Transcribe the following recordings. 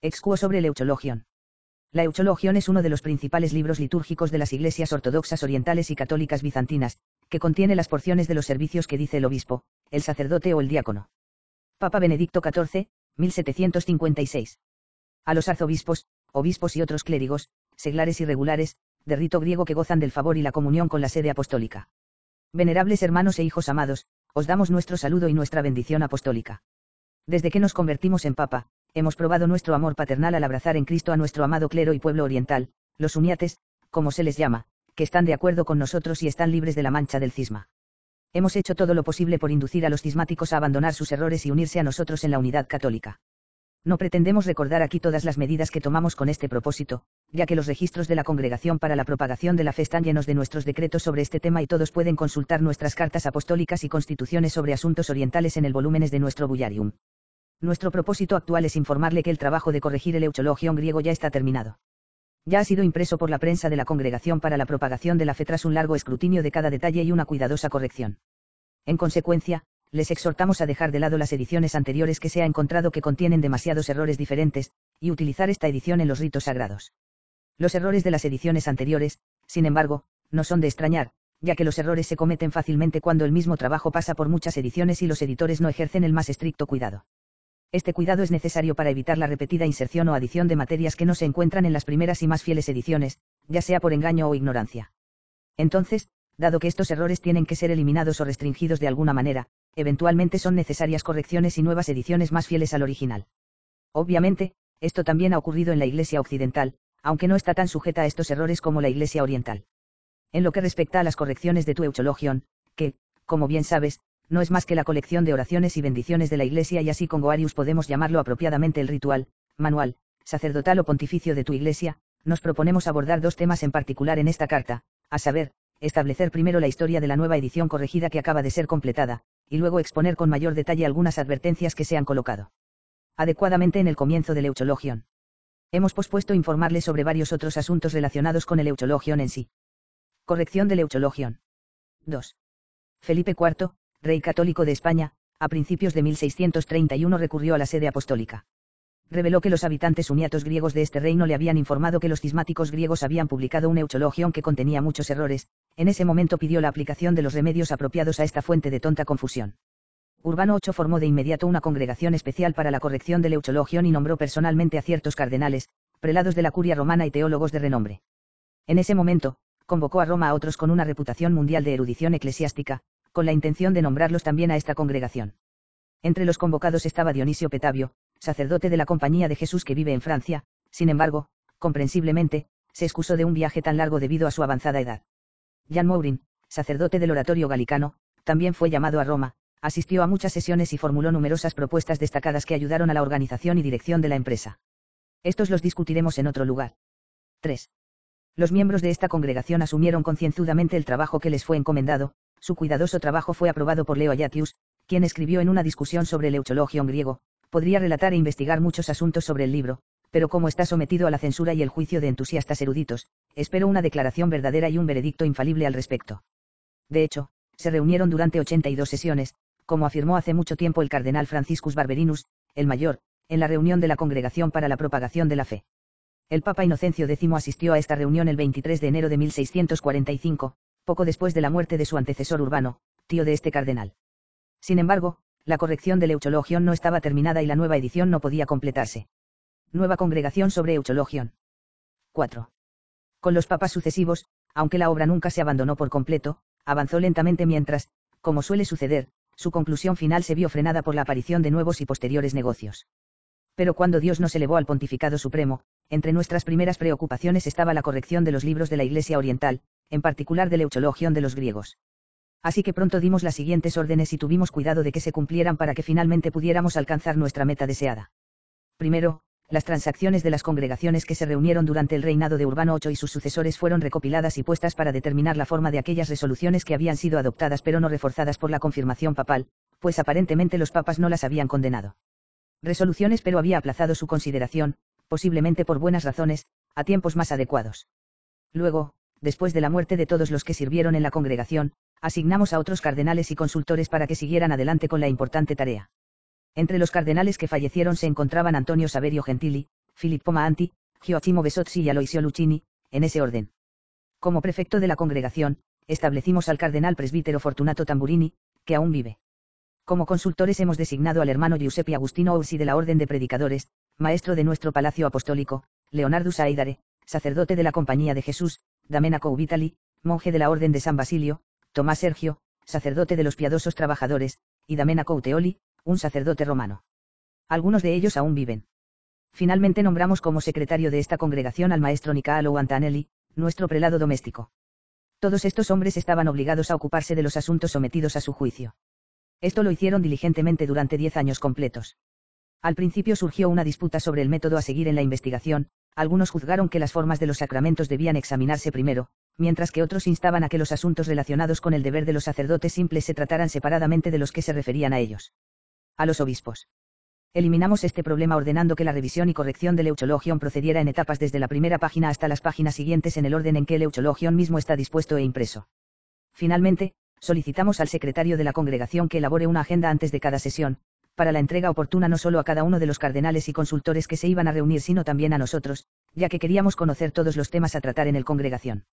Excuo sobre el Euchologion. La Euchologion es uno de los principales libros litúrgicos de las iglesias ortodoxas orientales y católicas bizantinas, que contiene las porciones de los servicios que dice el obispo, el sacerdote o el diácono. Papa Benedicto XIV, 1756. A los arzobispos, obispos y otros clérigos, seglares y regulares, de rito griego que gozan del favor y la comunión con la sede apostólica. Venerables hermanos e hijos amados, os damos nuestro saludo y nuestra bendición apostólica. Desde que nos convertimos en papa, hemos probado nuestro amor paternal al abrazar en Cristo a nuestro amado clero y pueblo oriental, los uniates, como se les llama, que están de acuerdo con nosotros y están libres de la mancha del cisma. Hemos hecho todo lo posible por inducir a los cismáticos a abandonar sus errores y unirse a nosotros en la unidad católica. No pretendemos recordar aquí todas las medidas que tomamos con este propósito, ya que los registros de la Congregación para la Propagación de la Fe están llenos de nuestros decretos sobre este tema y todos pueden consultar nuestras cartas apostólicas y constituciones sobre asuntos orientales en el volúmenes de nuestro Bullarium. Nuestro propósito actual es informarle que el trabajo de corregir el Euchologion griego ya está terminado. Ya ha sido impreso por la prensa de la Congregación para la Propagación de la Fe tras un largo escrutinio de cada detalle y una cuidadosa corrección. En consecuencia, les exhortamos a dejar de lado las ediciones anteriores que se ha encontrado que contienen demasiados errores diferentes, y utilizar esta edición en los ritos sagrados. Los errores de las ediciones anteriores, sin embargo, no son de extrañar, ya que los errores se cometen fácilmente cuando el mismo trabajo pasa por muchas ediciones y los editores no ejercen el más estricto cuidado. Este cuidado es necesario para evitar la repetida inserción o adición de materias que no se encuentran en las primeras y más fieles ediciones, ya sea por engaño o ignorancia. Entonces, dado que estos errores tienen que ser eliminados o restringidos de alguna manera, eventualmente son necesarias correcciones y nuevas ediciones más fieles al original. Obviamente, esto también ha ocurrido en la Iglesia occidental, aunque no está tan sujeta a estos errores como la Iglesia oriental. En lo que respecta a las correcciones de tu Euchologion, que, como bien sabes, no es más que la colección de oraciones y bendiciones de la Iglesia y así con Goarius podemos llamarlo apropiadamente el ritual, manual, sacerdotal o pontificio de tu Iglesia, nos proponemos abordar dos temas en particular en esta carta, a saber, establecer primero la historia de la nueva edición corregida que acaba de ser completada, y luego exponer con mayor detalle algunas advertencias que se han colocado adecuadamente en el comienzo del Euchologion. Hemos pospuesto informarles sobre varios otros asuntos relacionados con el Euchologion en sí. Corrección del Euchologion. 2. Felipe IV, rey católico de España, a principios de 1631 recurrió a la sede apostólica. Reveló que los habitantes uniatos griegos de este reino le habían informado que los cismáticos griegos habían publicado un Euchologion que contenía muchos errores. En ese momento pidió la aplicación de los remedios apropiados a esta fuente de tonta confusión. Urbano VIII formó de inmediato una congregación especial para la corrección del Euchologion y nombró personalmente a ciertos cardenales, prelados de la curia romana y teólogos de renombre. En ese momento, convocó a Roma a otros con una reputación mundial de erudición eclesiástica, con la intención de nombrarlos también a esta congregación. Entre los convocados estaba Dionisio Petavio, sacerdote de la Compañía de Jesús que vive en Francia. Sin embargo, comprensiblemente, se excusó de un viaje tan largo debido a su avanzada edad. Jan Mourin, sacerdote del Oratorio Galicano, también fue llamado a Roma, asistió a muchas sesiones y formuló numerosas propuestas destacadas que ayudaron a la organización y dirección de la empresa. Estos los discutiremos en otro lugar. 3. Los miembros de esta congregación asumieron concienzudamente el trabajo que les fue encomendado. Su cuidadoso trabajo fue aprobado por Leo Ayatius, quien escribió en una discusión sobre el Euchologion griego: podría relatar e investigar muchos asuntos sobre el libro, pero como está sometido a la censura y el juicio de entusiastas eruditos, espero una declaración verdadera y un veredicto infalible al respecto. De hecho, se reunieron durante 82 sesiones, como afirmó hace mucho tiempo el cardenal Franciscus Barberinus, el mayor, en la reunión de la Congregación para la Propagación de la Fe. El Papa Inocencio X asistió a esta reunión el 23 de enero de 1645, poco después de la muerte de su antecesor Urbano, tío de este cardenal. Sin embargo, la corrección del Euchologion no estaba terminada y la nueva edición no podía completarse. Nueva congregación sobre Euchologion. 4. Con los papas sucesivos, aunque la obra nunca se abandonó por completo, avanzó lentamente mientras, como suele suceder, su conclusión final se vio frenada por la aparición de nuevos y posteriores negocios. Pero cuando Dios nos elevó al pontificado supremo, entre nuestras primeras preocupaciones estaba la corrección de los libros de la Iglesia oriental, en particular del Euchologion de los griegos. Así que pronto dimos las siguientes órdenes y tuvimos cuidado de que se cumplieran para que finalmente pudiéramos alcanzar nuestra meta deseada. Primero, las transacciones de las congregaciones que se reunieron durante el reinado de Urbano VIII y sus sucesores fueron recopiladas y puestas para determinar la forma de aquellas resoluciones que habían sido adoptadas pero no reforzadas por la confirmación papal, pues aparentemente los papas no las habían condenado. Resoluciones pero había aplazado su consideración, posiblemente por buenas razones, a tiempos más adecuados. Luego, después de la muerte de todos los que sirvieron en la congregación, asignamos a otros cardenales y consultores para que siguieran adelante con la importante tarea. Entre los cardenales que fallecieron se encontraban Antonio Saverio Gentili, Filippo Maanti, Gioachimo Besozzi y Aloisio Lucchini, en ese orden. Como prefecto de la congregación, establecimos al cardenal presbítero Fortunato Tamburini, que aún vive. Como consultores hemos designado al hermano Giuseppe Agustino Orsi de la Orden de Predicadores, maestro de nuestro Palacio Apostólico, Leonardus Aidare, sacerdote de la Compañía de Jesús, Damenaco Vitali, monje de la Orden de San Basilio, Tomás Sergio, sacerdote de los Piadosos Trabajadores, y Damenaco Uteoli, un sacerdote romano. Algunos de ellos aún viven. Finalmente nombramos como secretario de esta congregación al maestro Niccolò Antanelli, nuestro prelado doméstico. Todos estos hombres estaban obligados a ocuparse de los asuntos sometidos a su juicio. Esto lo hicieron diligentemente durante 10 años completos. Al principio surgió una disputa sobre el método a seguir en la investigación, algunos juzgaron que las formas de los sacramentos debían examinarse primero, mientras que otros instaban a que los asuntos relacionados con el deber de los sacerdotes simples se trataran separadamente de los que se referían a ellos. A los obispos. Eliminamos este problema ordenando que la revisión y corrección del Euchologion procediera en etapas desde la primera página hasta las páginas siguientes en el orden en que el Euchologion mismo está dispuesto e impreso. Finalmente, solicitamos al secretario de la congregación que elabore una agenda antes de cada sesión, para la entrega oportuna no solo a cada uno de los cardenales y consultores que se iban a reunir sino también a nosotros, ya que queríamos conocer todos los temas a tratar en el congregación.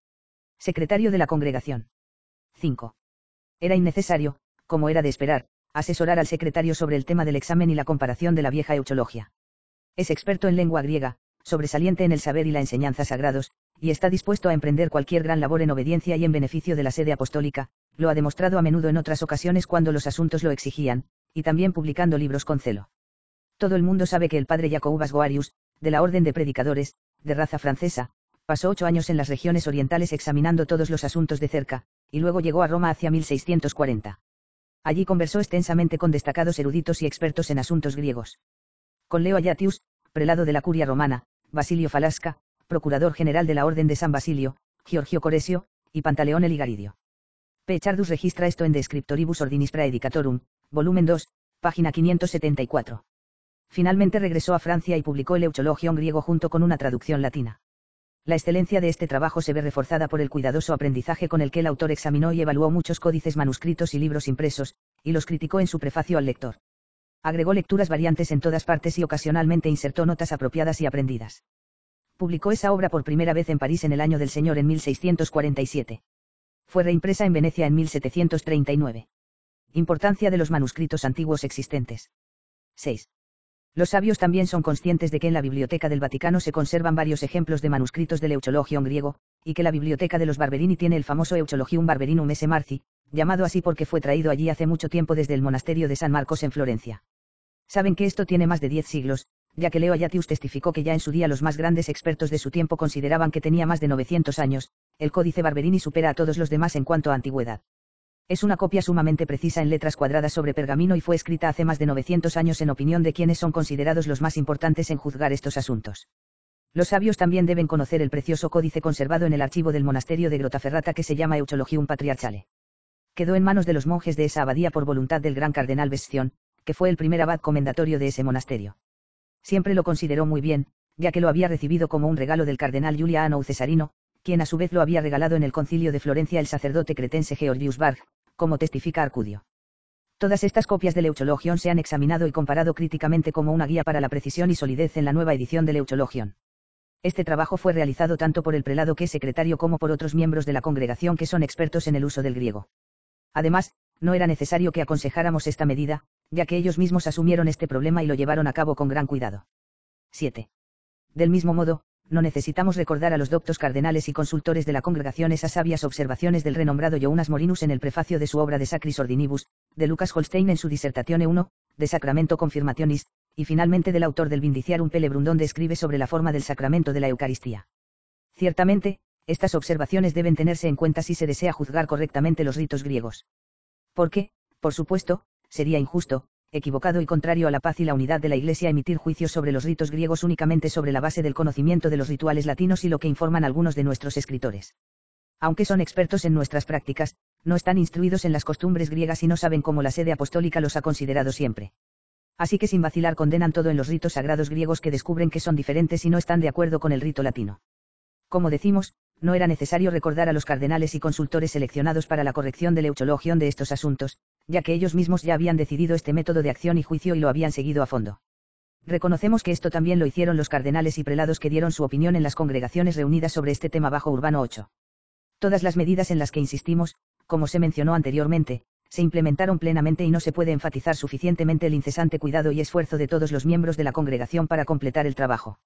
Secretario de la congregación. 5. Era innecesario, como era de esperar, asesorar al secretario sobre el tema del examen y la comparación de la vieja Euchologia. Es experto en lengua griega, sobresaliente en el saber y la enseñanza sagrados, y está dispuesto a emprender cualquier gran labor en obediencia y en beneficio de la sede apostólica, lo ha demostrado a menudo en otras ocasiones cuando los asuntos lo exigían, y también publicando libros con celo. Todo el mundo sabe que el padre Jacobus Goarius, de la Orden de Predicadores, de raza francesa, pasó 8 años en las regiones orientales examinando todos los asuntos de cerca, y luego llegó a Roma hacia 1640. Allí conversó extensamente con destacados eruditos y expertos en asuntos griegos. Con Leo Ayatius, prelado de la Curia Romana, Basilio Falasca, procurador general de la Orden de San Basilio, Giorgio Coresio, y Pantaleón el Igaridio. P. Chardus registra esto en De Scriptoribus Ordinis Praedicatorum, volumen 2, página 574. Finalmente regresó a Francia y publicó el Euchologion griego junto con una traducción latina. La excelencia de este trabajo se ve reforzada por el cuidadoso aprendizaje con el que el autor examinó y evaluó muchos códices manuscritos y libros impresos, y los criticó en su prefacio al lector. Agregó lecturas variantes en todas partes y ocasionalmente insertó notas apropiadas y aprendidas. Publicó esa obra por primera vez en París en el año del Señor en 1647. Fue reimpresa en Venecia en 1739. Importancia de los manuscritos antiguos existentes. 6. Los sabios también son conscientes de que en la Biblioteca del Vaticano se conservan varios ejemplos de manuscritos del Euchologion griego, y que la Biblioteca de los Barberini tiene el famoso Euchologium Barberinum S. Marci, llamado así porque fue traído allí hace mucho tiempo desde el monasterio de San Marcos en Florencia. Saben que esto tiene más de 10 siglos, ya que Leo Ayatius testificó que ya en su día los más grandes expertos de su tiempo consideraban que tenía más de 900 años, el Códice Barberini supera a todos los demás en cuanto a antigüedad. Es una copia sumamente precisa en letras cuadradas sobre pergamino y fue escrita hace más de 900 años en opinión de quienes son considerados los más importantes en juzgar estos asuntos. Los sabios también deben conocer el precioso códice conservado en el archivo del monasterio de Grottaferrata que se llama Euchologium Patriarchale. Quedó en manos de los monjes de esa abadía por voluntad del gran cardenal Bestion, que fue el primer abad comendatorio de ese monasterio. Siempre lo consideró muy bien, ya que lo había recibido como un regalo del cardenal Giuliano Cesarino, quien a su vez lo había regalado en el concilio de Florencia el sacerdote cretense Georgius Barg, como testifica Arcudio. Todas estas copias del Euchologion se han examinado y comparado críticamente como una guía para la precisión y solidez en la nueva edición del Euchologion. Este trabajo fue realizado tanto por el prelado que es secretario como por otros miembros de la congregación que son expertos en el uso del griego. Además, no era necesario que aconsejáramos esta medida, ya que ellos mismos asumieron este problema y lo llevaron a cabo con gran cuidado. 7. Del mismo modo, no necesitamos recordar a los doctos cardenales y consultores de la congregación esas sabias observaciones del renombrado Jonas Morinus en el prefacio de su obra de Sacris Ordinibus, de Lucas Holstein en su Dissertatione 1, de Sacramento Confirmationis, y finalmente del autor del Vindiciarum Pelebrum donde escribe sobre la forma del sacramento de la Eucaristía. Ciertamente, estas observaciones deben tenerse en cuenta si se desea juzgar correctamente los ritos griegos. Porque, por supuesto, sería injusto, equivocado y contrario a la paz y la unidad de la Iglesia emitir juicios sobre los ritos griegos únicamente sobre la base del conocimiento de los rituales latinos y lo que informan algunos de nuestros escritores. Aunque son expertos en nuestras prácticas, no están instruidos en las costumbres griegas y no saben cómo la sede apostólica los ha considerado siempre. Así que sin vacilar condenan todo en los ritos sagrados griegos que descubren que son diferentes y no están de acuerdo con el rito latino. Como decimos, no era necesario recordar a los cardenales y consultores seleccionados para la corrección del Euchologion de estos asuntos, ya que ellos mismos ya habían decidido este método de acción y juicio y lo habían seguido a fondo. Reconocemos que esto también lo hicieron los cardenales y prelados que dieron su opinión en las congregaciones reunidas sobre este tema bajo Urbano VIII. Todas las medidas en las que insistimos, como se mencionó anteriormente, se implementaron plenamente y no se puede enfatizar suficientemente el incesante cuidado y esfuerzo de todos los miembros de la congregación para completar el trabajo.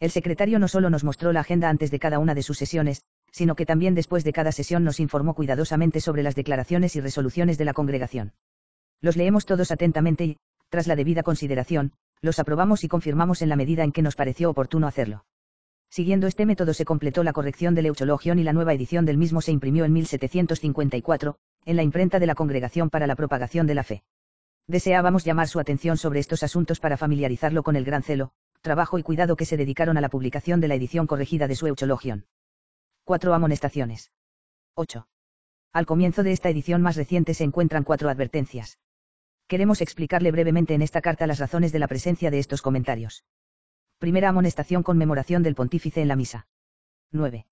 El secretario no solo nos mostró la agenda antes de cada una de sus sesiones, sino que también después de cada sesión nos informó cuidadosamente sobre las declaraciones y resoluciones de la congregación. Los leemos todos atentamente y, tras la debida consideración, los aprobamos y confirmamos en la medida en que nos pareció oportuno hacerlo. Siguiendo este método se completó la corrección del Euchologion y la nueva edición del mismo se imprimió en 1754, en la imprenta de la Congregación para la Propagación de la Fe. Deseábamos llamar su atención sobre estos asuntos para familiarizarlo con el gran celo, trabajo y cuidado que se dedicaron a la publicación de la edición corregida de su Euchologion. 4 amonestaciones. 8. Al comienzo de esta edición más reciente se encuentran 4 advertencias. Queremos explicarle brevemente en esta carta las razones de la presencia de estos comentarios. Primera amonestación: conmemoración del pontífice en la misa. 9.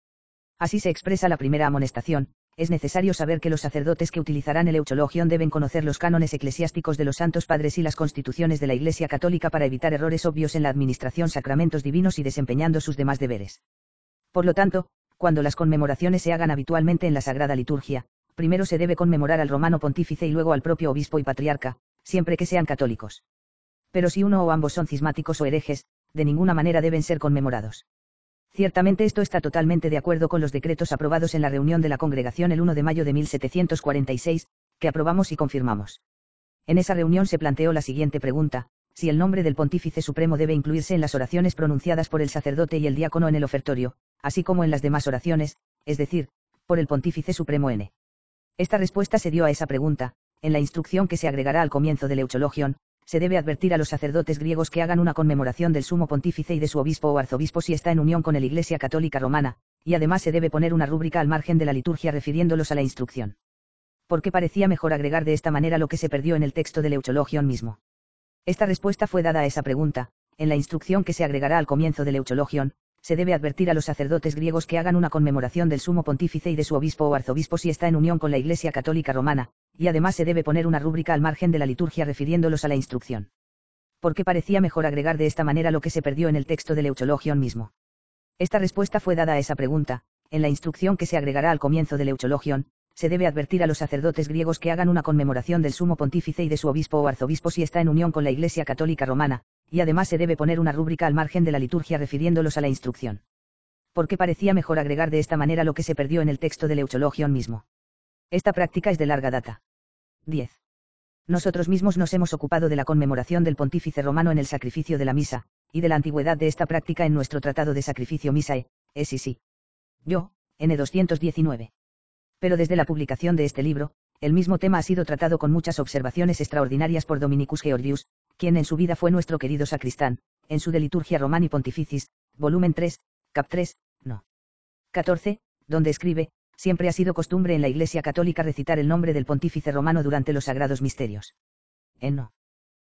Así se expresa la primera amonestación: es necesario saber que los sacerdotes que utilizarán el Euchologion deben conocer los cánones eclesiásticos de los santos padres y las constituciones de la Iglesia Católica para evitar errores obvios en la administración sacramentos divinos y desempeñando sus demás deberes. Por lo tanto, cuando las conmemoraciones se hagan habitualmente en la Sagrada Liturgia, primero se debe conmemorar al romano pontífice y luego al propio obispo y patriarca, siempre que sean católicos. Pero si uno o ambos son cismáticos o herejes, de ninguna manera deben ser conmemorados. Ciertamente esto está totalmente de acuerdo con los decretos aprobados en la reunión de la congregación el 1 de mayo de 1746, que aprobamos y confirmamos. En esa reunión se planteó la siguiente pregunta: si el nombre del Pontífice Supremo debe incluirse en las oraciones pronunciadas por el sacerdote y el diácono en el ofertorio, así como en las demás oraciones, es decir, por el Pontífice Supremo n. Esta respuesta se dio a esa pregunta: en la instrucción que se agregará al comienzo del Euchologion, se debe advertir a los sacerdotes griegos que hagan una conmemoración del sumo pontífice y de su obispo o arzobispo si está en unión con la Iglesia Católica Romana, y además se debe poner una rúbrica al margen de la liturgia refiriéndolos a la instrucción. Porque parecía mejor agregar de esta manera lo que se perdió en el texto del Euchologion mismo. Esta respuesta fue dada a esa pregunta: en la instrucción que se agregará al comienzo del Euchologion, se debe advertir a los sacerdotes griegos que hagan una conmemoración del sumo pontífice y de su obispo o arzobispo si está en unión con la Iglesia Católica Romana, y además se debe poner una rúbrica al margen de la liturgia refiriéndolos a la instrucción. Porque parecía mejor agregar de esta manera lo que se perdió en el texto del Euchologion mismo. Esta respuesta fue dada a esa pregunta: en la instrucción que se agregará al comienzo del Euchologion, se debe advertir a los sacerdotes griegos que hagan una conmemoración del sumo pontífice y de su obispo o arzobispo si está en unión con la Iglesia Católica Romana, y además se debe poner una rúbrica al margen de la liturgia refiriéndolos a la instrucción. Porque parecía mejor agregar de esta manera lo que se perdió en el texto del Euchologion mismo. Esta práctica es de larga data. 10. Nosotros mismos nos hemos ocupado de la conmemoración del pontífice romano en el sacrificio de la misa, y de la antigüedad de esta práctica en nuestro tratado de sacrificio Misae, sí. Yo, N. 219. Pero desde la publicación de este libro, el mismo tema ha sido tratado con muchas observaciones extraordinarias por Dominicus Georgius, quien en su vida fue nuestro querido sacristán, en su De Liturgia Romani Pontificis, volumen 3, cap 3, no. 14, donde escribe: siempre ha sido costumbre en la Iglesia Católica recitar el nombre del pontífice romano durante los sagrados misterios. En no.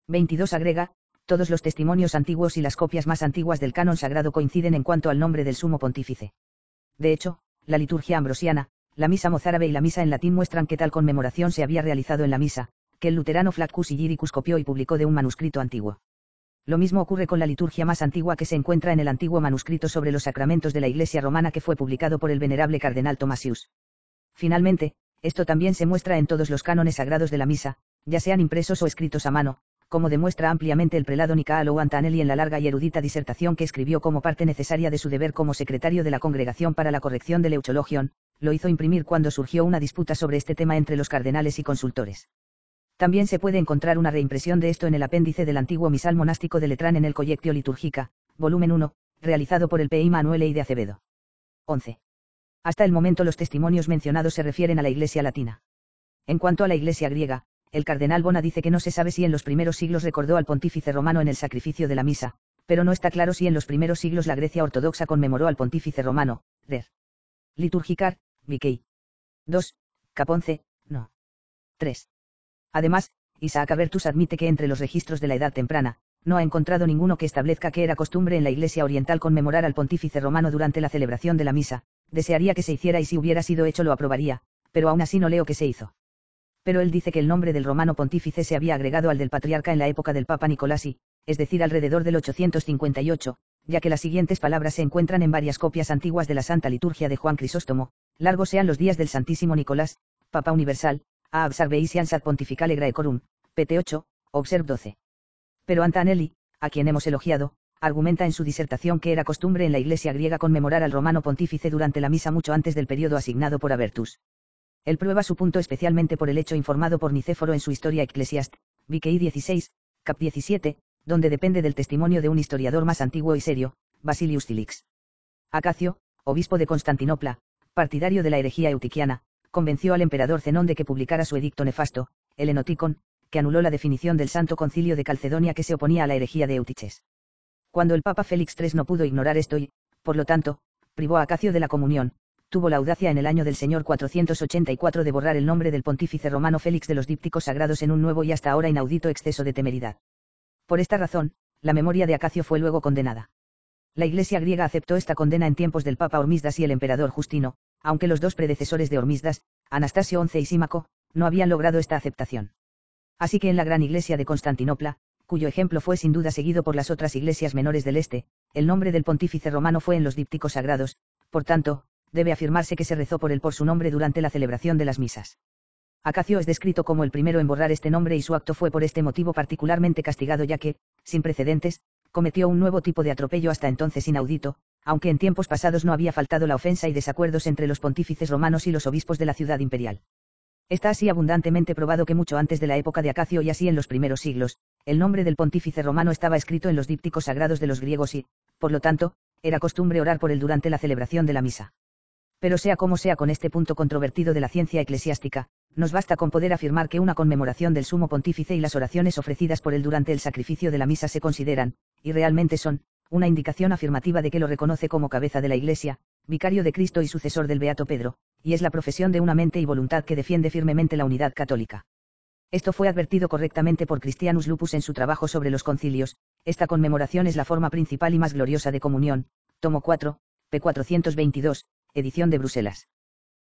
22 agrega: todos los testimonios antiguos y las copias más antiguas del canon sagrado coinciden en cuanto al nombre del sumo pontífice. De hecho, la liturgia ambrosiana, la misa mozárabe y la misa en latín muestran que tal conmemoración se había realizado en la misa, que el luterano Flaccus Illyricus copió y publicó de un manuscrito antiguo. Lo mismo ocurre con la liturgia más antigua que se encuentra en el antiguo manuscrito sobre los sacramentos de la Iglesia romana que fue publicado por el venerable cardenal Thomasius. Finalmente, esto también se muestra en todos los cánones sagrados de la misa, ya sean impresos o escritos a mano, como demuestra ampliamente el prelado Niccolò Antanelli en la larga y erudita disertación que escribió como parte necesaria de su deber como secretario de la Congregación para la corrección del Euchologion. Lo hizo imprimir cuando surgió una disputa sobre este tema entre los cardenales y consultores. También se puede encontrar una reimpresión de esto en el apéndice del antiguo misal monástico de Letrán en el Collectio Liturgica, volumen 1, realizado por el P.I. Manuel de Acevedo. 11. Hasta el momento los testimonios mencionados se refieren a la Iglesia latina. En cuanto a la Iglesia griega, el cardenal Bona dice que no se sabe si en los primeros siglos recordó al pontífice romano en el sacrificio de la misa, pero no está claro si en los primeros siglos la Grecia ortodoxa conmemoró al pontífice romano, Der. Liturgicar, Viquei. 2, cap 11, no. 3. Además, Isaac Abertus admite que entre los registros de la Edad Temprana, no ha encontrado ninguno que establezca que era costumbre en la Iglesia Oriental conmemorar al pontífice romano durante la celebración de la misa. Desearía que se hiciera y si hubiera sido hecho lo aprobaría, pero aún así no leo que se hizo. Pero él dice que el nombre del romano pontífice se había agregado al del patriarca en la época del Papa Nicolás y, es decir alrededor del 858, ya que las siguientes palabras se encuentran en varias copias antiguas de la Santa Liturgia de Juan Crisóstomo: largos sean los días del Santísimo Nicolás, Papa Universal, a observeisian ad pontificale Graecorum, pt 8, observ 12. Pero Antanelli, a quien hemos elogiado, argumenta en su disertación que era costumbre en la Iglesia griega conmemorar al romano pontífice durante la misa mucho antes del periodo asignado por Avertus. Él prueba su punto especialmente por el hecho informado por Nicéforo en su Historia Ecclesiast, VKI 16, cap 17, donde depende del testimonio de un historiador más antiguo y serio, Basilius Tilix. Acacio, obispo de Constantinopla, partidario de la herejía eutiquiana, convenció al emperador Zenón de que publicara su edicto nefasto, el Enoticon, que anuló la definición del Santo Concilio de Calcedonia que se oponía a la herejía de Eutiches. Cuando el Papa Félix III no pudo ignorar esto y, por lo tanto, privó a Acacio de la comunión, tuvo la audacia en el año del Señor 484 de borrar el nombre del pontífice romano Félix de los dípticos sagrados en un nuevo y hasta ahora inaudito exceso de temeridad. Por esta razón, la memoria de Acacio fue luego condenada. La Iglesia griega aceptó esta condena en tiempos del Papa Hormisdas y el emperador Justino, aunque los dos predecesores de Hormisdas, Anastasio XI y Símaco, no habían logrado esta aceptación. Así que en la gran Iglesia de Constantinopla, cuyo ejemplo fue sin duda seguido por las otras iglesias menores del este, el nombre del pontífice romano fue en los dípticos sagrados, por tanto, debe afirmarse que se rezó por su nombre durante la celebración de las misas. Acacio es descrito como el primero en borrar este nombre y su acto fue por este motivo particularmente castigado ya que, sin precedentes, cometió un nuevo tipo de atropello hasta entonces inaudito, aunque en tiempos pasados no había faltado la ofensa y desacuerdos entre los pontífices romanos y los obispos de la ciudad imperial. Está así abundantemente probado que mucho antes de la época de Acacio y así en los primeros siglos, el nombre del pontífice romano estaba escrito en los dípticos sagrados de los griegos y, por lo tanto, era costumbre orar por él durante la celebración de la misa. Pero sea como sea con este punto controvertido de la ciencia eclesiástica, nos basta con poder afirmar que una conmemoración del sumo pontífice y las oraciones ofrecidas por él durante el sacrificio de la misa se consideran, y realmente son, una indicación afirmativa de que lo reconoce como cabeza de la Iglesia, vicario de Cristo y sucesor del Beato Pedro, y es la profesión de una mente y voluntad que defiende firmemente la unidad católica. Esto fue advertido correctamente por Christianus Lupus en su trabajo sobre los concilios. Esta conmemoración es la forma principal y más gloriosa de comunión, tomo 4, p. 422, edición de Bruselas.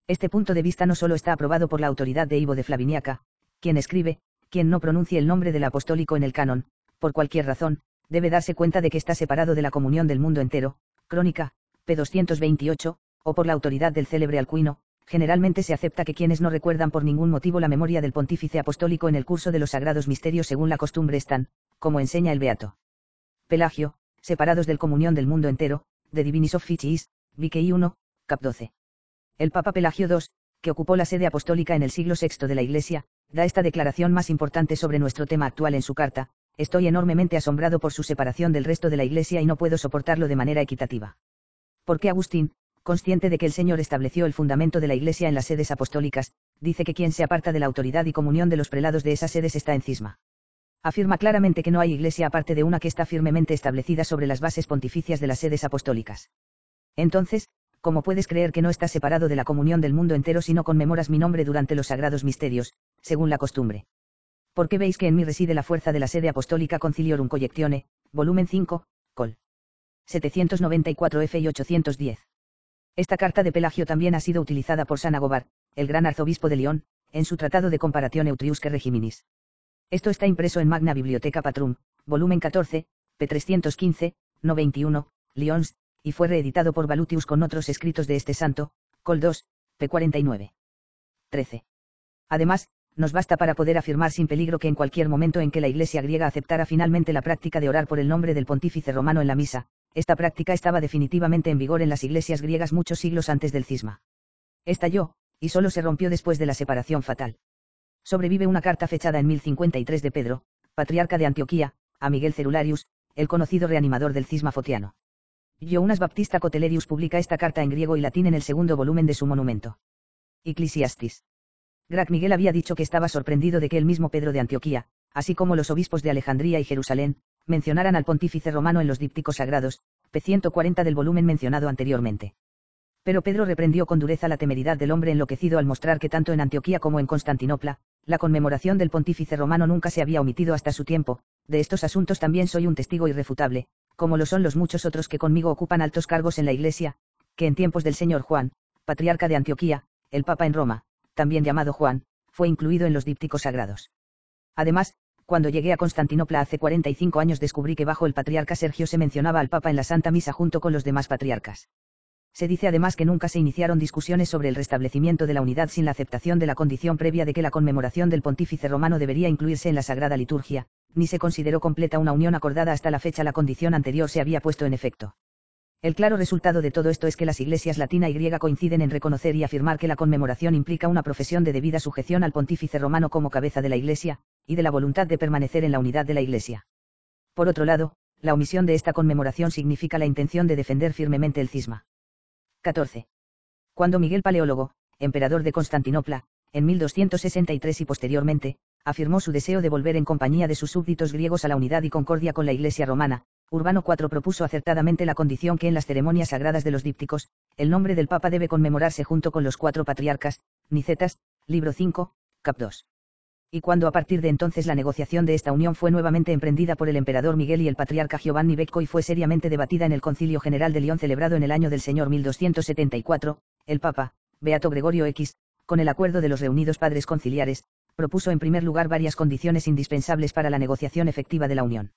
Este punto de vista no solo está aprobado por la autoridad de Ivo de Flaviniaca, quien escribe: quien no pronuncie el nombre del apostólico en el canon, por cualquier razón, debe darse cuenta de que está separado de la comunión del mundo entero, Crónica, p. 228, o por la autoridad del célebre Alcuino. Generalmente se acepta que quienes no recuerdan por ningún motivo la memoria del pontífice apostólico en el curso de los sagrados misterios según la costumbre están, como enseña el Beato Pelagio, separados del comunión del mundo entero, de Divinis Officiis, VKI 1, cap 12. El Papa Pelagio II, que ocupó la sede apostólica en el siglo VI de la Iglesia, da esta declaración más importante sobre nuestro tema actual en su carta: estoy enormemente asombrado por su separación del resto de la Iglesia y no puedo soportarlo de manera equitativa. Porque Agustín, consciente de que el Señor estableció el fundamento de la Iglesia en las sedes apostólicas, dice que quien se aparta de la autoridad y comunión de los prelados de esas sedes está en cisma. Afirma claramente que no hay Iglesia aparte de una que está firmemente establecida sobre las bases pontificias de las sedes apostólicas. Entonces, ¿cómo puedes creer que no estás separado de la comunión del mundo entero si no conmemoras mi nombre durante los sagrados misterios, según la costumbre? Porque veis que en mí reside la fuerza de la sede apostólica Conciliorum Collectione, volumen 5, col. 794 f y 810. Esta carta de Pelagio también ha sido utilizada por San Agóvar, el gran arzobispo de León, en su tratado de Comparazione Utriusque Regiminis. Esto está impreso en Magna Bibliotheca Patrum, volumen 14, p. 315, no 21, Lyons, y fue reeditado por Valutius con otros escritos de este santo, col 2, p. 49. 13. Además, nos basta para poder afirmar sin peligro que en cualquier momento en que la Iglesia griega aceptara finalmente la práctica de orar por el nombre del pontífice romano en la misa, esta práctica estaba definitivamente en vigor en las iglesias griegas muchos siglos antes del cisma. Estalló, y solo se rompió después de la separación fatal. Sobrevive una carta fechada en 1053 de Pedro, patriarca de Antioquía, a Miguel Cerularius, el conocido reanimador del cisma fotiano. Jonas Baptista Cotelerius publica esta carta en griego y latín en el segundo volumen de su monumento. Ecclesiastis. Grac Miguel había dicho que estaba sorprendido de que el mismo Pedro de Antioquía, así como los obispos de Alejandría y Jerusalén, mencionaran al pontífice romano en los dípticos sagrados, p. 140 del volumen mencionado anteriormente. Pero Pedro reprendió con dureza la temeridad del hombre enloquecido al mostrar que tanto en Antioquía como en Constantinopla, la conmemoración del pontífice romano nunca se había omitido hasta su tiempo. De estos asuntos también soy un testigo irrefutable, como lo son los muchos otros que conmigo ocupan altos cargos en la Iglesia, que en tiempos del señor Juan, patriarca de Antioquía, el Papa en Roma, también llamado Juan, fue incluido en los dípticos sagrados. Además, Cuando llegué a Constantinopla hace 45 años descubrí que bajo el patriarca Sergio se mencionaba al Papa en la Santa Misa junto con los demás patriarcas. Se dice además que nunca se iniciaron discusiones sobre el restablecimiento de la unidad sin la aceptación de la condición previa de que la conmemoración del pontífice romano debería incluirse en la Sagrada Liturgia, ni se consideró completa una unión acordada hasta la fecha. La condición anterior se había puesto en efecto. El claro resultado de todo esto es que las iglesias latina y griega coinciden en reconocer y afirmar que la conmemoración implica una profesión de debida sujeción al pontífice romano como cabeza de la Iglesia, y de la voluntad de permanecer en la unidad de la Iglesia. Por otro lado, la omisión de esta conmemoración significa la intención de defender firmemente el cisma. 14. Cuando Miguel Paleólogo, emperador de Constantinopla, en 1263 y posteriormente, afirmó su deseo de volver en compañía de sus súbditos griegos a la unidad y concordia con la Iglesia romana, Urbano IV propuso acertadamente la condición que en las ceremonias sagradas de los dípticos, el nombre del Papa debe conmemorarse junto con los 4 patriarcas, Nicetas, libro 5, cap 2. Y cuando a partir de entonces la negociación de esta unión fue nuevamente emprendida por el emperador Miguel y el patriarca Giovanni Becco y fue seriamente debatida en el Concilio General de León celebrado en el año del Señor 1274, el Papa, Beato Gregorio X, con el acuerdo de los reunidos padres conciliares, propuso en primer lugar varias condiciones indispensables para la negociación efectiva de la unión.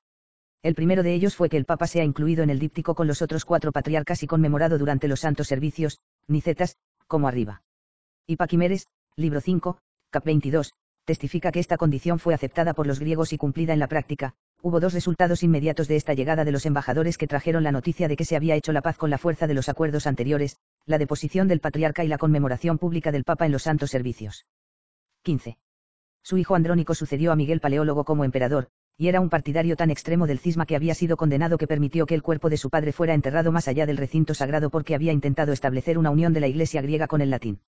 El primero de ellos fue que el Papa sea incluido en el díptico con los otros 4 patriarcas y conmemorado durante los santos servicios, Nicetas, como arriba. Y Paquimeres, libro 5, cap 22, testifica que esta condición fue aceptada por los griegos y cumplida en la práctica. Hubo 2 resultados inmediatos de esta llegada de los embajadores que trajeron la noticia de que se había hecho la paz con la fuerza de los acuerdos anteriores, la deposición del patriarca y la conmemoración pública del Papa en los santos servicios. 15. Su hijo Andrónico sucedió a Miguel Paleólogo como emperador, y era un partidario tan extremo del cisma que había sido condenado que permitió que el cuerpo de su padre fuera enterrado más allá del recinto sagrado porque había intentado establecer una unión de la Iglesia griega con el latín.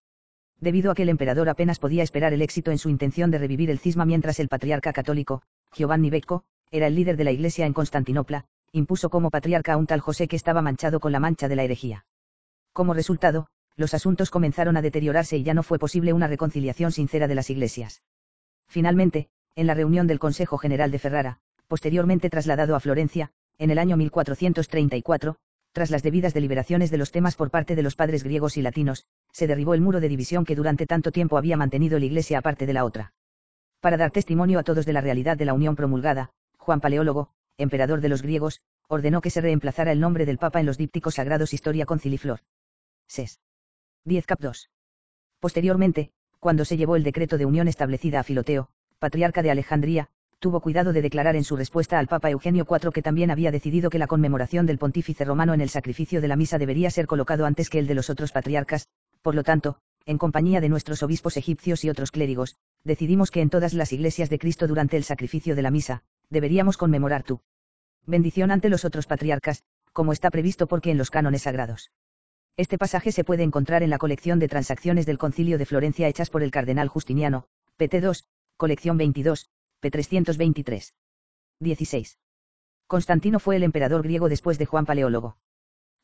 Debido a que el emperador apenas podía esperar el éxito en su intención de revivir el cisma mientras el patriarca católico, Giovanni Becco, era el líder de la Iglesia en Constantinopla, impuso como patriarca a un tal José que estaba manchado con la mancha de la herejía. Como resultado, los asuntos comenzaron a deteriorarse y ya no fue posible una reconciliación sincera de las iglesias. Finalmente, en la reunión del Consejo General de Ferrara, posteriormente trasladado a Florencia, en el año 1434, tras las debidas deliberaciones de los temas por parte de los padres griegos y latinos, se derribó el muro de división que durante tanto tiempo había mantenido la Iglesia aparte de la otra. Para dar testimonio a todos de la realidad de la unión promulgada, Juan Paleólogo, emperador de los griegos, ordenó que se reemplazara el nombre del Papa en los dípticos sagrados Historia Conciliflor. Ses. 10 cap 2. Posteriormente, cuando se llevó el decreto de unión establecida a Filoteo, patriarca de Alejandría, tuvo cuidado de declarar en su respuesta al Papa Eugenio IV que también había decidido que la conmemoración del pontífice romano en el sacrificio de la misa debería ser colocado antes que el de los otros patriarcas. Por lo tanto, en compañía de nuestros obispos egipcios y otros clérigos, decidimos que en todas las iglesias de Cristo durante el sacrificio de la misa, deberíamos conmemorar tu bendición ante los otros patriarcas, como está previsto porque en los cánones sagrados. Este pasaje se puede encontrar en la colección de transacciones del Concilio de Florencia hechas por el cardenal Justiniano, pt. 2, colección 22, p. 323. 16. Constantino fue el emperador griego después de Juan Paleólogo.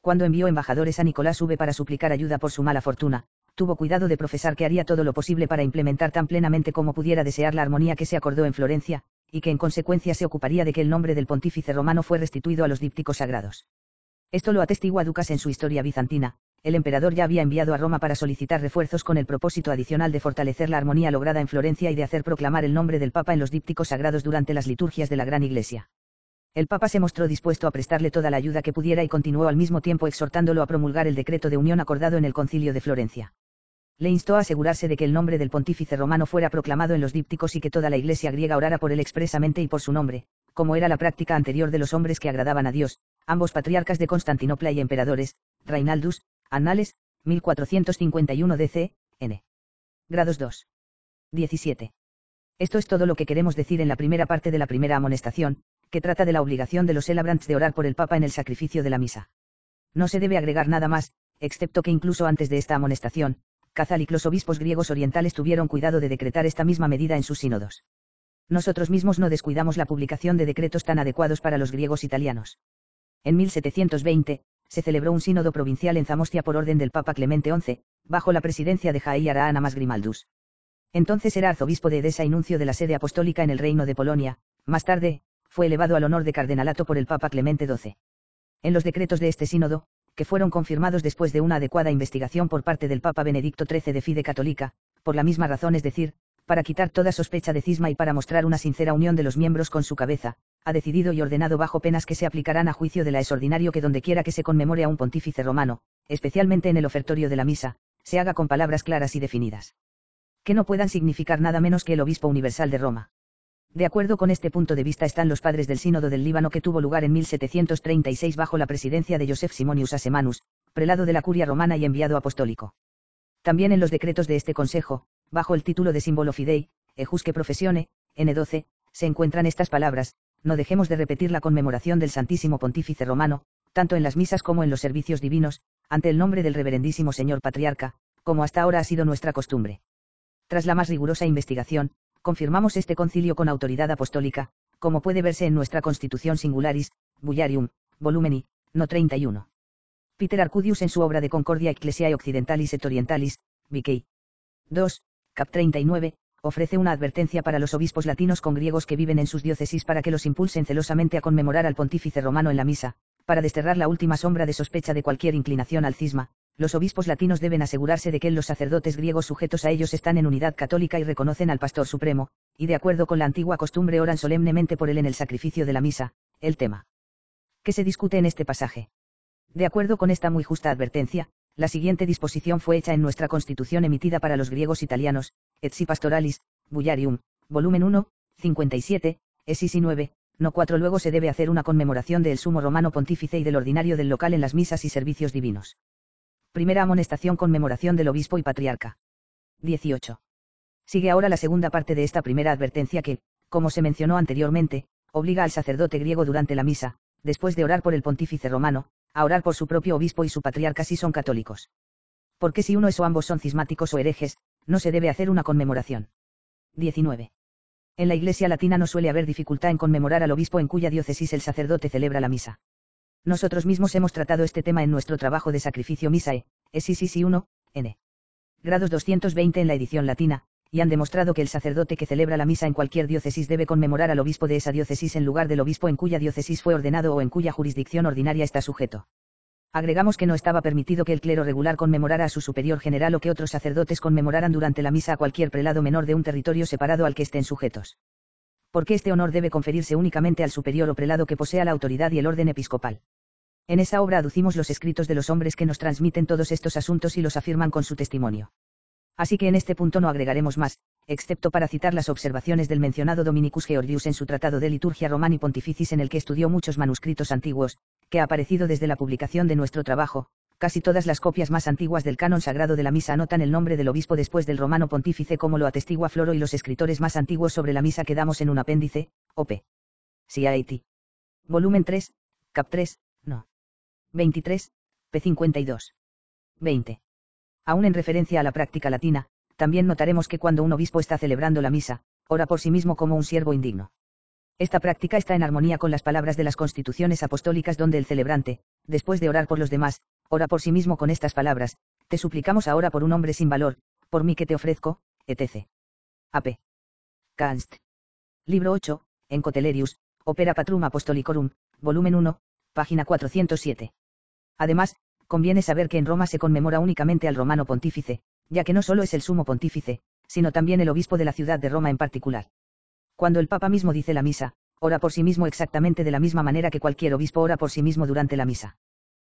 Cuando envió embajadores a Nicolás V para suplicar ayuda por su mala fortuna, tuvo cuidado de profesar que haría todo lo posible para implementar tan plenamente como pudiera desear la armonía que se acordó en Florencia, y que en consecuencia se ocuparía de que el nombre del pontífice romano fue restituido a los dípticos sagrados. Esto lo atestigua Ducas en su Historia bizantina. El emperador ya había enviado a Roma para solicitar refuerzos con el propósito adicional de fortalecer la armonía lograda en Florencia y de hacer proclamar el nombre del Papa en los dípticos sagrados durante las liturgias de la Gran Iglesia. El Papa se mostró dispuesto a prestarle toda la ayuda que pudiera y continuó al mismo tiempo exhortándolo a promulgar el decreto de unión acordado en el Concilio de Florencia. Le instó a asegurarse de que el nombre del pontífice romano fuera proclamado en los dípticos y que toda la Iglesia griega orara por él expresamente y por su nombre, como era la práctica anterior de los hombres que agradaban a Dios, ambos patriarcas de Constantinopla y emperadores, Reinaldus, Annales, 1451 DC, n. Grados 2. 17. Esto es todo lo que queremos decir en la primera parte de la primera amonestación, que trata de la obligación de los celebrants de orar por el Papa en el sacrificio de la misa. No se debe agregar nada más, excepto que incluso antes de esta amonestación, Cazal y los obispos griegos orientales tuvieron cuidado de decretar esta misma medida en sus sínodos. Nosotros mismos no descuidamos la publicación de decretos tan adecuados para los griegos italianos. En 1720, se celebró un sínodo provincial en Zamostia por orden del Papa Clemente XI, bajo la presidencia de Jair Araanamas Grimaldus. Entonces era arzobispo de Edesa y nuncio de la sede apostólica en el Reino de Polonia. Más tarde, fue elevado al honor de cardenalato por el Papa Clemente XII. En los decretos de este sínodo, que fueron confirmados después de una adecuada investigación por parte del Papa Benedicto XIII de Fide Católica, por la misma razón, es decir, para quitar toda sospecha de cisma y para mostrar una sincera unión de los miembros con su cabeza, ha decidido y ordenado bajo penas que se aplicarán a juicio de la es ordinario que dondequiera que se conmemore a un pontífice romano, especialmente en el ofertorio de la misa, se haga con palabras claras y definidas. Que no puedan significar nada menos que el obispo universal de Roma. De acuerdo con este punto de vista están los padres del Sínodo del Líbano que tuvo lugar en 1736 bajo la presidencia de Joseph Simonius Asemanus, prelado de la curia romana y enviado apostólico. También en los decretos de este consejo, bajo el título de Symbolo Fidei, Ejusque Professione, N12, se encuentran estas palabras: no dejemos de repetir la conmemoración del Santísimo Pontífice Romano, tanto en las misas como en los servicios divinos, ante el nombre del Reverendísimo Señor Patriarca, como hasta ahora ha sido nuestra costumbre. Tras la más rigurosa investigación, confirmamos este concilio con autoridad apostólica, como puede verse en nuestra Constitución Singularis, Bullarium, volumen I, no 31. Peter Arcudius en su obra de Concordia Ecclesiae Occidentalis et Orientalis, VK. 2, cap 39, ofrece una advertencia para los obispos latinos con griegos que viven en sus diócesis para que los impulsen celosamente a conmemorar al pontífice romano en la misa, para desterrar la última sombra de sospecha de cualquier inclinación al cisma. Los obispos latinos deben asegurarse de que los sacerdotes griegos sujetos a ellos están en unidad católica y reconocen al pastor supremo, y de acuerdo con la antigua costumbre oran solemnemente por él en el sacrificio de la misa, el tema que se discute en este pasaje. De acuerdo con esta muy justa advertencia, la siguiente disposición fue hecha en nuestra Constitución emitida para los griegos italianos, Et si Pastoralis, Bullarium, volumen 1, 57, Esisi 9, no 4. Luego se debe hacer una conmemoración del sumo romano pontífice y del ordinario del local en las misas y servicios divinos. Primera amonestación: conmemoración del obispo y patriarca. 18. Sigue ahora la segunda parte de esta primera advertencia que, como se mencionó anteriormente, obliga al sacerdote griego durante la misa, después de orar por el pontífice romano, a orar por su propio obispo y su patriarca si son católicos. Porque si uno es o ambos son cismáticos o herejes, no se debe hacer una conmemoración. 19. En la Iglesia latina no suele haber dificultad en conmemorar al obispo en cuya diócesis el sacerdote celebra la misa. Nosotros mismos hemos tratado este tema en nuestro trabajo de Sacrificio Misae, SICC 1, N. Grados 220 en la edición latina, y han demostrado que el sacerdote que celebra la misa en cualquier diócesis debe conmemorar al obispo de esa diócesis en lugar del obispo en cuya diócesis fue ordenado o en cuya jurisdicción ordinaria está sujeto. Agregamos que no estaba permitido que el clero regular conmemorara a su superior general o que otros sacerdotes conmemoraran durante la misa a cualquier prelado menor de un territorio separado al que estén sujetos. Porque este honor debe conferirse únicamente al superior o prelado que posea la autoridad y el orden episcopal. En esa obra aducimos los escritos de los hombres que nos transmiten todos estos asuntos y los afirman con su testimonio. Así que en este punto no agregaremos más, excepto para citar las observaciones del mencionado Dominicus Georgius en su Tratado de Liturgia Romani Pontificis, en el que estudió muchos manuscritos antiguos, que ha aparecido desde la publicación de nuestro trabajo. Casi todas las copias más antiguas del canon sagrado de la misa anotan el nombre del obispo después del romano pontífice, como lo atestigua Floro y los escritores más antiguos sobre la misa que damos en un apéndice, op. CIT. Volumen 3, cap 3, no. 23, p. 52. 20. Aún en referencia a la práctica latina, también notaremos que cuando un obispo está celebrando la misa, ora por sí mismo como un siervo indigno. Esta práctica está en armonía con las palabras de las constituciones apostólicas, donde el celebrante, después de orar por los demás, ora por sí mismo con estas palabras: te suplicamos ahora por un hombre sin valor, por mí que te ofrezco, etc. A.P. Canst. Libro 8, en Cotelerius, Opera Patrum Apostolicorum, volumen 1, página 407. Además, conviene saber que en Roma se conmemora únicamente al romano pontífice, ya que no solo es el sumo pontífice, sino también el obispo de la ciudad de Roma en particular. Cuando el Papa mismo dice la misa, ora por sí mismo exactamente de la misma manera que cualquier obispo ora por sí mismo durante la misa.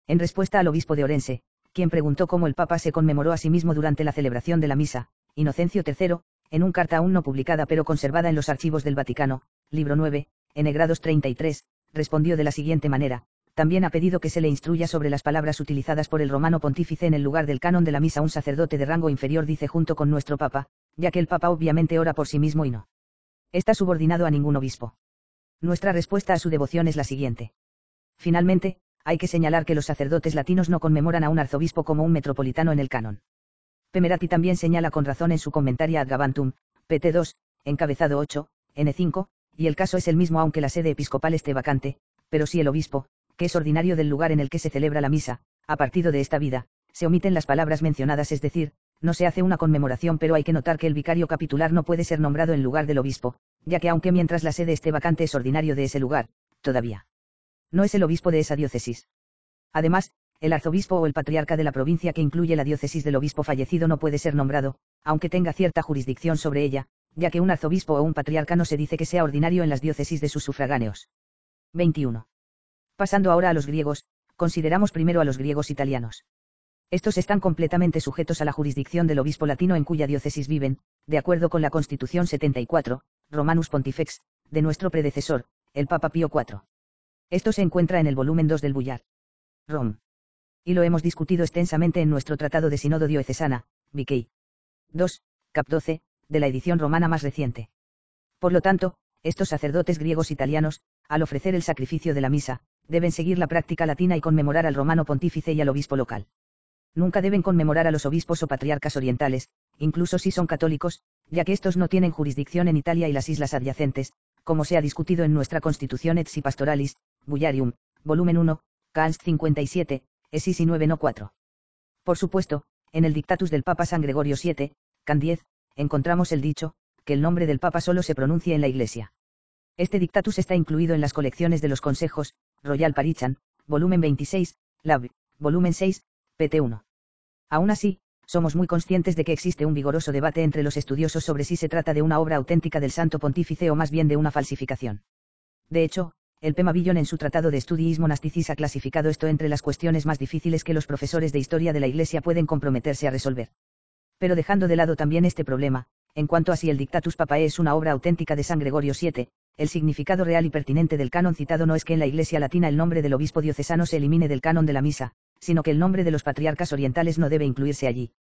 En respuesta al obispo de Orense, quien preguntó cómo el Papa se conmemoró a sí mismo durante la celebración de la misa, Inocencio III, en un carta aún no publicada pero conservada en los archivos del Vaticano, libro 9, N. grados 33, respondió de la siguiente manera: también ha pedido que se le instruya sobre las palabras utilizadas por el romano pontífice en el lugar del canon de la misa. Un sacerdote de rango inferior dice junto con nuestro Papa, ya que el Papa obviamente ora por sí mismo y no está subordinado a ningún obispo. Nuestra respuesta a su devoción es la siguiente. Finalmente, hay que señalar que los sacerdotes latinos no conmemoran a un arzobispo como un metropolitano en el canon. Pemerati también señala con razón en su Commentaria ad Gabantum, pt. 2, encabezado 8, n5, y el caso es el mismo aunque la sede episcopal esté vacante, pero si el obispo, que es ordinario del lugar en el que se celebra la misa, ha partido de esta vida, se omiten las palabras mencionadas, es decir, no se hace una conmemoración, pero hay que notar que el vicario capitular no puede ser nombrado en lugar del obispo, ya que aunque mientras la sede esté vacante es ordinario de ese lugar, todavía no es el obispo de esa diócesis. Además, el arzobispo o el patriarca de la provincia que incluye la diócesis del obispo fallecido no puede ser nombrado, aunque tenga cierta jurisdicción sobre ella, ya que un arzobispo o un patriarca no se dice que sea ordinario en las diócesis de sus sufragáneos. 21. Pasando ahora a los griegos, consideramos primero a los griegos italianos. Estos están completamente sujetos a la jurisdicción del obispo latino en cuya diócesis viven, de acuerdo con la Constitución 74, Romanus Pontifex, de nuestro predecesor, el Papa Pío IV. Esto se encuentra en el volumen 2 del Bullar. Rom. Y lo hemos discutido extensamente en nuestro Tratado de Sínodo Diocesana, Viquei. 2, cap 12, de la edición romana más reciente. Por lo tanto, estos sacerdotes griegos italianos, al ofrecer el sacrificio de la misa, deben seguir la práctica latina y conmemorar al romano pontífice y al obispo local. Nunca deben conmemorar a los obispos o patriarcas orientales, incluso si son católicos, ya que estos no tienen jurisdicción en Italia y las islas adyacentes, como se ha discutido en nuestra Constitución Etsi Pastoralis, Bullarium, volumen 1, Canst 57, Esisi 9 no 4. Por supuesto, en el Dictatus del Papa San Gregorio VII, Can 10, encontramos el dicho, que el nombre del Papa solo se pronuncia en la Iglesia. Este Dictatus está incluido en las colecciones de los consejos, Royal Parichan, volumen 26, Lab, volumen 6, pt 1. Aún así, somos muy conscientes de que existe un vigoroso debate entre los estudiosos sobre si se trata de una obra auténtica del Santo Pontífice o más bien de una falsificación. De hecho, el Pema Billon en su Tratado de Studiis Monasticis ha clasificado esto entre las cuestiones más difíciles que los profesores de historia de la Iglesia pueden comprometerse a resolver. Pero dejando de lado también este problema, en cuanto a si el Dictatus Papae es una obra auténtica de San Gregorio VII, el significado real y pertinente del canon citado no es que en la Iglesia latina el nombre del obispo diocesano se elimine del canon de la misa, sino que el nombre de los patriarcas orientales no debe incluirse allí.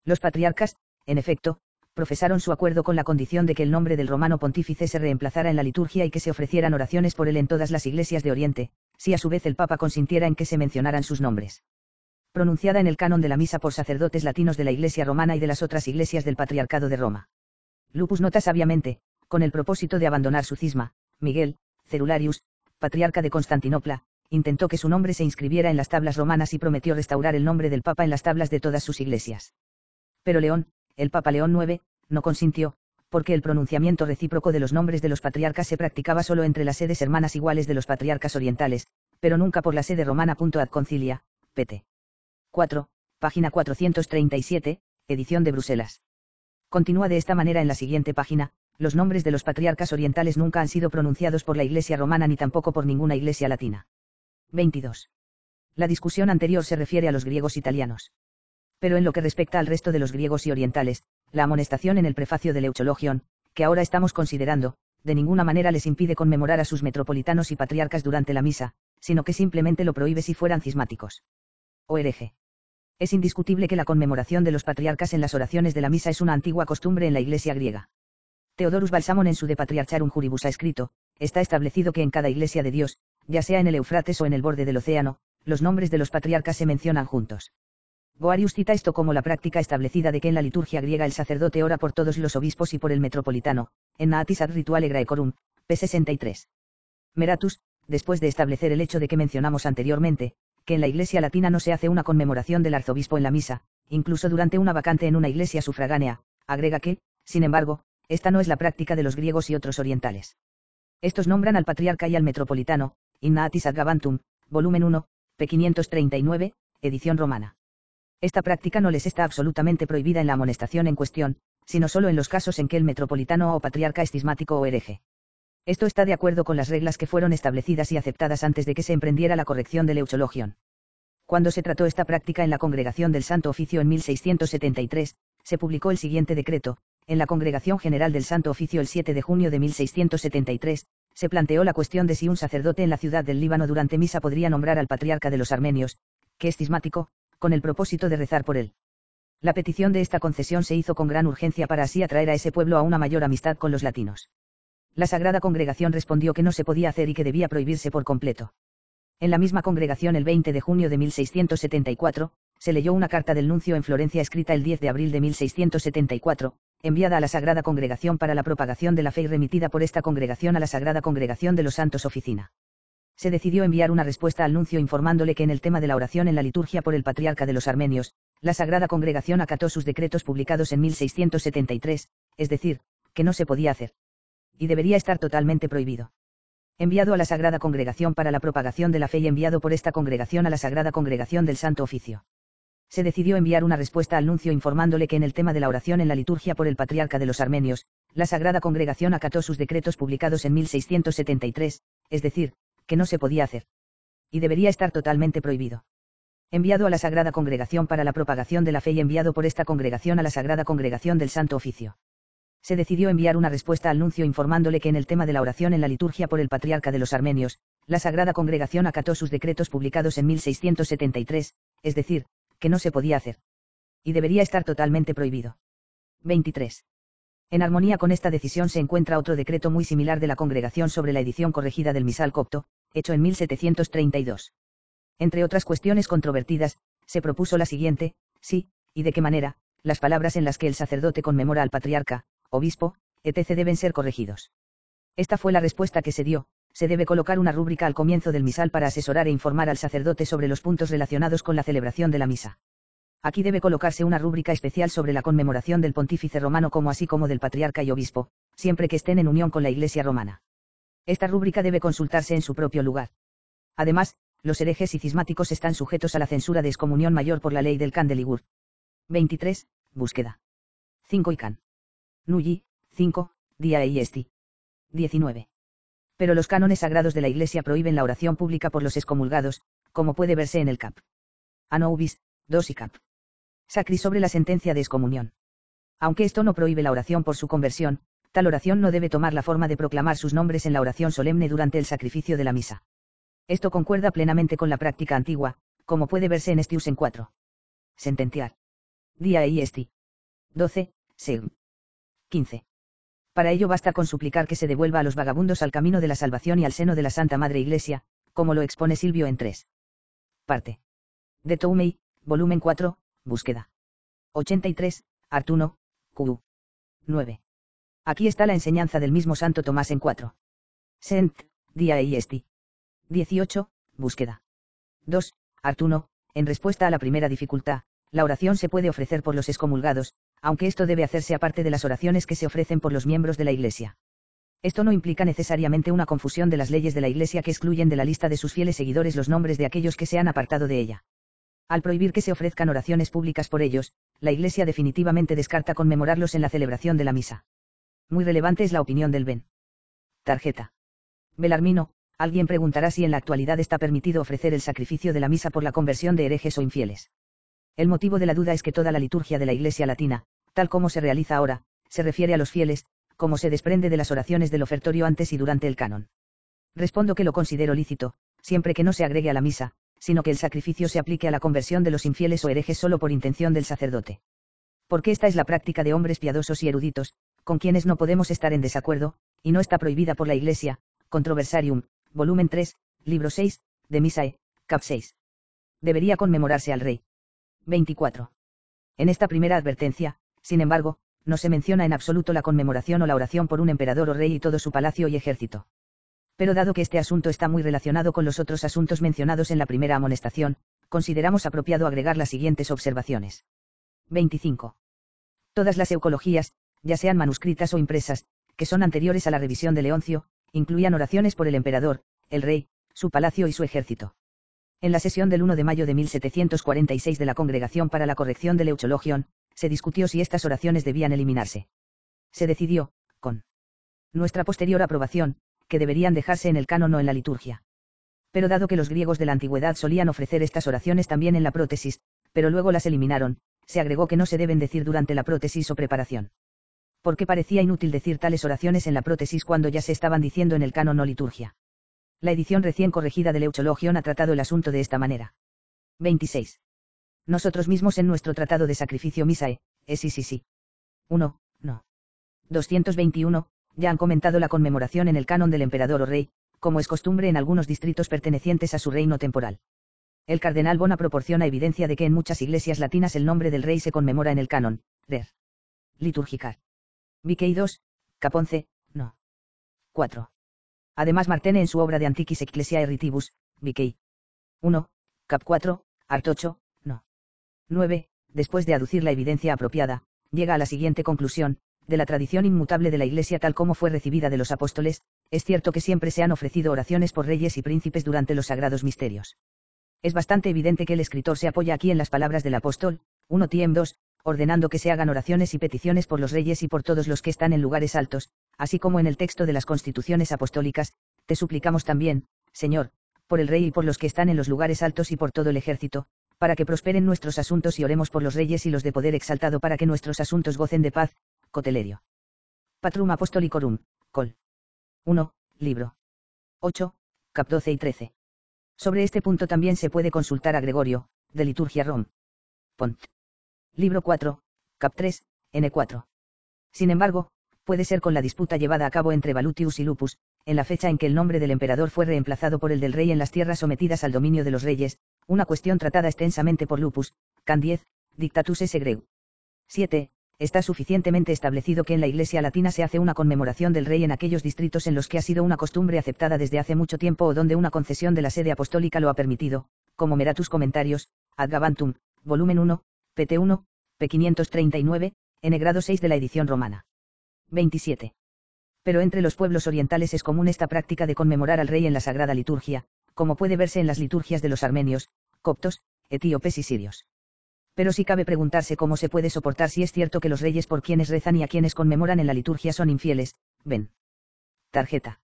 Los patriarcas, en efecto, profesaron su acuerdo con la condición de que el nombre del romano pontífice se reemplazara en la liturgia y que se ofrecieran oraciones por él en todas las iglesias de Oriente, si a su vez el Papa consintiera en que se mencionaran sus nombres. Pronunciada en el canon de la misa por sacerdotes latinos de la Iglesia romana y de las otras iglesias del Patriarcado de Roma. Lupus nota sabiamente, con el propósito de abandonar su cisma, Miguel, Cerularius, patriarca de Constantinopla, intentó que su nombre se inscribiera en las tablas romanas y prometió restaurar el nombre del Papa en las tablas de todas sus iglesias. Pero León, el Papa León IX, no consintió, porque el pronunciamiento recíproco de los nombres de los patriarcas se practicaba solo entre las sedes hermanas iguales de los patriarcas orientales, pero nunca por la sede romana. Ad Concilia, pt. 4, página 437, edición de Bruselas. Continúa de esta manera en la siguiente página: los nombres de los patriarcas orientales nunca han sido pronunciados por la Iglesia romana ni tampoco por ninguna iglesia latina. 22. La discusión anterior se refiere a los griegos italianos. Pero en lo que respecta al resto de los griegos y orientales, la amonestación en el prefacio del Euchologion, que ahora estamos considerando, de ninguna manera les impide conmemorar a sus metropolitanos y patriarcas durante la misa, sino que simplemente lo prohíbe si fueran cismáticos. O hereje. Es indiscutible que la conmemoración de los patriarcas en las oraciones de la misa es una antigua costumbre en la Iglesia griega. Theodorus Balsamon en su De Patriarcharum Juribus ha escrito: está establecido que en cada iglesia de Dios, ya sea en el Eufrates o en el borde del océano, los nombres de los patriarcas se mencionan juntos. Boarius cita esto como la práctica establecida de que en la liturgia griega el sacerdote ora por todos los obispos y por el metropolitano, en Naatis ad Rituale Graecorum, p. 63. Meratus, después de establecer el hecho de que mencionamos anteriormente, que en la iglesia latina no se hace una conmemoración del arzobispo en la misa, incluso durante una vacante en una iglesia sufragánea, agrega que, sin embargo, esta no es la práctica de los griegos y otros orientales. Estos nombran al patriarca y al metropolitano, in Naatis ad Gabantum, volumen 1, p. 539, edición romana. Esta práctica no les está absolutamente prohibida en la amonestación en cuestión, sino solo en los casos en que el metropolitano o patriarca es cismático o hereje. Esto está de acuerdo con las reglas que fueron establecidas y aceptadas antes de que se emprendiera la corrección del Euchologion. Cuando se trató esta práctica en la Congregación del Santo Oficio en 1673, se publicó el siguiente decreto: en la Congregación General del Santo Oficio el 7 de junio de 1673, se planteó la cuestión de si un sacerdote en la ciudad del Líbano durante misa podría nombrar al patriarca de los armenios, que es cismático, con el propósito de rezar por él. La petición de esta concesión se hizo con gran urgencia para así atraer a ese pueblo a una mayor amistad con los latinos. La Sagrada Congregación respondió que no se podía hacer y que debía prohibirse por completo. En la misma congregación el 20 de junio de 1674, se leyó una carta del nuncio en Florencia escrita el 10 de abril de 1674, enviada a la Sagrada Congregación para la propagación de la fe y remitida por esta congregación a la Sagrada Congregación de los Santos Oficina. Se decidió enviar una respuesta al nuncio informándole que en el tema de la oración en la liturgia por el patriarca de los armenios, la Sagrada Congregación acató sus decretos publicados en 1673, es decir, que no se podía hacer. Y debería estar totalmente prohibido. Enviado a la Sagrada Congregación para la propagación de la fe y enviado por esta congregación a la Sagrada Congregación del Santo Oficio. Se decidió enviar una respuesta al nuncio informándole que en el tema de la oración en la liturgia por el patriarca de los armenios, la Sagrada Congregación acató sus decretos publicados en 1673, es decir, que no se podía hacer. Y debería estar totalmente prohibido. Enviado a la Sagrada Congregación para la propagación de la fe y enviado por esta congregación a la Sagrada Congregación del Santo Oficio. Se decidió enviar una respuesta al nuncio informándole que en el tema de la oración en la liturgia por el patriarca de los armenios, la Sagrada Congregación acató sus decretos publicados en 1673, es decir, que no se podía hacer. Y debería estar totalmente prohibido. 23. En armonía con esta decisión se encuentra otro decreto muy similar de la congregación sobre la edición corregida del misal copto, hecho en 1732. Entre otras cuestiones controvertidas, se propuso la siguiente: sí, y de qué manera, las palabras en las que el sacerdote conmemora al patriarca, obispo, etc. deben ser corregidos. Esta fue la respuesta que se dio: se debe colocar una rúbrica al comienzo del misal para asesorar e informar al sacerdote sobre los puntos relacionados con la celebración de la misa. Aquí debe colocarse una rúbrica especial sobre la conmemoración del pontífice romano como así como del patriarca y obispo, siempre que estén en unión con la Iglesia romana. Esta rúbrica debe consultarse en su propio lugar. Además, los herejes y cismáticos están sujetos a la censura de excomunión mayor por la ley del Candeligur. 23. Búsqueda. 5 y can. Nulli, 5, dia y esti. 19. Pero los cánones sagrados de la Iglesia prohíben la oración pública por los excomulgados, como puede verse en el cap. Anubis, 2 y cap. Sacri sobre la sentencia de excomunión. Aunque esto no prohíbe la oración por su conversión, tal oración no debe tomar la forma de proclamar sus nombres en la oración solemne durante el sacrificio de la misa. Esto concuerda plenamente con la práctica antigua, como puede verse en Estiusen 4. Sentenciar. Dia y esti. 12, seg. 15. Para ello basta con suplicar que se devuelva a los vagabundos al camino de la salvación y al seno de la Santa Madre Iglesia, como lo expone Silvio en 3. Parte. De Toumey, volumen 4, búsqueda. 83, art 1, q. 9. Aquí está la enseñanza del mismo Santo Tomás en 4. Sent, dia y esti. 18, búsqueda. 2, art 1, en respuesta a la primera dificultad, la oración se puede ofrecer por los excomulgados, aunque esto debe hacerse aparte de las oraciones que se ofrecen por los miembros de la Iglesia. Esto no implica necesariamente una confusión de las leyes de la Iglesia que excluyen de la lista de sus fieles seguidores los nombres de aquellos que se han apartado de ella. Al prohibir que se ofrezcan oraciones públicas por ellos, la Iglesia definitivamente descarta conmemorarlos en la celebración de la misa. Muy relevante es la opinión del Ben. Tarjeta. Belarmino, alguien preguntará si en la actualidad está permitido ofrecer el sacrificio de la misa por la conversión de herejes o infieles. El motivo de la duda es que toda la liturgia de la Iglesia latina, tal como se realiza ahora, se refiere a los fieles, como se desprende de las oraciones del ofertorio antes y durante el canon. Respondo que lo considero lícito, siempre que no se agregue a la misa, sino que el sacrificio se aplique a la conversión de los infieles o herejes solo por intención del sacerdote. Porque esta es la práctica de hombres piadosos y eruditos, con quienes no podemos estar en desacuerdo, y no está prohibida por la Iglesia. Controversarium, volumen 3, libro 6, de Misae, cap 6. Debería conmemorarse al rey. 24. En esta primera advertencia, sin embargo, no se menciona en absoluto la conmemoración o la oración por un emperador o rey y todo su palacio y ejército. Pero dado que este asunto está muy relacionado con los otros asuntos mencionados en la primera amonestación, consideramos apropiado agregar las siguientes observaciones. 25. Todas las eucologías, ya sean manuscritas o impresas, que son anteriores a la revisión de Leoncio, incluían oraciones por el emperador, el rey, su palacio y su ejército. En la sesión del 1 de mayo de 1746 de la Congregación para la Corrección del Euchologion, se discutió si estas oraciones debían eliminarse. Se decidió, con nuestra posterior aprobación, que deberían dejarse en el canon o en la liturgia. Pero dado que los griegos de la antigüedad solían ofrecer estas oraciones también en la prótesis, pero luego las eliminaron, se agregó que no se deben decir durante la prótesis o preparación. Porque parecía inútil decir tales oraciones en la prótesis cuando ya se estaban diciendo en el canon o liturgia. La edición recién corregida del Euchologion ha tratado el asunto de esta manera. 26. Nosotros mismos en nuestro tratado de sacrificio misae, sí. 1, no. 221, ya han comentado la conmemoración en el canon del emperador o rey, como es costumbre en algunos distritos pertenecientes a su reino temporal. El cardenal Bona proporciona evidencia de que en muchas iglesias latinas el nombre del rey se conmemora en el canon, der. Liturgicar. Viquei 2, cap 11, no. 4. Además Martene en su obra de Antiquis Ecclesiae Ritibus, Viquei 1, cap 4, art 8, no. 9, después de aducir la evidencia apropiada, llega a la siguiente conclusión: de la tradición inmutable de la Iglesia tal como fue recibida de los apóstoles, es cierto que siempre se han ofrecido oraciones por reyes y príncipes durante los sagrados misterios. Es bastante evidente que el escritor se apoya aquí en las palabras del apóstol, 1 Tim 2, ordenando que se hagan oraciones y peticiones por los reyes y por todos los que están en lugares altos, así como en el texto de las constituciones apostólicas, te suplicamos también, Señor, por el rey y por los que están en los lugares altos y por todo el ejército, para que prosperen nuestros asuntos y oremos por los reyes y los de poder exaltado para que nuestros asuntos gocen de paz. Cotelerio. Patrum Apostolicorum, Col. 1, libro 8, cap 12 y 13. Sobre este punto también se puede consultar a Gregorio, de Liturgia Rom. Pont. Libro 4, cap 3, N4. Sin embargo, puede ser con la disputa llevada a cabo entre Valutius y Lupus, en la fecha en que el nombre del emperador fue reemplazado por el del rey en las tierras sometidas al dominio de los reyes, una cuestión tratada extensamente por Lupus, can 10, Dictatus esse greu. 7. Está suficientemente establecido que en la Iglesia latina se hace una conmemoración del rey en aquellos distritos en los que ha sido una costumbre aceptada desde hace mucho tiempo o donde una concesión de la sede apostólica lo ha permitido, como Meratus Comentarios, Ad Gabantum, volumen 1, pt 1, p 539, n grado 6 de la edición romana. 27. Pero entre los pueblos orientales es común esta práctica de conmemorar al rey en la sagrada liturgia, como puede verse en las liturgias de los armenios, coptos, etíopes y sirios. Pero sí cabe preguntarse cómo se puede soportar si es cierto que los reyes por quienes rezan y a quienes conmemoran en la liturgia son infieles. Ven. Tarjeta.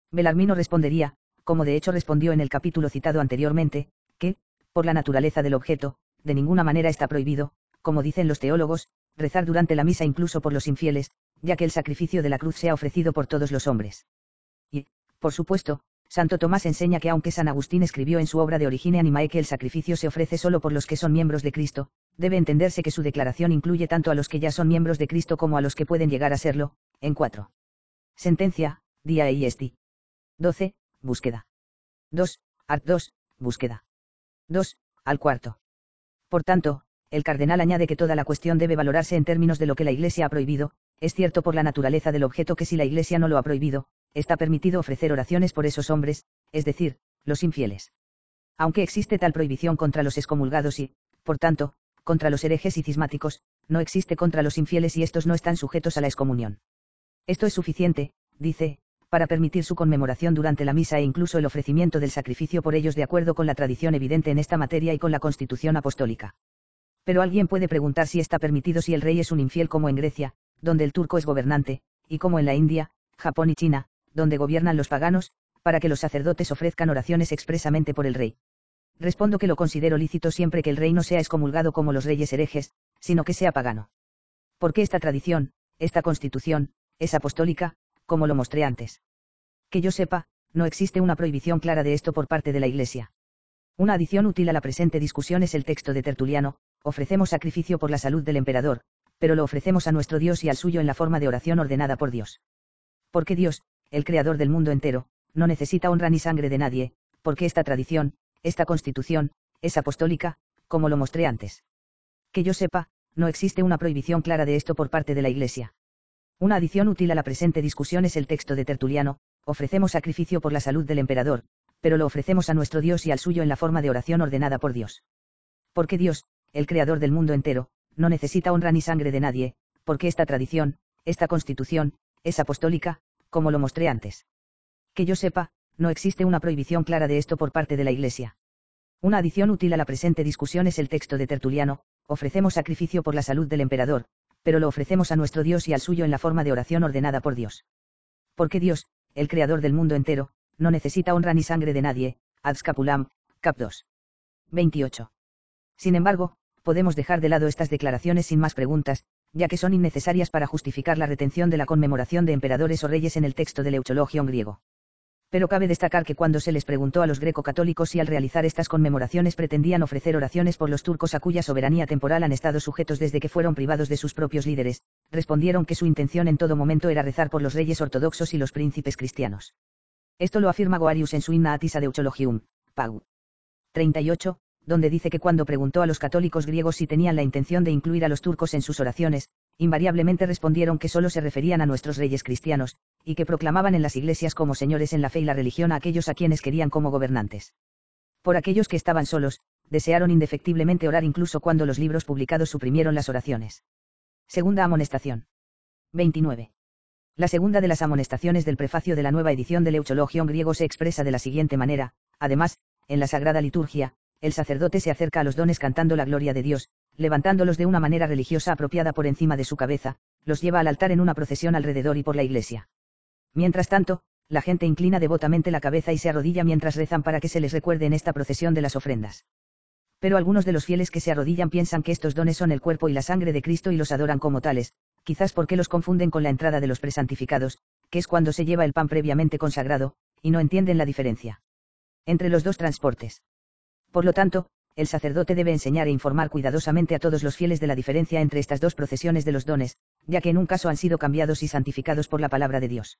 Belarmino respondería, como de hecho respondió en el capítulo citado anteriormente, que, por la naturaleza del objeto, de ninguna manera está prohibido, como dicen los teólogos, rezar durante la misa incluso por los infieles, ya que el sacrificio de la cruz sea ofrecido por todos los hombres. Y, por supuesto, Santo Tomás enseña que aunque San Agustín escribió en su obra de Origine Animae que el sacrificio se ofrece solo por los que son miembros de Cristo, debe entenderse que su declaración incluye tanto a los que ya son miembros de Cristo como a los que pueden llegar a serlo. En 4. Sentencia, Dia est. 12, búsqueda. 2, art 2, búsqueda. 2, al cuarto. Por tanto, el cardenal añade que toda la cuestión debe valorarse en términos de lo que la Iglesia ha prohibido. Es cierto por la naturaleza del objeto que si la Iglesia no lo ha prohibido, está permitido ofrecer oraciones por esos hombres, es decir, los infieles. Aunque existe tal prohibición contra los excomulgados y, por tanto, contra los herejes y cismáticos, no existe contra los infieles y estos no están sujetos a la excomunión. Esto es suficiente, dice, para permitir su conmemoración durante la misa e incluso el ofrecimiento del sacrificio por ellos de acuerdo con la tradición evidente en esta materia y con la Constitución apostólica. Pero alguien puede preguntar si está permitido si el rey es un infiel como en Grecia, donde el turco es gobernante, y como en la India, Japón y China, donde gobiernan los paganos, para que los sacerdotes ofrezcan oraciones expresamente por el rey. Respondo que lo considero lícito siempre que el rey no sea excomulgado como los reyes herejes, sino que sea pagano. Porque esta tradición, esta constitución, es apostólica, como lo mostré antes. Que yo sepa, no existe una prohibición clara de esto por parte de la Iglesia. Una adición útil a la presente discusión es el texto de Tertuliano: ofrecemos sacrificio por la salud del emperador, pero lo ofrecemos a nuestro Dios y al suyo en la forma de oración ordenada por Dios. Porque Dios, el creador del mundo entero, no necesita honra ni sangre de nadie, porque esta tradición, esta constitución, es apostólica, como lo mostré antes. Que yo sepa, no existe una prohibición clara de esto por parte de la Iglesia. Una adición útil a la presente discusión es el texto de Tertuliano: ofrecemos sacrificio por la salud del emperador, pero lo ofrecemos a nuestro Dios y al suyo en la forma de oración ordenada por Dios. Porque Dios, el creador del mundo entero, no necesita honra ni sangre de nadie, porque esta tradición, esta constitución, es apostólica, como lo mostré antes. Que yo sepa, no existe una prohibición clara de esto por parte de la Iglesia. Una adición útil a la presente discusión es el texto de Tertuliano: ofrecemos sacrificio por la salud del emperador, pero lo ofrecemos a nuestro Dios y al suyo en la forma de oración ordenada por Dios. Porque Dios, el creador del mundo entero, no necesita honra ni sangre de nadie. Ad Scapulam, cap 2. 28. Sin embargo, podemos dejar de lado estas declaraciones sin más preguntas, ya que son innecesarias para justificar la retención de la conmemoración de emperadores o reyes en el texto del Euchologion griego. Pero cabe destacar que cuando se les preguntó a los greco-católicos si al realizar estas conmemoraciones pretendían ofrecer oraciones por los turcos a cuya soberanía temporal han estado sujetos desde que fueron privados de sus propios líderes, respondieron que su intención en todo momento era rezar por los reyes ortodoxos y los príncipes cristianos. Esto lo afirma Goarius en su Inna Atisa Deutchologium, Pag. 38, donde dice que cuando preguntó a los católicos griegos si tenían la intención de incluir a los turcos en sus oraciones, invariablemente respondieron que solo se referían a nuestros reyes cristianos, y que proclamaban en las iglesias como señores en la fe y la religión a aquellos a quienes querían como gobernantes. Por aquellos que estaban solos, desearon indefectiblemente orar incluso cuando los libros publicados suprimieron las oraciones. Segunda amonestación. 29. La segunda de las amonestaciones del prefacio de la nueva edición del Euchologion griego se expresa de la siguiente manera: además, en la Sagrada Liturgia, el sacerdote se acerca a los dones cantando la gloria de Dios, levantándolos de una manera religiosa apropiada por encima de su cabeza, los lleva al altar en una procesión alrededor y por la iglesia. Mientras tanto, la gente inclina devotamente la cabeza y se arrodilla mientras rezan para que se les recuerde en esta procesión de las ofrendas. Pero algunos de los fieles que se arrodillan piensan que estos dones son el cuerpo y la sangre de Cristo y los adoran como tales, quizás porque los confunden con la entrada de los presantificados, que es cuando se lleva el pan previamente consagrado, y no entienden la diferencia entre los dos transportes. Por lo tanto, el sacerdote debe enseñar e informar cuidadosamente a todos los fieles de la diferencia entre estas dos procesiones de los dones, ya que en un caso han sido cambiados y santificados por la palabra de Dios.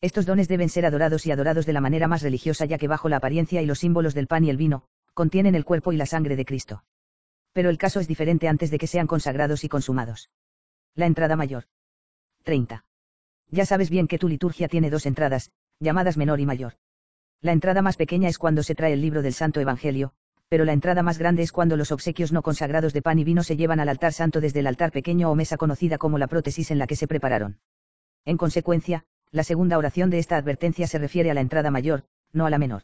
Estos dones deben ser adorados y adorados de la manera más religiosa, ya que bajo la apariencia y los símbolos del pan y el vino, contienen el cuerpo y la sangre de Cristo. Pero el caso es diferente antes de que sean consagrados y consumados. La entrada mayor. 30. Ya sabes bien que tu liturgia tiene dos entradas, llamadas menor y mayor. La entrada más pequeña es cuando se trae el libro del Santo Evangelio, pero la entrada más grande es cuando los obsequios no consagrados de pan y vino se llevan al altar santo desde el altar pequeño o mesa conocida como la prótesis en la que se prepararon. En consecuencia, la segunda oración de esta advertencia se refiere a la entrada mayor, no a la menor.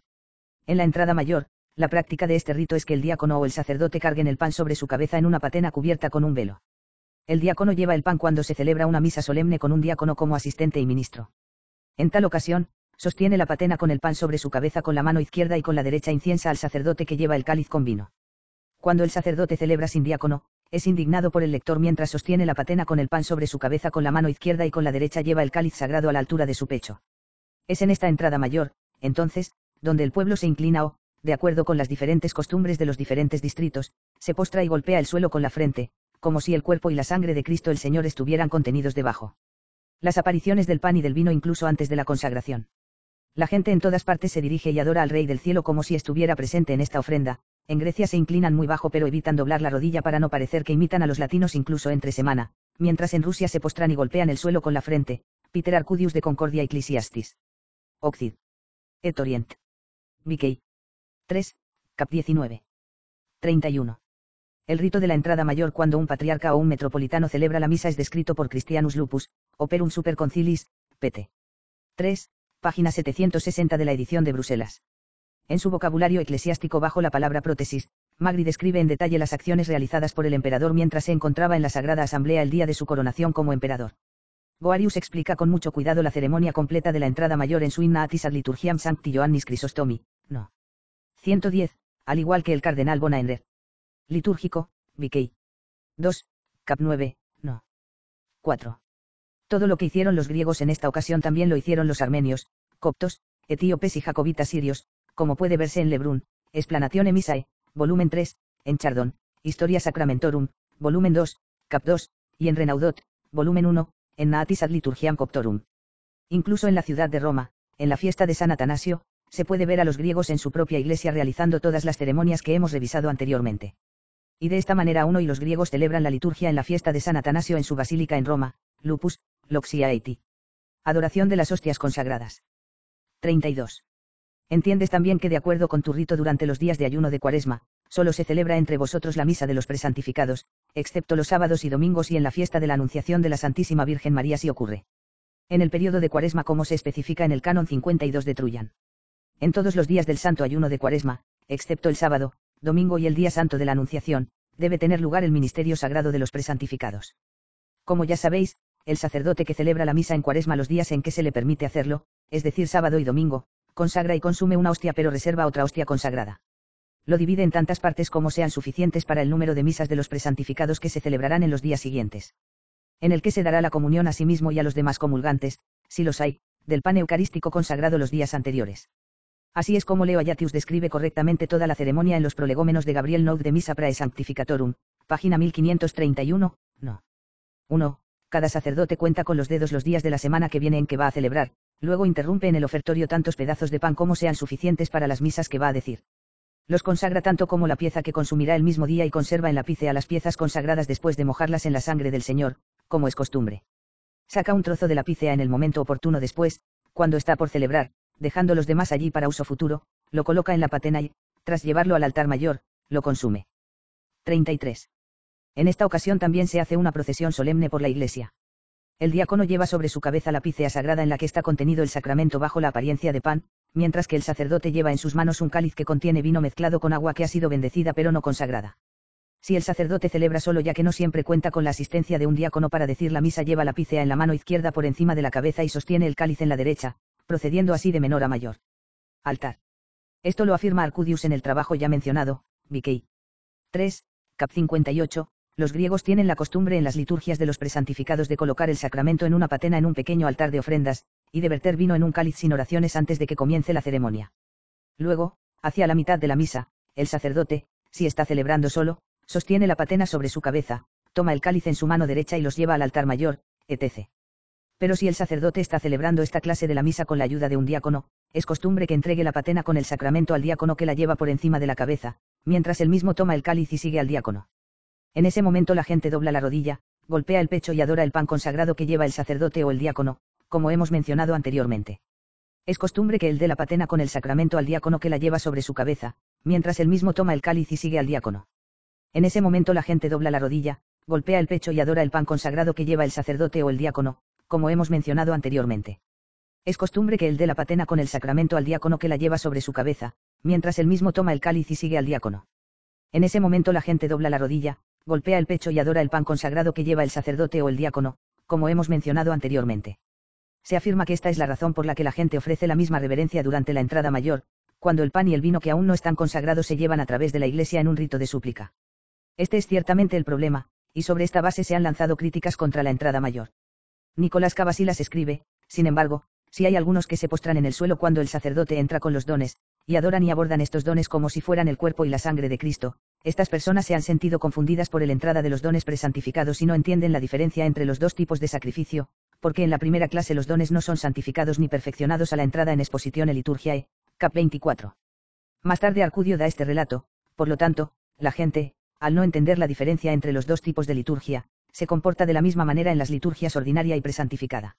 En la entrada mayor, la práctica de este rito es que el diácono o el sacerdote carguen el pan sobre su cabeza en una patena cubierta con un velo. El diácono lleva el pan cuando se celebra una misa solemne con un diácono como asistente y ministro. En tal ocasión, sostiene la patena con el pan sobre su cabeza con la mano izquierda y con la derecha inciensa al sacerdote que lleva el cáliz con vino. Cuando el sacerdote celebra sin diácono, es indignado por el lector mientras sostiene la patena con el pan sobre su cabeza con la mano izquierda y con la derecha lleva el cáliz sagrado a la altura de su pecho. Es en esta entrada mayor, entonces, donde el pueblo se inclina o, de acuerdo con las diferentes costumbres de los diferentes distritos, se postra y golpea el suelo con la frente, como si el cuerpo y la sangre de Cristo el Señor estuvieran contenidos debajo. Las apariciones del pan y del vino incluso antes de la consagración. La gente en todas partes se dirige y adora al Rey del Cielo como si estuviera presente en esta ofrenda. En Grecia se inclinan muy bajo pero evitan doblar la rodilla para no parecer que imitan a los latinos incluso entre semana, mientras en Rusia se postran y golpean el suelo con la frente. Peter Arcudius de Concordia Ecclesiastis. Occid. Et Orient. Vickey. 3, cap 19. 31. El rito de la entrada mayor cuando un patriarca o un metropolitano celebra la misa es descrito por Christianus Lupus, Operum Super Concilis, pt. 3, página 760 de la edición de Bruselas. En su vocabulario eclesiástico bajo la palabra prótesis, Magri describe en detalle las acciones realizadas por el emperador mientras se encontraba en la Sagrada Asamblea el día de su coronación como emperador. Goarius explica con mucho cuidado la ceremonia completa de la entrada mayor en su Inna Atis ad Liturgiam Sancti Ioannis Chrysostomi, no. 110, al igual que el cardenal Bonaender. Litúrgico, Vickey. 2, cap 9, no. 4. Todo lo que hicieron los griegos en esta ocasión también lo hicieron los armenios, coptos, etíopes y jacobitas sirios, como puede verse en Lebrun, Explanation Emisae, volumen 3, en Chardon, Historia Sacramentorum, volumen 2, cap 2, y en Renaudot, volumen 1, en Naatis ad Liturgiam Coptorum. Incluso en la ciudad de Roma, en la fiesta de San Atanasio, se puede ver a los griegos en su propia iglesia realizando todas las ceremonias que hemos revisado anteriormente. Y de esta manera uno y los griegos celebran la liturgia en la fiesta de San Atanasio en su basílica en Roma, Lupus, Loxia Eiti. Adoración de las hostias consagradas. 32. Entiendes también que de acuerdo con tu rito durante los días de ayuno de Cuaresma, solo se celebra entre vosotros la misa de los presantificados, excepto los sábados y domingos y en la fiesta de la Anunciación de la Santísima Virgen María si ocurre. En el periodo de Cuaresma como se especifica en el Canon 52 de Trullan. En todos los días del santo ayuno de Cuaresma, excepto el sábado, domingo y el día santo de la Anunciación, debe tener lugar el ministerio sagrado de los presantificados. Como ya sabéis, el sacerdote que celebra la misa en Cuaresma los días en que se le permite hacerlo, es decir sábado y domingo, consagra y consume una hostia pero reserva otra hostia consagrada. Lo divide en tantas partes como sean suficientes para el número de misas de los presantificados que se celebrarán en los días siguientes. En el que se dará la comunión a sí mismo y a los demás comulgantes, si los hay, del pan eucarístico consagrado los días anteriores. Así es como Leo Ayatius describe correctamente toda la ceremonia en los prolegómenos de Gabriel Naud de Missa Prae Sanctificatorum, página 1531, no. 1. Cada sacerdote cuenta con los dedos los días de la semana que viene en que va a celebrar, luego interrumpe en el ofertorio tantos pedazos de pan como sean suficientes para las misas que va a decir. Los consagra tanto como la pieza que consumirá el mismo día y conserva en la pícea las piezas consagradas después de mojarlas en la sangre del Señor, como es costumbre. Saca un trozo de la pícea en el momento oportuno después, cuando está por celebrar, dejando los demás allí para uso futuro, lo coloca en la patena y, tras llevarlo al altar mayor, lo consume. 33. En esta ocasión también se hace una procesión solemne por la iglesia. El diácono lleva sobre su cabeza la pícea sagrada en la que está contenido el sacramento bajo la apariencia de pan, mientras que el sacerdote lleva en sus manos un cáliz que contiene vino mezclado con agua que ha sido bendecida pero no consagrada. Si el sacerdote celebra solo, ya que no siempre cuenta con la asistencia de un diácono para decir la misa, lleva la pícea en la mano izquierda por encima de la cabeza y sostiene el cáliz en la derecha, procediendo así de menor a mayor. Altar. Esto lo afirma Arcudius en el trabajo ya mencionado, Viquei. 3, cap 58. Los griegos tienen la costumbre en las liturgias de los presantificados de colocar el sacramento en una patena en un pequeño altar de ofrendas, y de verter vino en un cáliz sin oraciones antes de que comience la ceremonia. Luego, hacia la mitad de la misa, el sacerdote, si está celebrando solo, sostiene la patena sobre su cabeza, toma el cáliz en su mano derecha y los lleva al altar mayor, etc. Pero si el sacerdote está celebrando esta clase de la misa con la ayuda de un diácono, es costumbre que entregue la patena con el sacramento al diácono, que la lleva por encima de la cabeza, mientras él mismo toma el cáliz y sigue al diácono. En ese momento la gente dobla la rodilla, golpea el pecho y adora el pan consagrado que lleva el sacerdote o el diácono, como hemos mencionado anteriormente. Es costumbre que él dé la patena con el sacramento al diácono, que la lleva sobre su cabeza, mientras él mismo toma el cáliz y sigue al diácono. En ese momento la gente dobla la rodilla, golpea el pecho y adora el pan consagrado que lleva el sacerdote o el diácono, como hemos mencionado anteriormente. Es costumbre que él dé la patena con el sacramento al diácono, que la lleva sobre su cabeza, mientras él mismo toma el cáliz y sigue al diácono. En ese momento la gente dobla la rodilla, golpea el pecho y adora el pan consagrado que lleva el sacerdote o el diácono, como hemos mencionado anteriormente. Se afirma que esta es la razón por la que la gente ofrece la misma reverencia durante la entrada mayor, cuando el pan y el vino que aún no están consagrados se llevan a través de la iglesia en un rito de súplica. Este es ciertamente el problema, y sobre esta base se han lanzado críticas contra la entrada mayor. Nicolás Cavasilas escribe, sin embargo, si hay algunos que se postran en el suelo cuando el sacerdote entra con los dones, y adoran y abordan estos dones como si fueran el cuerpo y la sangre de Cristo, estas personas se han sentido confundidas por la entrada de los dones presantificados y no entienden la diferencia entre los dos tipos de sacrificio, porque en la primera clase los dones no son santificados ni perfeccionados a la entrada en Exposizione Liturgiae, cap 24. Más tarde Arcudio da este relato, por lo tanto, la gente, al no entender la diferencia entre los dos tipos de liturgia, se comporta de la misma manera en las liturgias ordinaria y presantificada.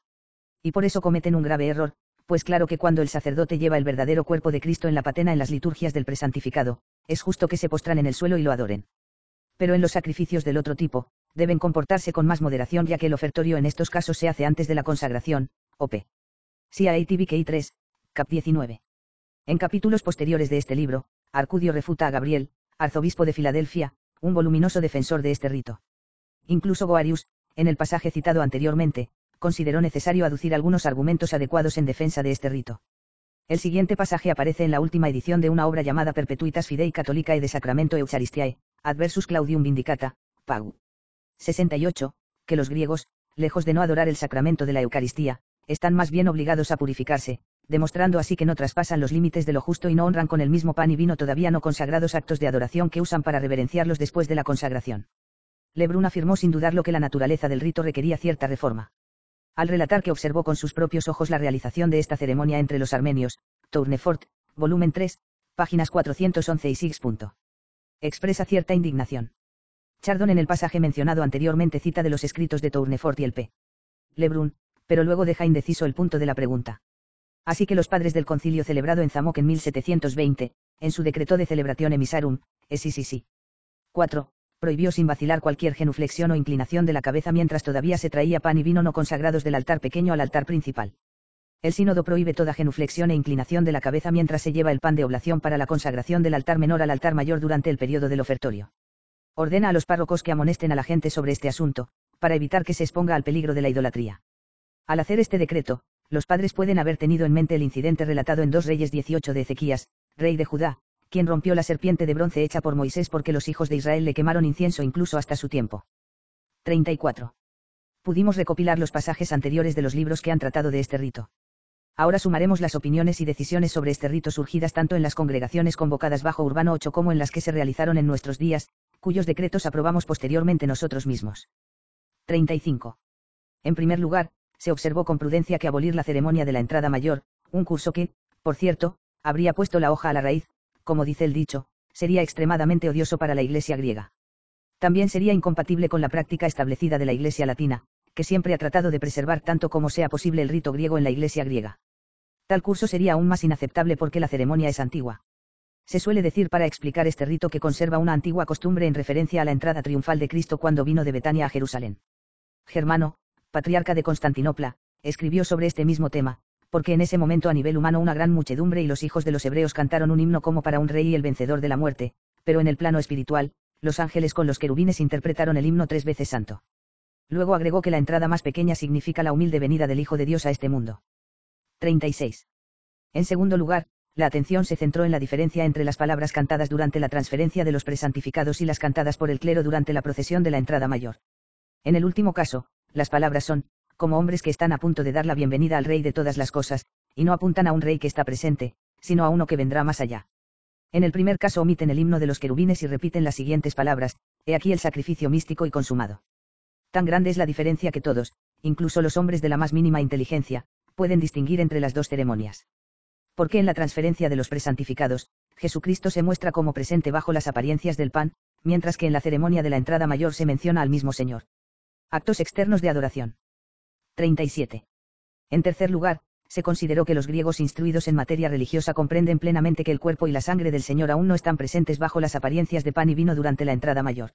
Y por eso cometen un grave error, pues claro que cuando el sacerdote lleva el verdadero cuerpo de Cristo en la patena en las liturgias del presantificado, es justo que se postran en el suelo y lo adoren. Pero en los sacrificios del otro tipo, deben comportarse con más moderación, ya que el ofertorio en estos casos se hace antes de la consagración, op. Sia ATBK 3, cap 19. En capítulos posteriores de este libro, Arcudio refuta a Gabriel, arzobispo de Filadelfia, un voluminoso defensor de este rito. Incluso Goarius, en el pasaje citado anteriormente, consideró necesario aducir algunos argumentos adecuados en defensa de este rito. El siguiente pasaje aparece en la última edición de una obra llamada Perpetuitas Fidei Catholicae de Sacramento Eucharistiae, Adversus Claudium Vindicata, Pag. 68, que los griegos, lejos de no adorar el sacramento de la Eucaristía, están más bien obligados a purificarse, demostrando así que no traspasan los límites de lo justo y no honran con el mismo pan y vino todavía no consagrados actos de adoración que usan para reverenciarlos después de la consagración. Lebrun afirmó sin dudarlo que la naturaleza del rito requería cierta reforma. Al relatar que observó con sus propios ojos la realización de esta ceremonia entre los armenios, Tournefort, volumen 3, páginas 411 y 6. Expresa cierta indignación. Chardon en el pasaje mencionado anteriormente cita de los escritos de Tournefort y el P. Lebrun, pero luego deja indeciso el punto de la pregunta. Así que los padres del concilio celebrado en Zamoc en 1720, en su decreto de celebración emisarum, SICC. 4. Prohibió sin vacilar cualquier genuflexión o inclinación de la cabeza mientras todavía se traía pan y vino no consagrados del altar pequeño al altar principal. El sínodo prohíbe toda genuflexión e inclinación de la cabeza mientras se lleva el pan de oblación para la consagración del altar menor al altar mayor durante el periodo del ofertorio. Ordena a los párrocos que amonesten a la gente sobre este asunto, para evitar que se exponga al peligro de la idolatría. Al hacer este decreto, los padres pueden haber tenido en mente el incidente relatado en 2 Reyes 18 de Ezequías, rey de Judá, quien rompió la serpiente de bronce hecha por Moisés porque los hijos de Israel le quemaron incienso incluso hasta su tiempo. 34. Pudimos recopilar los pasajes anteriores de los libros que han tratado de este rito. Ahora sumaremos las opiniones y decisiones sobre este rito surgidas tanto en las congregaciones convocadas bajo Urbano VIII como en las que se realizaron en nuestros días, cuyos decretos aprobamos posteriormente nosotros mismos. 35. En primer lugar, se observó con prudencia que abolir la ceremonia de la entrada mayor, un curso que, por cierto, habría puesto la hoja a la raíz, como dice el dicho, sería extremadamente odioso para la Iglesia griega. También sería incompatible con la práctica establecida de la Iglesia latina, que siempre ha tratado de preservar tanto como sea posible el rito griego en la Iglesia griega. Tal curso sería aún más inaceptable porque la ceremonia es antigua. Se suele decir para explicar este rito que conserva una antigua costumbre en referencia a la entrada triunfal de Cristo cuando vino de Betania a Jerusalén. Germano, patriarca de Constantinopla, escribió sobre este mismo tema, Porque en ese momento a nivel humano una gran muchedumbre y los hijos de los hebreos cantaron un himno como para un rey y el vencedor de la muerte, pero en el plano espiritual, los ángeles con los querubines interpretaron el himno 3 veces santo. Luego agregó que la entrada más pequeña significa la humilde venida del Hijo de Dios a este mundo. 36. En segundo lugar, la atención se centró en la diferencia entre las palabras cantadas durante la transferencia de los presantificados y las cantadas por el clero durante la procesión de la entrada mayor. En el último caso, las palabras son, como hombres que están a punto de dar la bienvenida al Rey de todas las cosas, y no apuntan a un rey que está presente, sino a uno que vendrá más allá. En el primer caso omiten el himno de los querubines y repiten las siguientes palabras: he aquí el sacrificio místico y consumado. Tan grande es la diferencia que todos, incluso los hombres de la más mínima inteligencia, pueden distinguir entre las dos ceremonias. Porque en la transferencia de los presantificados, Jesucristo se muestra como presente bajo las apariencias del pan, mientras que en la ceremonia de la entrada mayor se menciona al mismo Señor. Actos externos de adoración. 37. En tercer lugar, se consideró que los griegos instruidos en materia religiosa comprenden plenamente que el cuerpo y la sangre del Señor aún no están presentes bajo las apariencias de pan y vino durante la entrada mayor.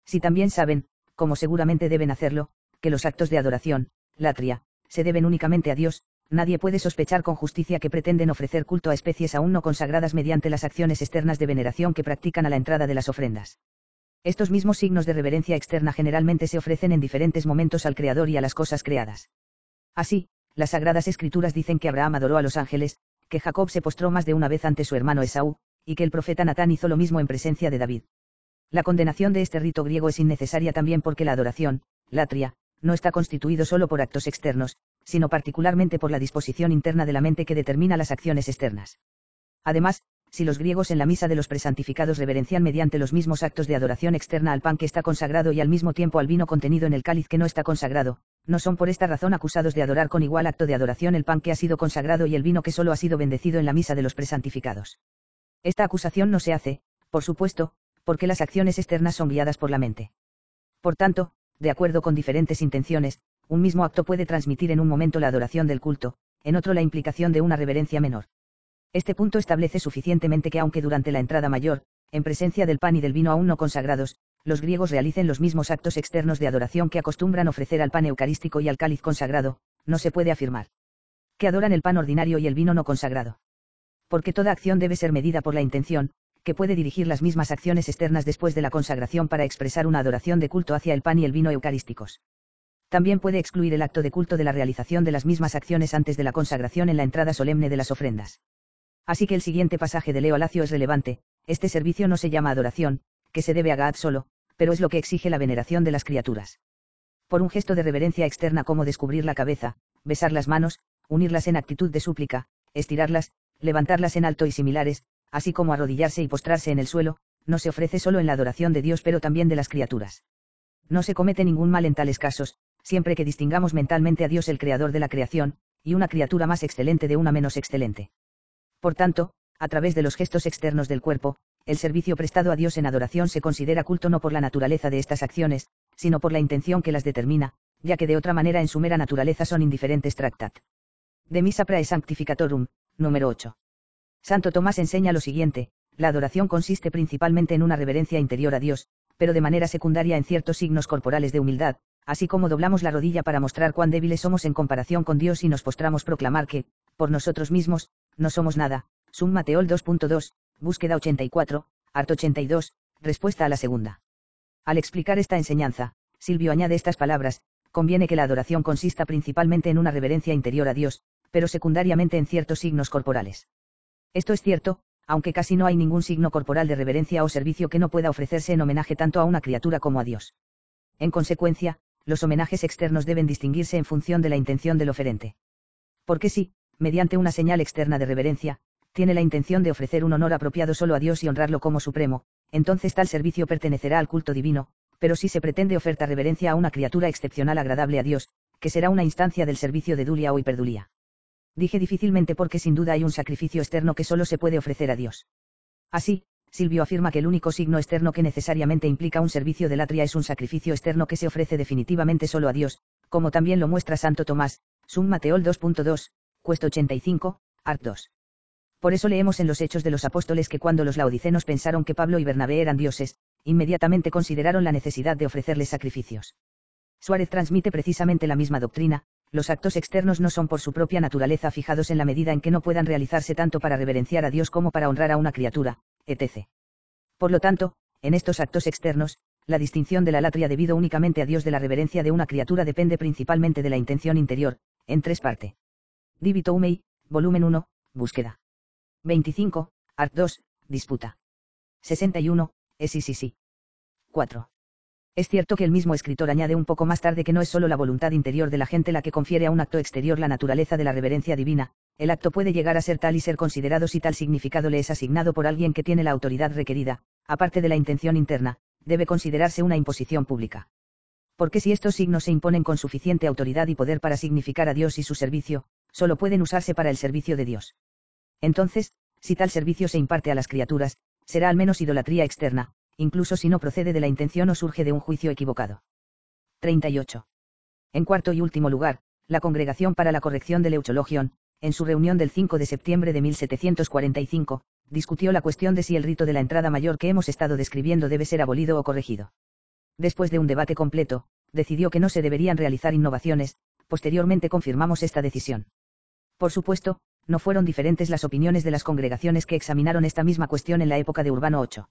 Si también saben, como seguramente deben hacerlo, que los actos de adoración, latria, se deben únicamente a Dios, nadie puede sospechar con justicia que pretenden ofrecer culto a especies aún no consagradas mediante las acciones externas de veneración que practican a la entrada de las ofrendas. Estos mismos signos de reverencia externa generalmente se ofrecen en diferentes momentos al Creador y a las cosas creadas. Así, las Sagradas Escrituras dicen que Abraham adoró a los ángeles, que Jacob se postró más de una vez ante su hermano Esaú, y que el profeta Natán hizo lo mismo en presencia de David. La condenación de este rito griego es innecesaria también porque la adoración, latria, no está constituido solo por actos externos, sino particularmente por la disposición interna de la mente que determina las acciones externas. Además, si los griegos en la misa de los presantificados reverencian mediante los mismos actos de adoración externa al pan que está consagrado y al mismo tiempo al vino contenido en el cáliz que no está consagrado, no son por esta razón acusados de adorar con igual acto de adoración el pan que ha sido consagrado y el vino que solo ha sido bendecido en la misa de los presantificados. Esta acusación no se hace, por supuesto, porque las acciones externas son guiadas por la mente. Por tanto, de acuerdo con diferentes intenciones, un mismo acto puede transmitir en un momento la adoración del culto, en otro la implicación de una reverencia menor. Este punto establece suficientemente que aunque durante la entrada mayor, en presencia del pan y del vino aún no consagrados, los griegos realicen los mismos actos externos de adoración que acostumbran ofrecer al pan eucarístico y al cáliz consagrado, no se puede afirmar que adoran el pan ordinario y el vino no consagrado. Porque toda acción debe ser medida por la intención, que puede dirigir las mismas acciones externas después de la consagración para expresar una adoración de culto hacia el pan y el vino eucarísticos. También puede excluir el acto de culto de la realización de las mismas acciones antes de la consagración en la entrada solemne de las ofrendas. Así que el siguiente pasaje de Leo Alacio es relevante: este servicio no se llama adoración, que se debe a Gaad solo, pero es lo que exige la veneración de las criaturas. Por un gesto de reverencia externa como descubrir la cabeza, besar las manos, unirlas en actitud de súplica, estirarlas, levantarlas en alto y similares, así como arrodillarse y postrarse en el suelo, no se ofrece solo en la adoración de Dios pero también de las criaturas. No se comete ningún mal en tales casos, siempre que distingamos mentalmente a Dios el creador de la creación, y una criatura más excelente de una menos excelente. Por tanto, a través de los gestos externos del cuerpo, el servicio prestado a Dios en adoración se considera culto no por la naturaleza de estas acciones, sino por la intención que las determina, ya que de otra manera en su mera naturaleza son indiferentes. Tractat de Missa Prae Sanctificatorum, número 8. Santo Tomás enseña lo siguiente: la adoración consiste principalmente en una reverencia interior a Dios, pero de manera secundaria en ciertos signos corporales de humildad, así como doblamos la rodilla para mostrar cuán débiles somos en comparación con Dios y nos postramos proclamar que, por nosotros mismos, no somos nada. Summa Theol 2.2, búsqueda 84, art 82, respuesta a la segunda. Al explicar esta enseñanza, Silvio añade estas palabras: conviene que la adoración consista principalmente en una reverencia interior a Dios, pero secundariamente en ciertos signos corporales. Esto es cierto, aunque casi no hay ningún signo corporal de reverencia o servicio que no pueda ofrecerse en homenaje tanto a una criatura como a Dios. En consecuencia, los homenajes externos deben distinguirse en función de la intención del oferente. Porque si, mediante una señal externa de reverencia, tiene la intención de ofrecer un honor apropiado solo a Dios y honrarlo como supremo, entonces tal servicio pertenecerá al culto divino, pero si se pretende oferta reverencia a una criatura excepcional agradable a Dios, que será una instancia del servicio de dulia o hiperdulia. Dije difícilmente porque sin duda hay un sacrificio externo que solo se puede ofrecer a Dios. Así, Silvio afirma que el único signo externo que necesariamente implica un servicio de latria es un sacrificio externo que se ofrece definitivamente solo a Dios, como también lo muestra Santo Tomás, Summa Theol 2.2, cuesta 85, art 2. Por eso leemos en los Hechos de los Apóstoles que cuando los laodicenos pensaron que Pablo y Bernabé eran dioses, inmediatamente consideraron la necesidad de ofrecerles sacrificios. Suárez transmite precisamente la misma doctrina, Los actos externos no son por su propia naturaleza fijados en la medida en que no puedan realizarse tanto para reverenciar a Dios como para honrar a una criatura, etc. Por lo tanto, en estos actos externos, la distinción de la latria debido únicamente a Dios de la reverencia de una criatura depende principalmente de la intención interior, en 3 partes. Divito Umei, volumen 1, búsqueda. 25, art 2, disputa. 61, sí. 4. Es cierto que el mismo escritor añade un poco más tarde que no es solo la voluntad interior de la gente la que confiere a un acto exterior la naturaleza de la reverencia divina, el acto puede llegar a ser tal y ser considerado si tal significado le es asignado por alguien que tiene la autoridad requerida, aparte de la intención interna, debe considerarse una imposición pública. Porque si estos signos se imponen con suficiente autoridad y poder para significar a Dios y su servicio, solo pueden usarse para el servicio de Dios. Entonces, si tal servicio se imparte a las criaturas, será al menos idolatría externa, incluso si no procede de la intención o surge de un juicio equivocado. 38. En cuarto y último lugar, la Congregación para la Corrección del Euchologion, en su reunión del 5 de septiembre de 1745, discutió la cuestión de si el rito de la entrada mayor que hemos estado describiendo debe ser abolido o corregido. Después de un debate completo, decidió que no se deberían realizar innovaciones, posteriormente confirmamos esta decisión. Por supuesto, no fueron diferentes las opiniones de las congregaciones que examinaron esta misma cuestión en la época de Urbano VIII.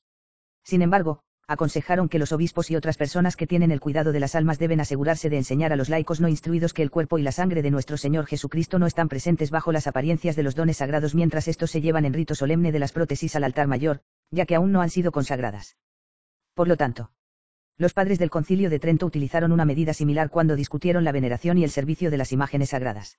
Sin embargo, aconsejaron que los obispos y otras personas que tienen el cuidado de las almas deben asegurarse de enseñar a los laicos no instruidos que el cuerpo y la sangre de nuestro Señor Jesucristo no están presentes bajo las apariencias de los dones sagrados mientras estos se llevan en rito solemne de las prótesis al altar mayor, ya que aún no han sido consagradas. Por lo tanto, los padres del Concilio de Trento utilizaron una medida similar cuando discutieron la veneración y el servicio de las imágenes sagradas.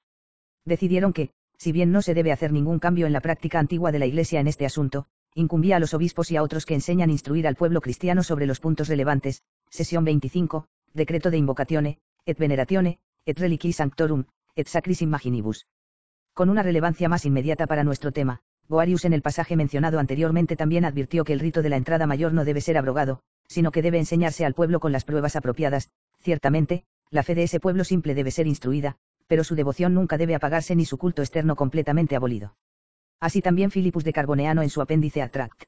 Decidieron que, si bien no se debe hacer ningún cambio en la práctica antigua de la Iglesia en este asunto, incumbía a los obispos y a otros que enseñan instruir al pueblo cristiano sobre los puntos relevantes, sesión 25, decreto de invocatione, et veneratione, et reliquii sanctorum, et sacris imaginibus. Con una relevancia más inmediata para nuestro tema, Boarius en el pasaje mencionado anteriormente también advirtió que el rito de la entrada mayor no debe ser abrogado, sino que debe enseñarse al pueblo con las pruebas apropiadas. Ciertamente, la fe de ese pueblo simple debe ser instruida, pero su devoción nunca debe apagarse ni su culto externo completamente abolido. Así también Philippus de Carboneano en su apéndice a Tract.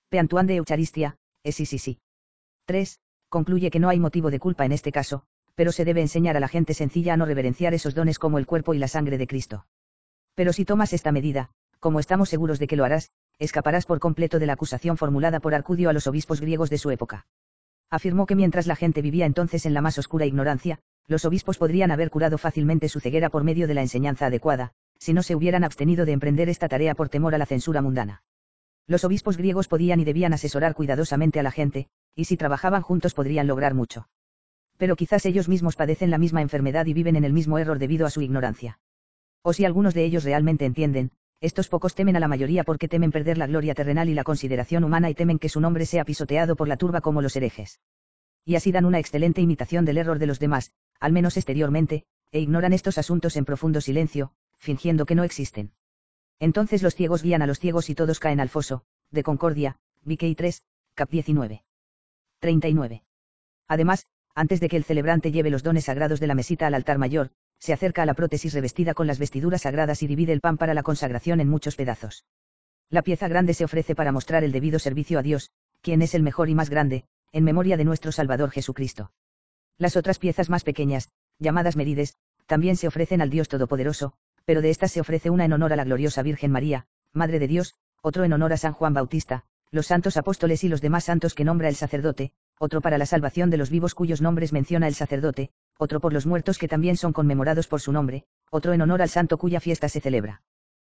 P. Antoine de Eucharistia, sí. 3. Concluye que no hay motivo de culpa en este caso, pero se debe enseñar a la gente sencilla a no reverenciar esos dones como el cuerpo y la sangre de Cristo. Pero si tomas esta medida, como estamos seguros de que lo harás, escaparás por completo de la acusación formulada por Arcudio a los obispos griegos de su época. Afirmó que mientras la gente vivía entonces en la más oscura ignorancia, los obispos podrían haber curado fácilmente su ceguera por medio de la enseñanza adecuada, si no se hubieran abstenido de emprender esta tarea por temor a la censura mundana. Los obispos griegos podían y debían asesorar cuidadosamente a la gente, y si trabajaban juntos podrían lograr mucho. Pero quizás ellos mismos padecen la misma enfermedad y viven en el mismo error debido a su ignorancia. O si algunos de ellos realmente entienden, estos pocos temen a la mayoría porque temen perder la gloria terrenal y la consideración humana y temen que su nombre sea pisoteado por la turba como los herejes. Y así dan una excelente imitación del error de los demás, al menos exteriormente, e ignoran estos asuntos en profundo silencio, fingiendo que no existen. Entonces los ciegos guían a los ciegos y todos caen al foso, de Concordia, Viquei 3, cap 19. 39. Además, antes de que el celebrante lleve los dones sagrados de la mesita al altar mayor, se acerca a la prótesis revestida con las vestiduras sagradas y divide el pan para la consagración en muchos pedazos. La pieza grande se ofrece para mostrar el debido servicio a Dios, quien es el mejor y más grande, en memoria de nuestro Salvador Jesucristo. Las otras piezas más pequeñas, llamadas merides, también se ofrecen al Dios Todopoderoso, pero de estas se ofrece una en honor a la gloriosa Virgen María, Madre de Dios, otro en honor a San Juan Bautista, los santos apóstoles y los demás santos que nombra el sacerdote, otro para la salvación de los vivos cuyos nombres menciona el sacerdote, otro por los muertos que también son conmemorados por su nombre, otro en honor al santo cuya fiesta se celebra.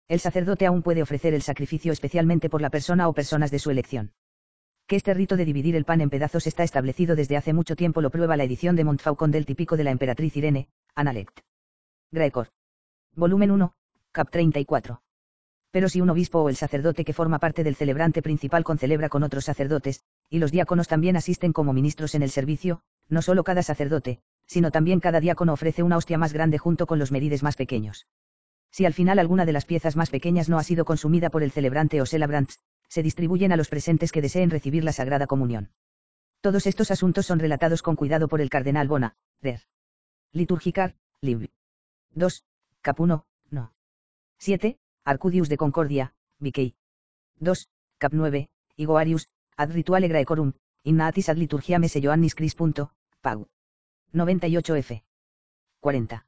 El sacerdote aún puede ofrecer el sacrificio especialmente por la persona o personas de su elección. Que este rito de dividir el pan en pedazos está establecido desde hace mucho tiempo lo prueba la edición de Montfaucon del típico de la emperatriz Irene, Analect. Graecor. Volumen 1, cap 34. Pero si un obispo o el sacerdote que forma parte del celebrante principal concelebra con otros sacerdotes, y los diáconos también asisten como ministros en el servicio, no solo cada sacerdote, sino también cada diácono ofrece una hostia más grande junto con los merides más pequeños. Si al final alguna de las piezas más pequeñas no ha sido consumida por el celebrante o celebrants, se distribuyen a los presentes que deseen recibir la Sagrada Comunión. Todos estos asuntos son relatados con cuidado por el cardenal Bona, Der. Liturgicar, Lib. 2, cap 1, no. 7, Arcudius de Concordia, Viquei. 2, cap 9, Igoarius, ad rituale Graecorum, innatis ad liturgia mese Ioannis Cris. Pag. 98 f. 40.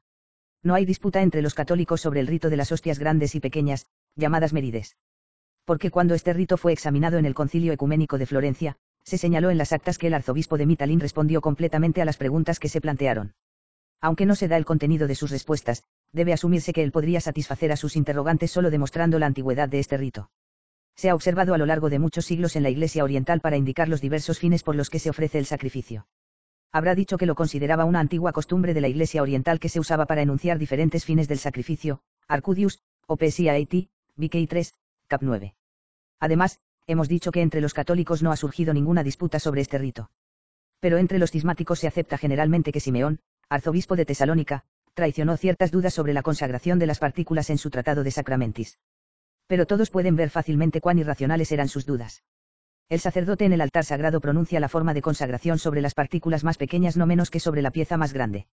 No hay disputa entre los católicos sobre el rito de las hostias grandes y pequeñas, llamadas merides. Porque cuando este rito fue examinado en el Concilio Ecuménico de Florencia, se señaló en las actas que el arzobispo de Mytilene respondió completamente a las preguntas que se plantearon. Aunque no se da el contenido de sus respuestas, debe asumirse que él podría satisfacer a sus interrogantes solo demostrando la antigüedad de este rito. Se ha observado a lo largo de muchos siglos en la Iglesia Oriental para indicar los diversos fines por los que se ofrece el sacrificio. Habrá dicho que lo consideraba una antigua costumbre de la Iglesia Oriental que se usaba para enunciar diferentes fines del sacrificio, Arcudius, OPSIAT, BK 3, Cap 9. Además, hemos dicho que entre los católicos no ha surgido ninguna disputa sobre este rito. Pero entre los cismáticos se acepta generalmente que Simeón, arzobispo de Tesalónica, traicionó ciertas dudas sobre la consagración de las partículas en su Tratado de Sacramentis. Pero todos pueden ver fácilmente cuán irracionales eran sus dudas. El sacerdote en el altar sagrado pronuncia la forma de consagración sobre las partículas más pequeñas no menos que sobre la pieza más grande.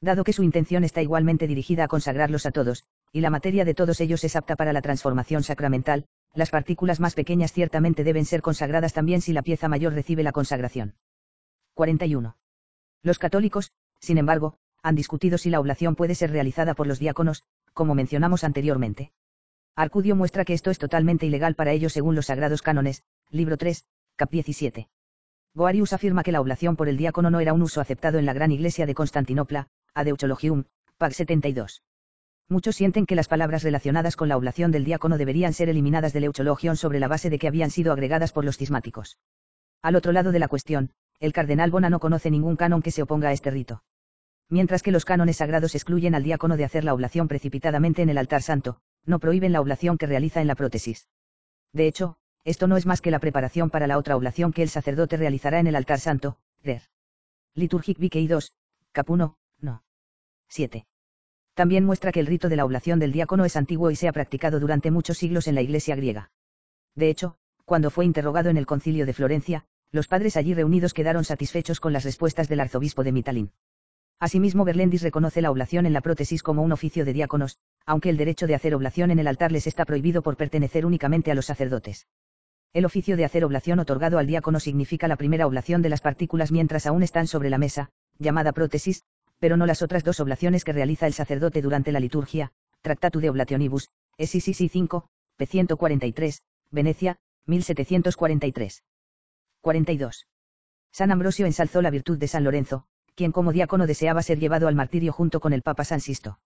Dado que su intención está igualmente dirigida a consagrarlos a todos, y la materia de todos ellos es apta para la transformación sacramental, las partículas más pequeñas ciertamente deben ser consagradas también si la pieza mayor recibe la consagración. 41. Los católicos, sin embargo, han discutido si la oblación puede ser realizada por los diáconos, como mencionamos anteriormente. Arcudio muestra que esto es totalmente ilegal para ellos según los sagrados cánones, libro 3, cap 17. Boarius afirma que la oblación por el diácono no era un uso aceptado en la gran iglesia de Constantinopla, Ad Euchologium, pag 72. Muchos sienten que las palabras relacionadas con la oblación del diácono deberían ser eliminadas del Euchologion sobre la base de que habían sido agregadas por los cismáticos. Al otro lado de la cuestión, el cardenal Bona no conoce ningún canon que se oponga a este rito. Mientras que los cánones sagrados excluyen al diácono de hacer la oblación precipitadamente en el altar santo, no prohíben la oblación que realiza en la prótesis. De hecho, esto no es más que la preparación para la otra oblación que el sacerdote realizará en el altar santo, Rer. Liturgic BK 2, cap 1, no. 7. También muestra que el rito de la oblación del diácono es antiguo y se ha practicado durante muchos siglos en la Iglesia griega. De hecho, cuando fue interrogado en el Concilio de Florencia, los padres allí reunidos quedaron satisfechos con las respuestas del arzobispo de Mytilene. Asimismo, Berlendis reconoce la oblación en la prótesis como un oficio de diáconos, aunque el derecho de hacer oblación en el altar les está prohibido por pertenecer únicamente a los sacerdotes. El oficio de hacer oblación otorgado al diácono significa la primera oblación de las partículas mientras aún están sobre la mesa, llamada prótesis, pero no las otras dos oblaciones que realiza el sacerdote durante la liturgia, Tractatu de Oblationibus, SCC 5, p. 143, Venecia, 1743. 42. San Ambrosio ensalzó la virtud de San Lorenzo, quien como diácono deseaba ser llevado al martirio junto con el Papa San Sisto.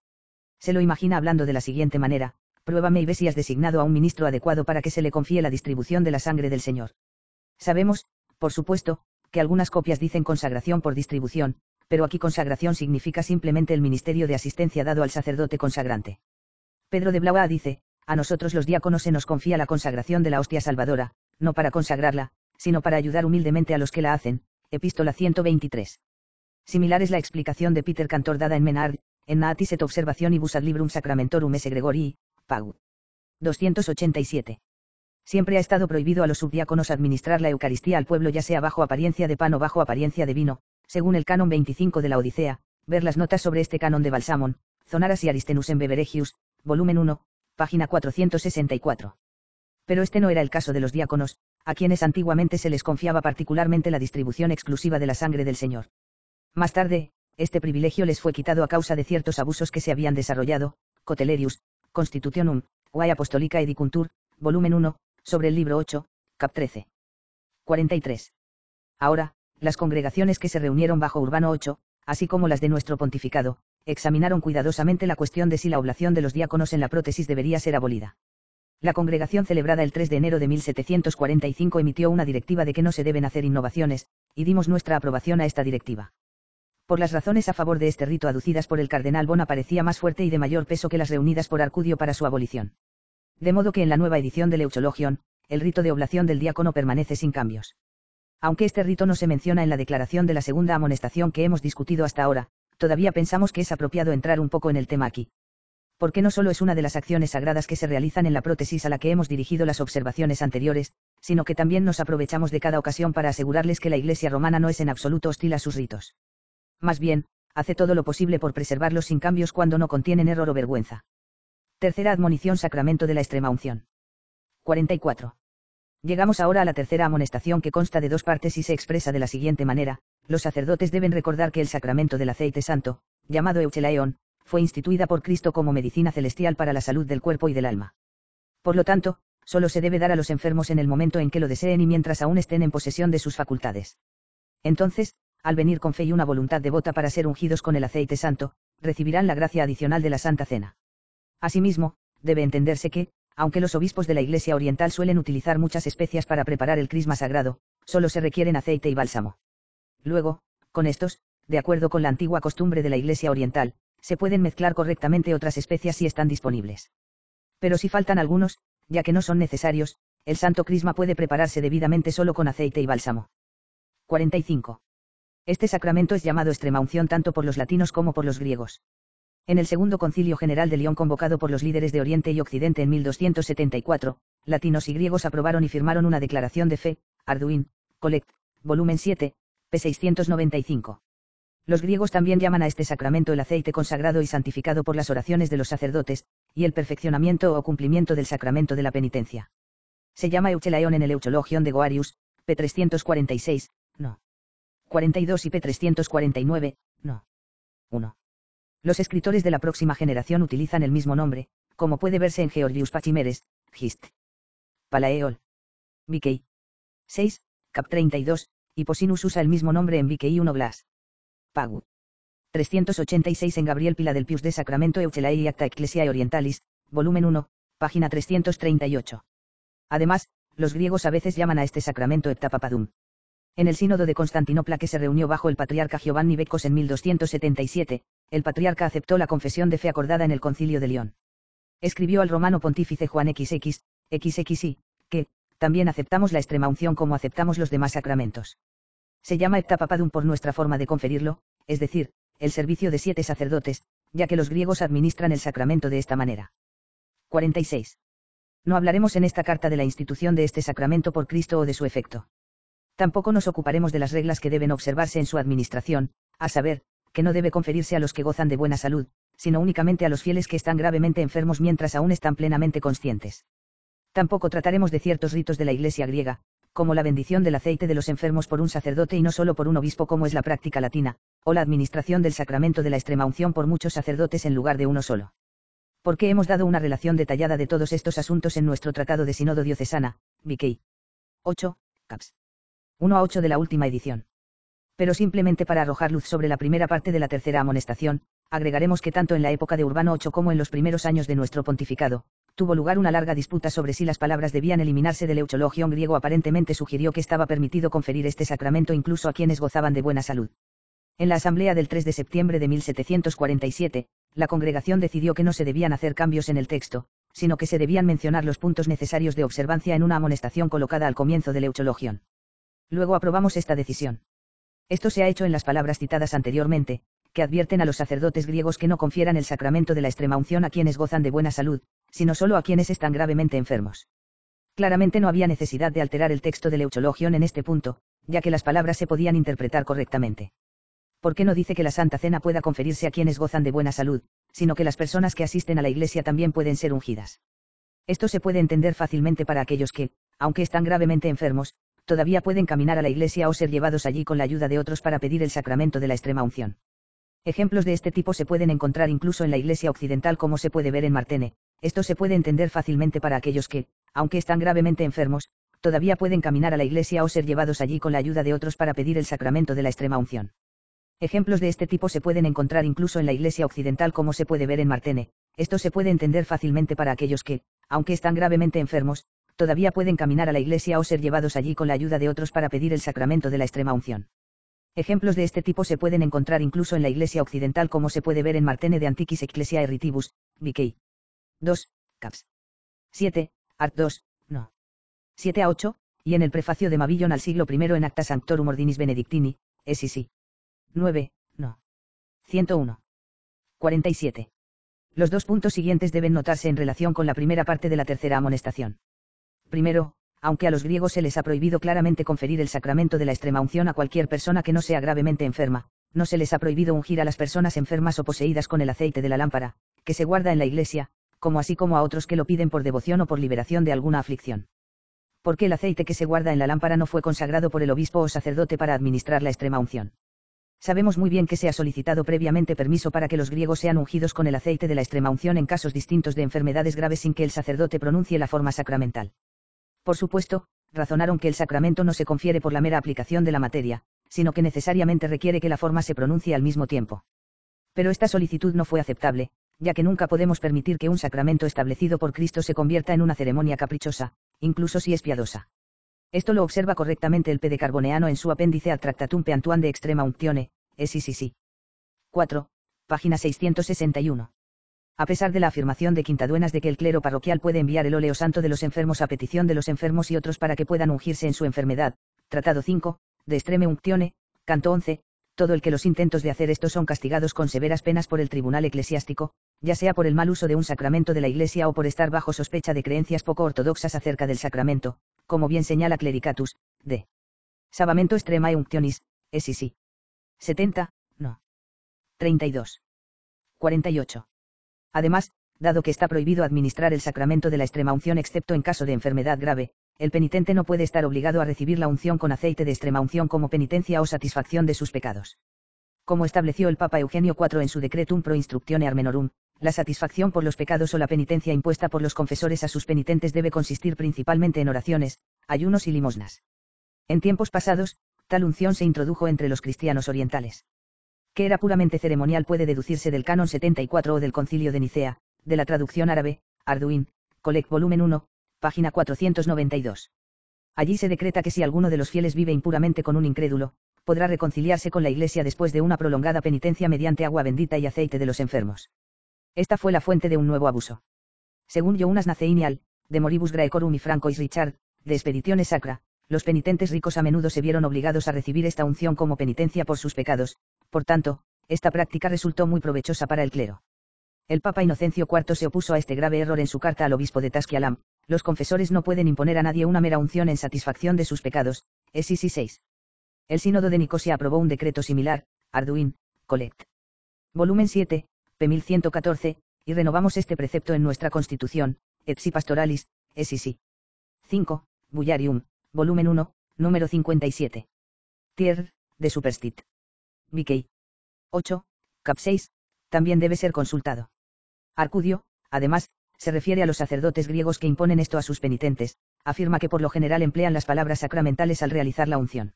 Se lo imagina hablando de la siguiente manera: pruébame y ve si has designado a un ministro adecuado para que se le confíe la distribución de la sangre del Señor. Sabemos, por supuesto, que algunas copias dicen consagración por distribución, pero aquí consagración significa simplemente el ministerio de asistencia dado al sacerdote consagrante. Pedro de Blaua dice: a nosotros los diáconos se nos confía la consagración de la hostia salvadora, no para consagrarla, sino para ayudar humildemente a los que la hacen. Epístola 123. Similar es la explicación de Peter Cantor dada en Menard, en Naatis et Observationibus ad Librum Sacramentorum S. Gregorii, Pag. 287. Siempre ha estado prohibido a los subdiáconos administrar la Eucaristía al pueblo ya sea bajo apariencia de pan o bajo apariencia de vino, según el canon 25 de la Odisea, ver las notas sobre este canon de Balsamon, Zonaras y Aristenus en Beberegius, volumen 1, página 464. Pero este no era el caso de los diáconos, a quienes antiguamente se les confiaba particularmente la distribución exclusiva de la sangre del Señor. Más tarde, este privilegio les fue quitado a causa de ciertos abusos que se habían desarrollado, Cotelerius, Constitutionum, Vae Apostolica Edicuntur, volumen 1, sobre el libro 8, cap 13. 43. Ahora, las congregaciones que se reunieron bajo Urbano VIII, así como las de nuestro pontificado, examinaron cuidadosamente la cuestión de si la oblación de los diáconos en la prótesis debería ser abolida. La congregación celebrada el 3 de enero de 1745 emitió una directiva de que no se deben hacer innovaciones, y dimos nuestra aprobación a esta directiva. Por las razones a favor de este rito aducidas por el cardenal Bona parecía más fuerte y de mayor peso que las reunidas por Arcudio para su abolición. De modo que en la nueva edición del Euchologion, el rito de oblación del diácono permanece sin cambios. Aunque este rito no se menciona en la declaración de la segunda amonestación que hemos discutido hasta ahora, todavía pensamos que es apropiado entrar un poco en el tema aquí. Porque no solo es una de las acciones sagradas que se realizan en la prótesis a la que hemos dirigido las observaciones anteriores, sino que también nos aprovechamos de cada ocasión para asegurarles que la Iglesia romana no es en absoluto hostil a sus ritos. Más bien, hace todo lo posible por preservarlos sin cambios cuando no contienen error o vergüenza. Tercera admonición: sacramento de la extremaunción. 44. Llegamos ahora a la tercera amonestación, que consta de dos partes y se expresa de la siguiente manera: los sacerdotes deben recordar que el sacramento del aceite santo, llamado Euchelaeon, fue instituida por Cristo como medicina celestial para la salud del cuerpo y del alma. Por lo tanto, solo se debe dar a los enfermos en el momento en que lo deseen y mientras aún estén en posesión de sus facultades. Entonces, al venir con fe y una voluntad devota para ser ungidos con el aceite santo, recibirán la gracia adicional de la Santa Cena. Asimismo, debe entenderse que, aunque los obispos de la Iglesia Oriental suelen utilizar muchas especias para preparar el crisma sagrado, solo se requieren aceite y bálsamo. Luego, con estos, de acuerdo con la antigua costumbre de la Iglesia Oriental, se pueden mezclar correctamente otras especias si están disponibles. Pero si faltan algunos, ya que no son necesarios, el santo crisma puede prepararse debidamente solo con aceite y bálsamo. 45. Este sacramento es llamado extremaunción tanto por los latinos como por los griegos. En el Segundo Concilio General de León convocado por los líderes de Oriente y Occidente en 1274, latinos y griegos aprobaron y firmaron una declaración de fe, Arduin, Collect, volumen 7, p. 695. Los griegos también llaman a este sacramento el aceite consagrado y santificado por las oraciones de los sacerdotes, y el perfeccionamiento o cumplimiento del sacramento de la penitencia. Se llama Euchelaion en el Euchologion de Goarius, p. 346, no. 42 y p. 349, no. 1. Los escritores de la próxima generación utilizan el mismo nombre, como puede verse en Georgius Pachimeres, Gist. Palaeol. Bikei. 6, cap 32, y Posinus usa el mismo nombre en Bikei 1 Blas. Pagu. 386 en Gabriel Piladelpius de Sacramento Euchelae y Acta Ecclesiae Orientalis, volumen 1, página 338. Además, los griegos a veces llaman a este sacramento heptapapadum. En el sínodo de Constantinopla que se reunió bajo el patriarca Giovanni Beccos en 1277, el patriarca aceptó la confesión de fe acordada en el Concilio de León. Escribió al romano pontífice Juan XXI, que, también aceptamos la extremaunción como aceptamos los demás sacramentos. Se llama heptapapadum por nuestra forma de conferirlo, es decir, el servicio de 7 sacerdotes, ya que los griegos administran el sacramento de esta manera. 46. No hablaremos en esta carta de la institución de este sacramento por Cristo o de su efecto. Tampoco nos ocuparemos de las reglas que deben observarse en su administración, a saber, que no debe conferirse a los que gozan de buena salud, sino únicamente a los fieles que están gravemente enfermos mientras aún están plenamente conscientes. Tampoco trataremos de ciertos ritos de la Iglesia griega, como la bendición del aceite de los enfermos por un sacerdote y no solo por un obispo como es la práctica latina, o la administración del sacramento de la extremaunción por muchos sacerdotes en lugar de uno solo. Porque hemos dado una relación detallada de todos estos asuntos en nuestro Tratado de Sínodo Diocesana, Bikei. 8, caps. 1 a 8 de la última edición. Pero simplemente para arrojar luz sobre la primera parte de la tercera amonestación, agregaremos que tanto en la época de Urbano VIII como en los primeros años de nuestro pontificado, tuvo lugar una larga disputa sobre si las palabras debían eliminarse del Euchologion griego. Aparentemente sugirió que estaba permitido conferir este sacramento incluso a quienes gozaban de buena salud. En la asamblea del 3 de septiembre de 1747, la congregación decidió que no se debían hacer cambios en el texto, sino que se debían mencionar los puntos necesarios de observancia en una amonestación colocada al comienzo del Euchologion. Luego aprobamos esta decisión. Esto se ha hecho en las palabras citadas anteriormente, que advierten a los sacerdotes griegos que no confieran el sacramento de la extremaunción a quienes gozan de buena salud, sino solo a quienes están gravemente enfermos. Claramente no había necesidad de alterar el texto del Euchologion en este punto, ya que las palabras se podían interpretar correctamente. ¿Por qué no dice que la Santa Cena pueda conferirse a quienes gozan de buena salud, sino que las personas que asisten a la Iglesia también pueden ser ungidas? Esto se puede entender fácilmente para aquellos que, aunque están gravemente enfermos, todavía pueden caminar a la Iglesia o ser llevados allí con la ayuda de otros para pedir el sacramento de la extremaunción. Ejemplos de este tipo se pueden encontrar incluso en la Iglesia occidental, como se puede ver en Martene. Esto se puede entender fácilmente para aquellos que, aunque están gravemente enfermos, todavía pueden caminar a la Iglesia o ser llevados allí con la ayuda de otros para pedir el sacramento de la extremaunción. Ejemplos de este tipo se pueden encontrar incluso en la Iglesia occidental, como se puede ver en Martene. Esto se puede entender fácilmente para aquellos que, aunque están gravemente enfermos, todavía pueden caminar a la Iglesia o ser llevados allí con la ayuda de otros para pedir el sacramento de la extremaunción. Ejemplos de este tipo se pueden encontrar incluso en la Iglesia occidental, como se puede ver en Martene de Antiquis Ecclesiae Ritibus, Bikei. 2, caps. 7, art 2, no. 7 a 8, y en el prefacio de Mabillon al siglo I en Acta Sanctorum Ordinis Benedictini, SIC. 9, no. 101. 47. Los dos puntos siguientes deben notarse en relación con la primera parte de la tercera amonestación. Primero, aunque a los griegos se les ha prohibido claramente conferir el sacramento de la extremaunción a cualquier persona que no sea gravemente enferma, no se les ha prohibido ungir a las personas enfermas o poseídas con el aceite de la lámpara, que se guarda en la Iglesia, como así como a otros que lo piden por devoción o por liberación de alguna aflicción. Porque el aceite que se guarda en la lámpara no fue consagrado por el obispo o sacerdote para administrar la extremaunción. Sabemos muy bien que se ha solicitado previamente permiso para que los griegos sean ungidos con el aceite de la extremaunción en casos distintos de enfermedades graves sin que el sacerdote pronuncie la forma sacramental. Por supuesto, razonaron que el sacramento no se confiere por la mera aplicación de la materia, sino que necesariamente requiere que la forma se pronuncie al mismo tiempo. Pero esta solicitud no fue aceptable, ya que nunca podemos permitir que un sacramento establecido por Cristo se convierta en una ceremonia caprichosa, incluso si es piadosa. Esto lo observa correctamente el P. de Carboneano en su apéndice al Tractatum Peantuam de Extrema Unctione, SCCC. 4, página 661. A pesar de la afirmación de Quintaduenas de que el clero parroquial puede enviar el óleo santo de los enfermos a petición de los enfermos y otros para que puedan ungirse en su enfermedad, Tratado 5, de Extreme Unctione, canto 11, todo el que los intentos de hacer esto son castigados con severas penas por el tribunal eclesiástico, ya sea por el mal uso de un sacramento de la Iglesia o por estar bajo sospecha de creencias poco ortodoxas acerca del sacramento, como bien señala Clericatus, de Savamento Extremae Unctionis, SCC. 70, no. 32. 48. Además, dado que está prohibido administrar el sacramento de la extremaunción excepto en caso de enfermedad grave, el penitente no puede estar obligado a recibir la unción con aceite de extremaunción como penitencia o satisfacción de sus pecados. Como estableció el Papa Eugenio IV en su Decretum pro Instructione Armenorum, la satisfacción por los pecados o la penitencia impuesta por los confesores a sus penitentes debe consistir principalmente en oraciones, ayunos y limosnas. En tiempos pasados, tal unción se introdujo entre los cristianos orientales. Que era puramente ceremonial puede deducirse del Canon 74 o del Concilio de Nicea, de la traducción árabe, Arduin, Collect volumen 1, página 492. Allí se decreta que si alguno de los fieles vive impuramente con un incrédulo, podrá reconciliarse con la Iglesia después de una prolongada penitencia mediante agua bendita y aceite de los enfermos. Esta fue la fuente de un nuevo abuso. Según Jonas Naceinial, de Moribus Graecorum y Francois Richard, de Expeditiones Sacra, los penitentes ricos a menudo se vieron obligados a recibir esta unción como penitencia por sus pecados, por tanto, esta práctica resultó muy provechosa para el clero. El Papa Inocencio IV se opuso a este grave error en su carta al obispo de Tasquialam: los confesores no pueden imponer a nadie una mera unción en satisfacción de sus pecados, SCC 6. El Sínodo de Nicosia aprobó un decreto similar, Arduin, Collect. Volumen 7, p. 1114, y renovamos este precepto en nuestra Constitución, Etsi Pastoralis, SCC 5, Bullarium, volumen 1, número 57. Tier, de Superstit. Vickey. 8, cap 6, también debe ser consultado. Arcudio, además, se refiere a los sacerdotes griegos que imponen esto a sus penitentes, afirma que por lo general emplean las palabras sacramentales al realizar la unción.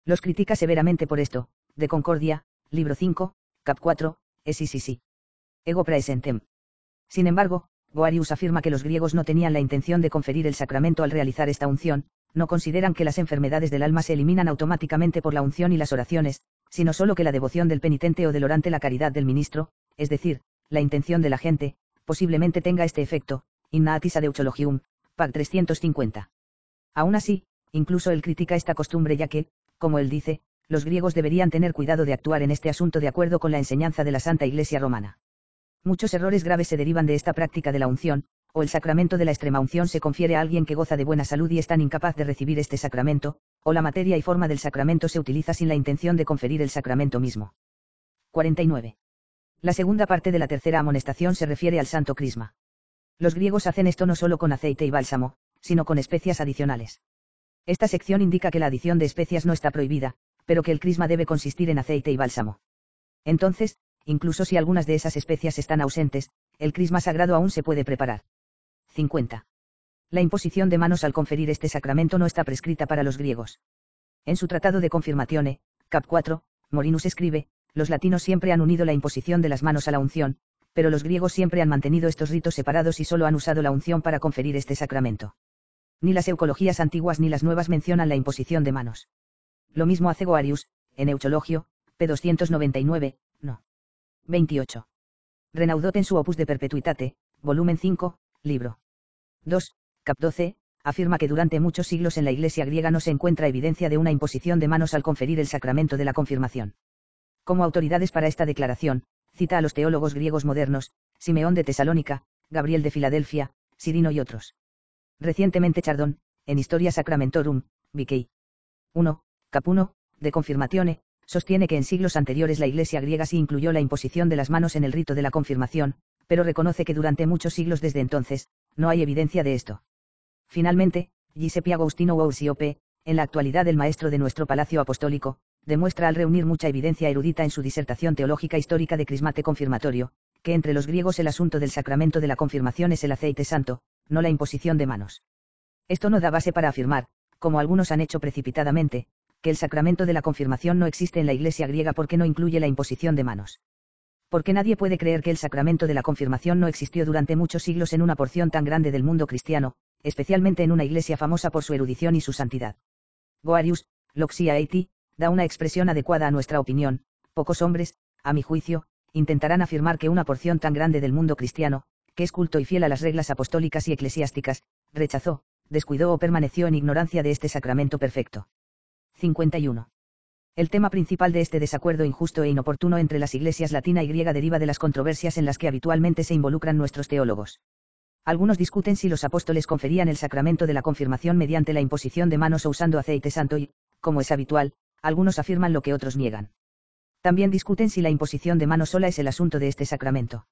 Los critica severamente por esto, de Concordia, libro 5, cap 4, SCC. Ego praesentem. Sin embargo, Boarius afirma que los griegos no tenían la intención de conferir el sacramento al realizar esta unción, no consideran que las enfermedades del alma se eliminan automáticamente por la unción y las oraciones, sino solo que la devoción del penitente o del orante, la caridad del ministro, es decir, la intención de la gente, posiblemente tenga este efecto, innatis ad euchologium, pag 350. Aún así, incluso él critica esta costumbre ya que, como él dice, los griegos deberían tener cuidado de actuar en este asunto de acuerdo con la enseñanza de la Santa Iglesia Romana. Muchos errores graves se derivan de esta práctica de la unción, o el sacramento de la extremaunción se confiere a alguien que goza de buena salud y es tan incapaz de recibir este sacramento, o la materia y forma del sacramento se utiliza sin la intención de conferir el sacramento mismo. 49. La segunda parte de la tercera amonestación se refiere al santo crisma. Los griegos hacen esto no solo con aceite y bálsamo, sino con especias adicionales. Esta sección indica que la adición de especias no está prohibida, pero que el crisma debe consistir en aceite y bálsamo. Entonces, incluso si algunas de esas especias están ausentes, el crisma sagrado aún se puede preparar. 50. La imposición de manos al conferir este sacramento no está prescrita para los griegos. En su tratado de Confirmatione, cap 4, Morinus escribe: los latinos siempre han unido la imposición de las manos a la unción, pero los griegos siempre han mantenido estos ritos separados y solo han usado la unción para conferir este sacramento. Ni las eucologías antiguas ni las nuevas mencionan la imposición de manos. Lo mismo hace Goarius, en Euchologio, p. 299, no. 28. Renaudot en su Opus de Perpetuitate, volumen 5, libro 2, cap 12, afirma que durante muchos siglos en la Iglesia griega no se encuentra evidencia de una imposición de manos al conferir el sacramento de la confirmación. Como autoridades para esta declaración, cita a los teólogos griegos modernos, Simeón de Tesalónica, Gabriel de Filadelfia, Sirino y otros. Recientemente Chardon, en Historia Sacramentorum, Vickey. 1, cap 1, de Confirmatione, sostiene que en siglos anteriores la Iglesia griega sí incluyó la imposición de las manos en el rito de la confirmación, pero reconoce que durante muchos siglos desde entonces, no hay evidencia de esto. Finalmente, Giuseppe Agostino Wausiope, en la actualidad el maestro de nuestro Palacio Apostólico, demuestra al reunir mucha evidencia erudita en su disertación teológica histórica de Crismate Confirmatorio, que entre los griegos el asunto del sacramento de la confirmación es el aceite santo, no la imposición de manos. Esto no da base para afirmar, como algunos han hecho precipitadamente, que el sacramento de la confirmación no existe en la Iglesia griega porque no incluye la imposición de manos. Porque nadie puede creer que el sacramento de la confirmación no existió durante muchos siglos en una porción tan grande del mundo cristiano, especialmente en una iglesia famosa por su erudición y su santidad. Goarius, Loxia Eiti, da una expresión adecuada a nuestra opinión. Pocos hombres, a mi juicio, intentarán afirmar que una porción tan grande del mundo cristiano, que es culto y fiel a las reglas apostólicas y eclesiásticas, rechazó, descuidó o permaneció en ignorancia de este sacramento perfecto. 51. El tema principal de este desacuerdo injusto e inoportuno entre las iglesias latina y griega deriva de las controversias en las que habitualmente se involucran nuestros teólogos. Algunos discuten si los apóstoles conferían el sacramento de la confirmación mediante la imposición de manos o usando aceite santo y, como es habitual, algunos afirman lo que otros niegan. También discuten si la imposición de manos sola es el asunto de este sacramento.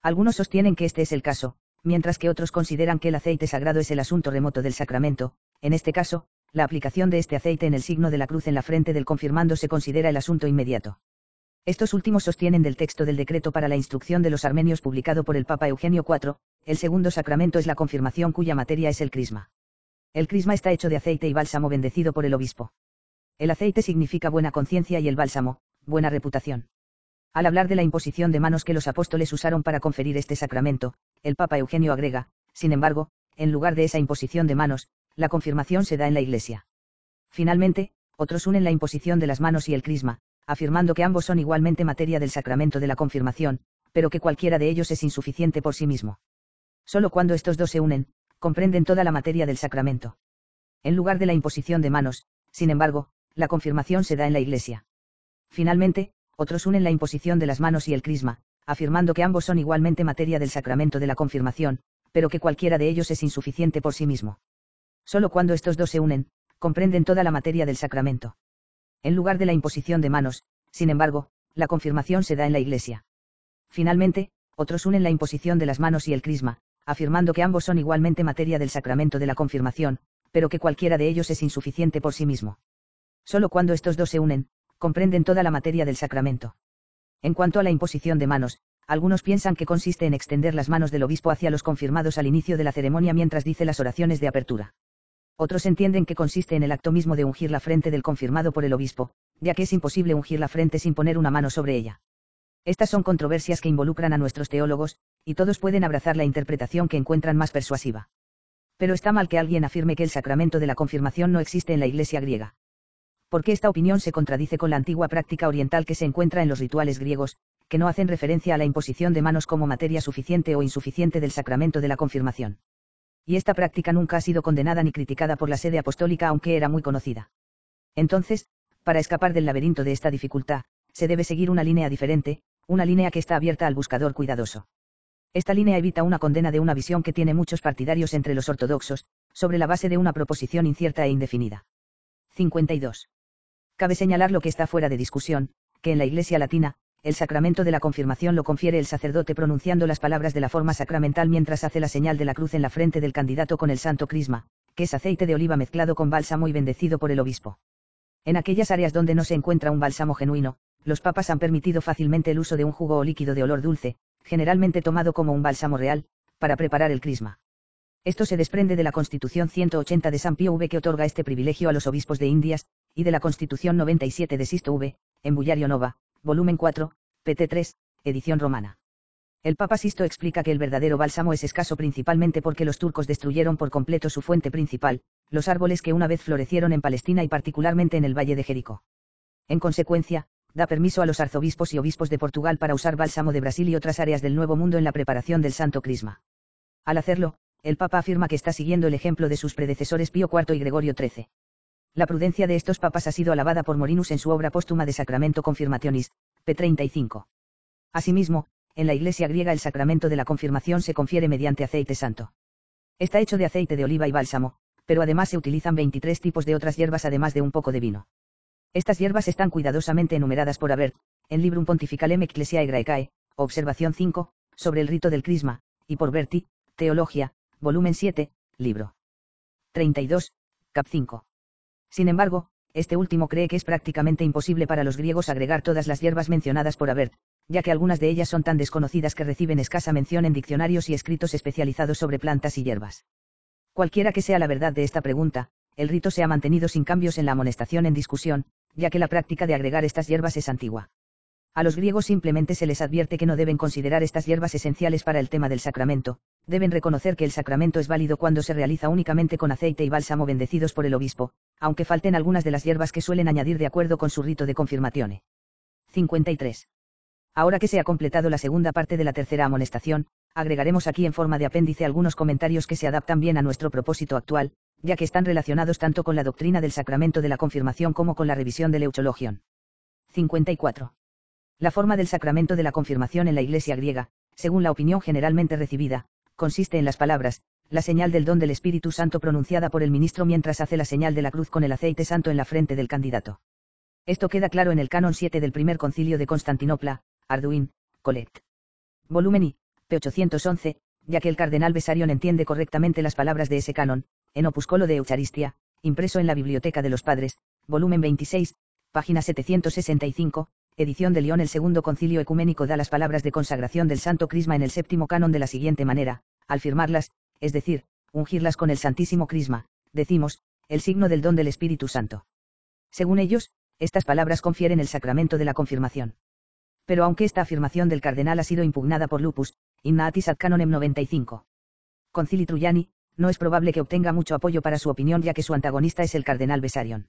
Algunos sostienen que este es el caso, mientras que otros consideran que el aceite sagrado es el asunto remoto del sacramento. En este caso, la aplicación de este aceite en el signo de la cruz en la frente del confirmando se considera el asunto inmediato. Estos últimos sostienen del texto del decreto para la instrucción de los armenios publicado por el Papa Eugenio IV, el segundo sacramento es la confirmación cuya materia es el crisma. El crisma está hecho de aceite y bálsamo bendecido por el obispo. El aceite significa buena conciencia y el bálsamo, buena reputación. Al hablar de la imposición de manos que los apóstoles usaron para conferir este sacramento, el Papa Eugenio agrega, sin embargo, en lugar de esa imposición de manos, la confirmación se da en la Iglesia. Finalmente, otros unen la imposición de las manos y el crisma, afirmando que ambos son igualmente materia del sacramento de la confirmación, pero que cualquiera de ellos es insuficiente por sí mismo. Solo cuando estos dos se unen, comprenden toda la materia del sacramento. En lugar de la imposición de manos, sin embargo, la confirmación se da en la Iglesia. Finalmente, otros unen la imposición de las manos y el crisma, afirmando que ambos son igualmente materia del sacramento de la confirmación, pero que cualquiera de ellos es insuficiente por sí mismo. Solo cuando estos dos se unen, comprenden toda la materia del sacramento. En lugar de la imposición de manos, sin embargo, la confirmación se da en la Iglesia. Finalmente, otros unen la imposición de las manos y el crisma, afirmando que ambos son igualmente materia del sacramento de la confirmación, pero que cualquiera de ellos es insuficiente por sí mismo. Solo cuando estos dos se unen, comprenden toda la materia del sacramento. En cuanto a la imposición de manos, algunos piensan que consiste en extender las manos del obispo hacia los confirmados al inicio de la ceremonia mientras dice las oraciones de apertura. Otros entienden que consiste en el acto mismo de ungir la frente del confirmado por el obispo, ya que es imposible ungir la frente sin poner una mano sobre ella. Estas son controversias que involucran a nuestros teólogos, y todos pueden abrazar la interpretación que encuentran más persuasiva. Pero está mal que alguien afirme que el sacramento de la confirmación no existe en la Iglesia griega. Porque esta opinión se contradice con la antigua práctica oriental que se encuentra en los rituales griegos, que no hacen referencia a la imposición de manos como materia suficiente o insuficiente del sacramento de la confirmación. Y esta práctica nunca ha sido condenada ni criticada por la sede apostólica aunque era muy conocida. Entonces, para escapar del laberinto de esta dificultad, se debe seguir una línea diferente, una línea que está abierta al buscador cuidadoso. Esta línea evita una condena de una visión que tiene muchos partidarios entre los ortodoxos, sobre la base de una proposición incierta e indefinida. 52. Cabe señalar lo que está fuera de discusión, que en la Iglesia latina, el sacramento de la confirmación lo confiere el sacerdote pronunciando las palabras de la forma sacramental mientras hace la señal de la cruz en la frente del candidato con el santo crisma, que es aceite de oliva mezclado con bálsamo y bendecido por el obispo. En aquellas áreas donde no se encuentra un bálsamo genuino, los papas han permitido fácilmente el uso de un jugo o líquido de olor dulce, generalmente tomado como un bálsamo real, para preparar el crisma. Esto se desprende de la Constitución 180 de San Pío V que otorga este privilegio a los obispos de Indias, y de la Constitución 97 de Sisto V, en Bullario Nova, volumen 4, pt 3, edición romana. El Papa Sisto explica que el verdadero bálsamo es escaso principalmente porque los turcos destruyeron por completo su fuente principal, los árboles que una vez florecieron en Palestina y particularmente en el Valle de Jericó. En consecuencia, da permiso a los arzobispos y obispos de Portugal para usar bálsamo de Brasil y otras áreas del Nuevo Mundo en la preparación del Santo Crisma. Al hacerlo, el Papa afirma que está siguiendo el ejemplo de sus predecesores Pío IV y Gregorio XIII. La prudencia de estos papas ha sido alabada por Morinus en su obra póstuma de Sacramento Confirmationis, p. 35. Asimismo, en la Iglesia griega el sacramento de la confirmación se confiere mediante aceite santo. Está hecho de aceite de oliva y bálsamo, pero además se utilizan 23 tipos de otras hierbas además de un poco de vino. Estas hierbas están cuidadosamente enumeradas por Abert, en Librum Pontificalem Ecclesiae Graecae, observación 5, sobre el rito del crisma, y por Berti, Teología, volumen 7, libro 32, cap 5. Sin embargo, este último cree que es prácticamente imposible para los griegos agregar todas las hierbas mencionadas por Habert, ya que algunas de ellas son tan desconocidas que reciben escasa mención en diccionarios y escritos especializados sobre plantas y hierbas. Cualquiera que sea la verdad de esta pregunta, el rito se ha mantenido sin cambios en la amonestación en discusión, ya que la práctica de agregar estas hierbas es antigua. A los griegos simplemente se les advierte que no deben considerar estas hierbas esenciales para el tema del sacramento, deben reconocer que el sacramento es válido cuando se realiza únicamente con aceite y bálsamo bendecidos por el obispo, aunque falten algunas de las hierbas que suelen añadir de acuerdo con su rito de confirmazione. 53. Ahora que se ha completado la segunda parte de la tercera amonestación, agregaremos aquí en forma de apéndice algunos comentarios que se adaptan bien a nuestro propósito actual, ya que están relacionados tanto con la doctrina del sacramento de la confirmación como con la revisión del Euchologion. 54. La forma del sacramento de la confirmación en la Iglesia griega, según la opinión generalmente recibida, consiste en las palabras, la señal del don del Espíritu Santo pronunciada por el ministro mientras hace la señal de la cruz con el aceite santo en la frente del candidato. Esto queda claro en el canon 7 del primer concilio de Constantinopla, Arduin, Collect. Volumen I, p. 811, ya que el cardenal Bessarion entiende correctamente las palabras de ese canon, en Opuscolo de Eucharistia, impreso en la Biblioteca de los Padres, volumen 26, página 765, edición de León. El segundo concilio ecuménico da las palabras de consagración del Santo Crisma en el séptimo canon de la siguiente manera: al firmarlas, es decir, ungirlas con el Santísimo Crisma, decimos, el signo del don del Espíritu Santo. Según ellos, estas palabras confieren el sacramento de la confirmación. Pero aunque esta afirmación del cardenal ha sido impugnada por Lupus, Innatis ad canonem 95. Concili Trujani, no es probable que obtenga mucho apoyo para su opinión ya que su antagonista es el cardenal Bessarion.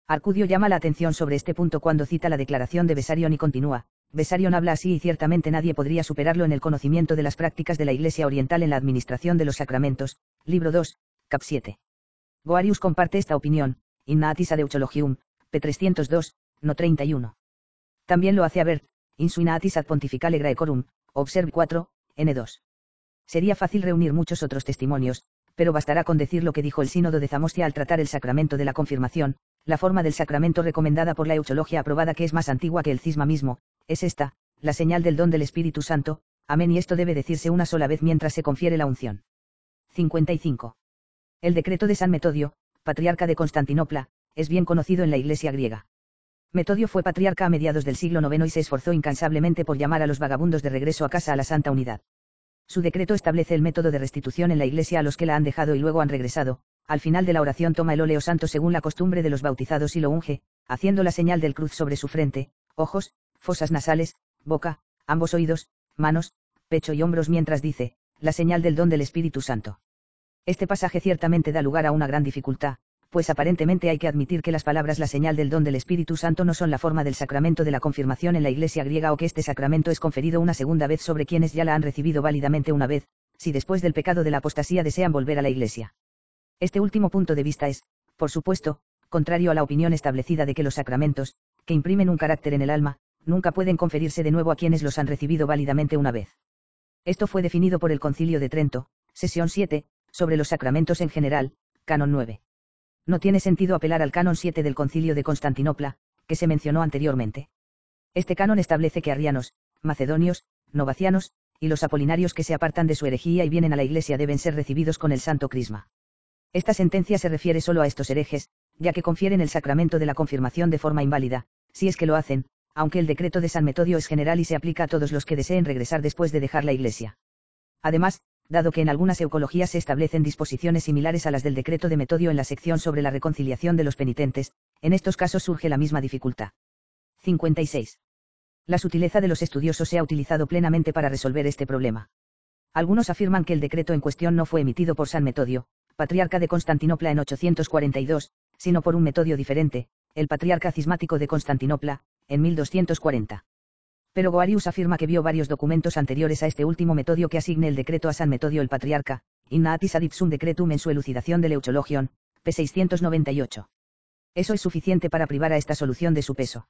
Arcudio llama la atención sobre este punto cuando cita la declaración de Bessarion y continúa: Bessarion habla así y ciertamente nadie podría superarlo en el conocimiento de las prácticas de la Iglesia Oriental en la administración de los sacramentos, libro 2, cap 7. Goarius comparte esta opinión, Innatis ad Euchologium, p. 302, no 31. También lo hace Habert, in su Innatis ad Pontificale Graecorum, observ 4, n2. Sería fácil reunir muchos otros testimonios, pero bastará con decir lo que dijo el Sínodo de Zamostia al tratar el sacramento de la confirmación: la forma del sacramento recomendada por la Euchologia aprobada, que es más antigua que el cisma mismo, es esta, la señal del don del Espíritu Santo, amén, y esto debe decirse una sola vez mientras se confiere la unción. 55. El decreto de San Metodio, patriarca de Constantinopla, es bien conocido en la Iglesia griega. Metodio fue patriarca a mediados del siglo IX y se esforzó incansablemente por llamar a los vagabundos de regreso a casa a la santa unidad. Su decreto establece el método de restitución en la Iglesia a los que la han dejado y luego han regresado. Al final de la oración toma el óleo santo según la costumbre de los bautizados y lo unge, haciendo la señal del cruz sobre su frente, ojos, fosas nasales, boca, ambos oídos, manos, pecho y hombros mientras dice, la señal del don del Espíritu Santo. Este pasaje ciertamente da lugar a una gran dificultad, pues aparentemente hay que admitir que las palabras la señal del don del Espíritu Santo no son la forma del sacramento de la confirmación en la Iglesia griega, o que este sacramento es conferido una segunda vez sobre quienes ya la han recibido válidamente una vez, si después del pecado de la apostasía desean volver a la Iglesia. Este último punto de vista es, por supuesto, contrario a la opinión establecida de que los sacramentos, que imprimen un carácter en el alma, nunca pueden conferirse de nuevo a quienes los han recibido válidamente una vez. Esto fue definido por el Concilio de Trento, sesión 7, sobre los sacramentos en general, canon 9. No tiene sentido apelar al canon 7 del Concilio de Constantinopla, que se mencionó anteriormente. Este canon establece que arrianos, macedonios, novacianos, y los apolinarios que se apartan de su herejía y vienen a la Iglesia deben ser recibidos con el santo crisma. Esta sentencia se refiere solo a estos herejes, ya que confieren el sacramento de la confirmación de forma inválida, si es que lo hacen, aunque el decreto de San Metodio es general y se aplica a todos los que deseen regresar después de dejar la Iglesia. Además, dado que en algunas eucologías se establecen disposiciones similares a las del decreto de Metodio en la sección sobre la reconciliación de los penitentes, en estos casos surge la misma dificultad. 56. La sutileza de los estudiosos se ha utilizado plenamente para resolver este problema. Algunos afirman que el decreto en cuestión no fue emitido por San Metodio, patriarca de Constantinopla en 842, sino por un Metodio diferente, el patriarca cismático de Constantinopla, en 1240. Pero Goarius afirma que vio varios documentos anteriores a este último Metodio que asigne el decreto a San Metodio el patriarca, Innatis ad ipsum decretum en su elucidación del Euchologion, p. 698. Eso es suficiente para privar a esta solución de su peso.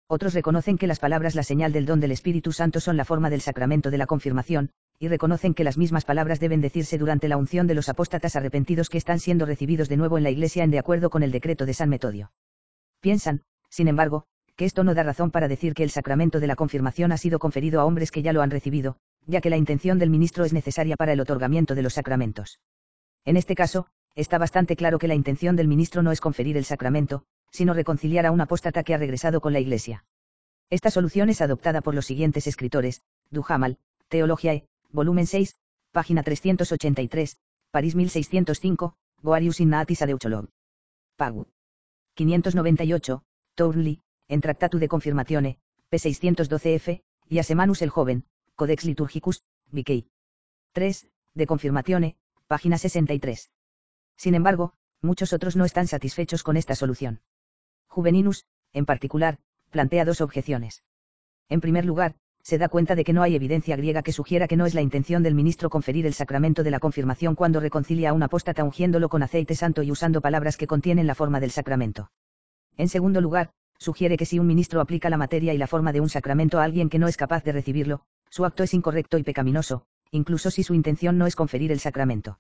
Otros reconocen que las palabras la señal del don del Espíritu Santo son la forma del sacramento de la confirmación, y reconocen que las mismas palabras deben decirse durante la unción de los apóstatas arrepentidos que están siendo recibidos de nuevo en la Iglesia en de acuerdo con el decreto de San Metodio. Piensan, sin embargo, que esto no da razón para decir que el sacramento de la confirmación ha sido conferido a hombres que ya lo han recibido, ya que la intención del ministro es necesaria para el otorgamiento de los sacramentos. En este caso, está bastante claro que la intención del ministro no es conferir el sacramento, sino reconciliar a un apóstata que ha regresado con la Iglesia. Esta solución es adoptada por los siguientes escritores: Duhamel, Theologiae, volumen 6, página 383, París 1605, Boarius in Naatis ad Eucholog. Pagu. 598, Tournley, en Tractatu de Confirmatione, p. 612f, y Asemanus el Joven, Codex Liturgicus, Vickey. 3, de Confirmatione, página 63. Sin embargo, muchos otros no están satisfechos con esta solución. Juveninus, en particular, plantea dos objeciones. En primer lugar, se da cuenta de que no hay evidencia griega que sugiera que no es la intención del ministro conferir el sacramento de la confirmación cuando reconcilia a un apóstata ungiéndolo con aceite santo y usando palabras que contienen la forma del sacramento. En segundo lugar, sugiere que si un ministro aplica la materia y la forma de un sacramento a alguien que no es capaz de recibirlo, su acto es incorrecto y pecaminoso, incluso si su intención no es conferir el sacramento.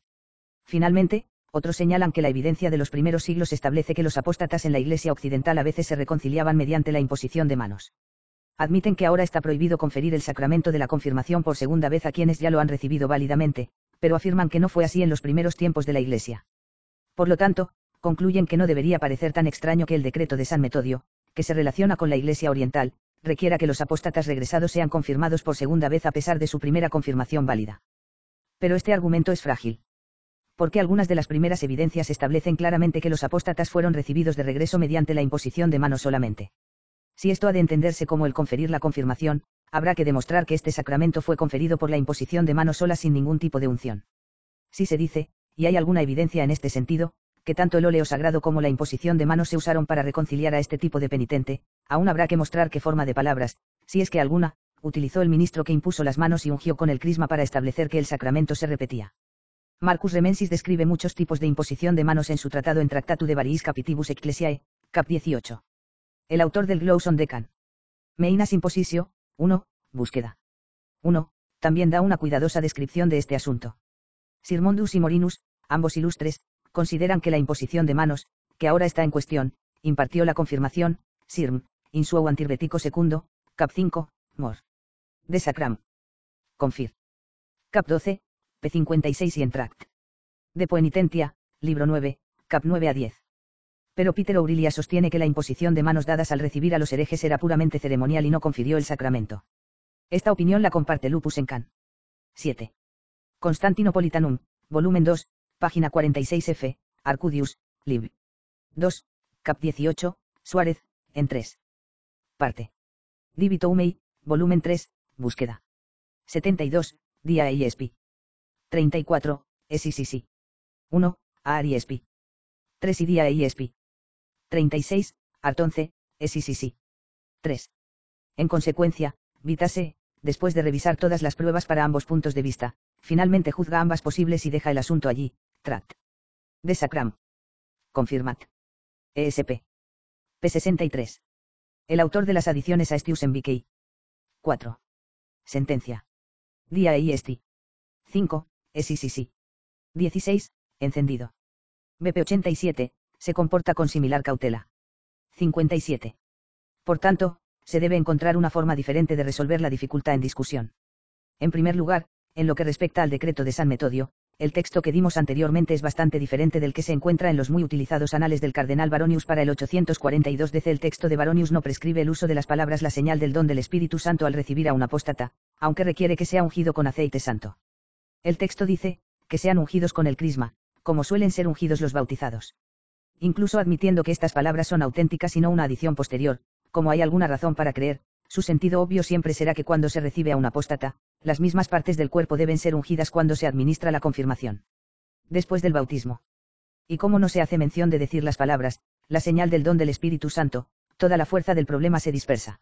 Finalmente, otros señalan que la evidencia de los primeros siglos establece que los apóstatas en la Iglesia occidental a veces se reconciliaban mediante la imposición de manos. Admiten que ahora está prohibido conferir el sacramento de la confirmación por segunda vez a quienes ya lo han recibido válidamente, pero afirman que no fue así en los primeros tiempos de la Iglesia. Por lo tanto, concluyen que no debería parecer tan extraño que el decreto de San Metodio, que se relaciona con la Iglesia oriental, requiera que los apóstatas regresados sean confirmados por segunda vez a pesar de su primera confirmación válida. Pero este argumento es frágil. Porque algunas de las primeras evidencias establecen claramente que los apóstatas fueron recibidos de regreso mediante la imposición de manos solamente. Si esto ha de entenderse como el conferir la confirmación, habrá que demostrar que este sacramento fue conferido por la imposición de manos sola sin ningún tipo de unción. Si se dice, y hay alguna evidencia en este sentido, que tanto el óleo sagrado como la imposición de manos se usaron para reconciliar a este tipo de penitente, aún habrá que mostrar qué forma de palabras, si es que alguna, utilizó el ministro que impuso las manos y ungió con el crisma para establecer que el sacramento se repetía. Marcus Remensis describe muchos tipos de imposición de manos en su tratado en Tractatu de Variis Capitibus Ecclesiae, cap 18. El autor del Gloss on Decan. Meinas Impositio, 1, búsqueda. 1, también da una cuidadosa descripción de este asunto. Sirmondus y Morinus, ambos ilustres, consideran que la imposición de manos, que ahora está en cuestión, impartió la confirmación, sirm, in suo antirbetico secundo, cap 5, mor. De sacram. Confir. Cap 12, p. 56 y en tract. De Poenitentia, libro 9, cap 9 a 10. Pero Peter Aurilia sostiene que la imposición de manos dadas al recibir a los herejes era puramente ceremonial y no confirió el sacramento. Esta opinión la comparte Lupus en Can. 7. Constantinopolitanum, volumen 2, página 46f, Arcudius, lib. 2, cap 18, Suárez, en 3. Parte. Divito Umei, volumen 3, búsqueda. 72, Dia ESP. 34, SICC. 1, ARISP. 3 y Dia ESP. 36, Artonce, SICC. 3. En consecuencia, Vitase, después de revisar todas las pruebas para ambos puntos de vista, finalmente juzga ambas posibles y deja el asunto allí. Tract. De Sacram. Confirmat. ESP. P63. El autor de las adiciones a Estius en Vickey. 4. Sentencia. Dia EST. 5, SICC. 16, encendido. BP 87, se comporta con similar cautela. 57. Por tanto, se debe encontrar una forma diferente de resolver la dificultad en discusión. En primer lugar, en lo que respecta al decreto de San Metodio, el texto que dimos anteriormente es bastante diferente del que se encuentra en los muy utilizados anales del cardenal Baronius para el 842 DC. El texto de Baronius no prescribe el uso de las palabras la señal del don del Espíritu Santo al recibir a un apóstata, aunque requiere que sea ungido con aceite santo. El texto dice, que sean ungidos con el crisma, como suelen ser ungidos los bautizados. Incluso admitiendo que estas palabras son auténticas y no una adición posterior, como hay alguna razón para creer, su sentido obvio siempre será que cuando se recibe a un apóstata, las mismas partes del cuerpo deben ser ungidas cuando se administra la confirmación. Después del bautismo. Y como no se hace mención de decir las palabras, la señal del don del Espíritu Santo, toda la fuerza del problema se dispersa.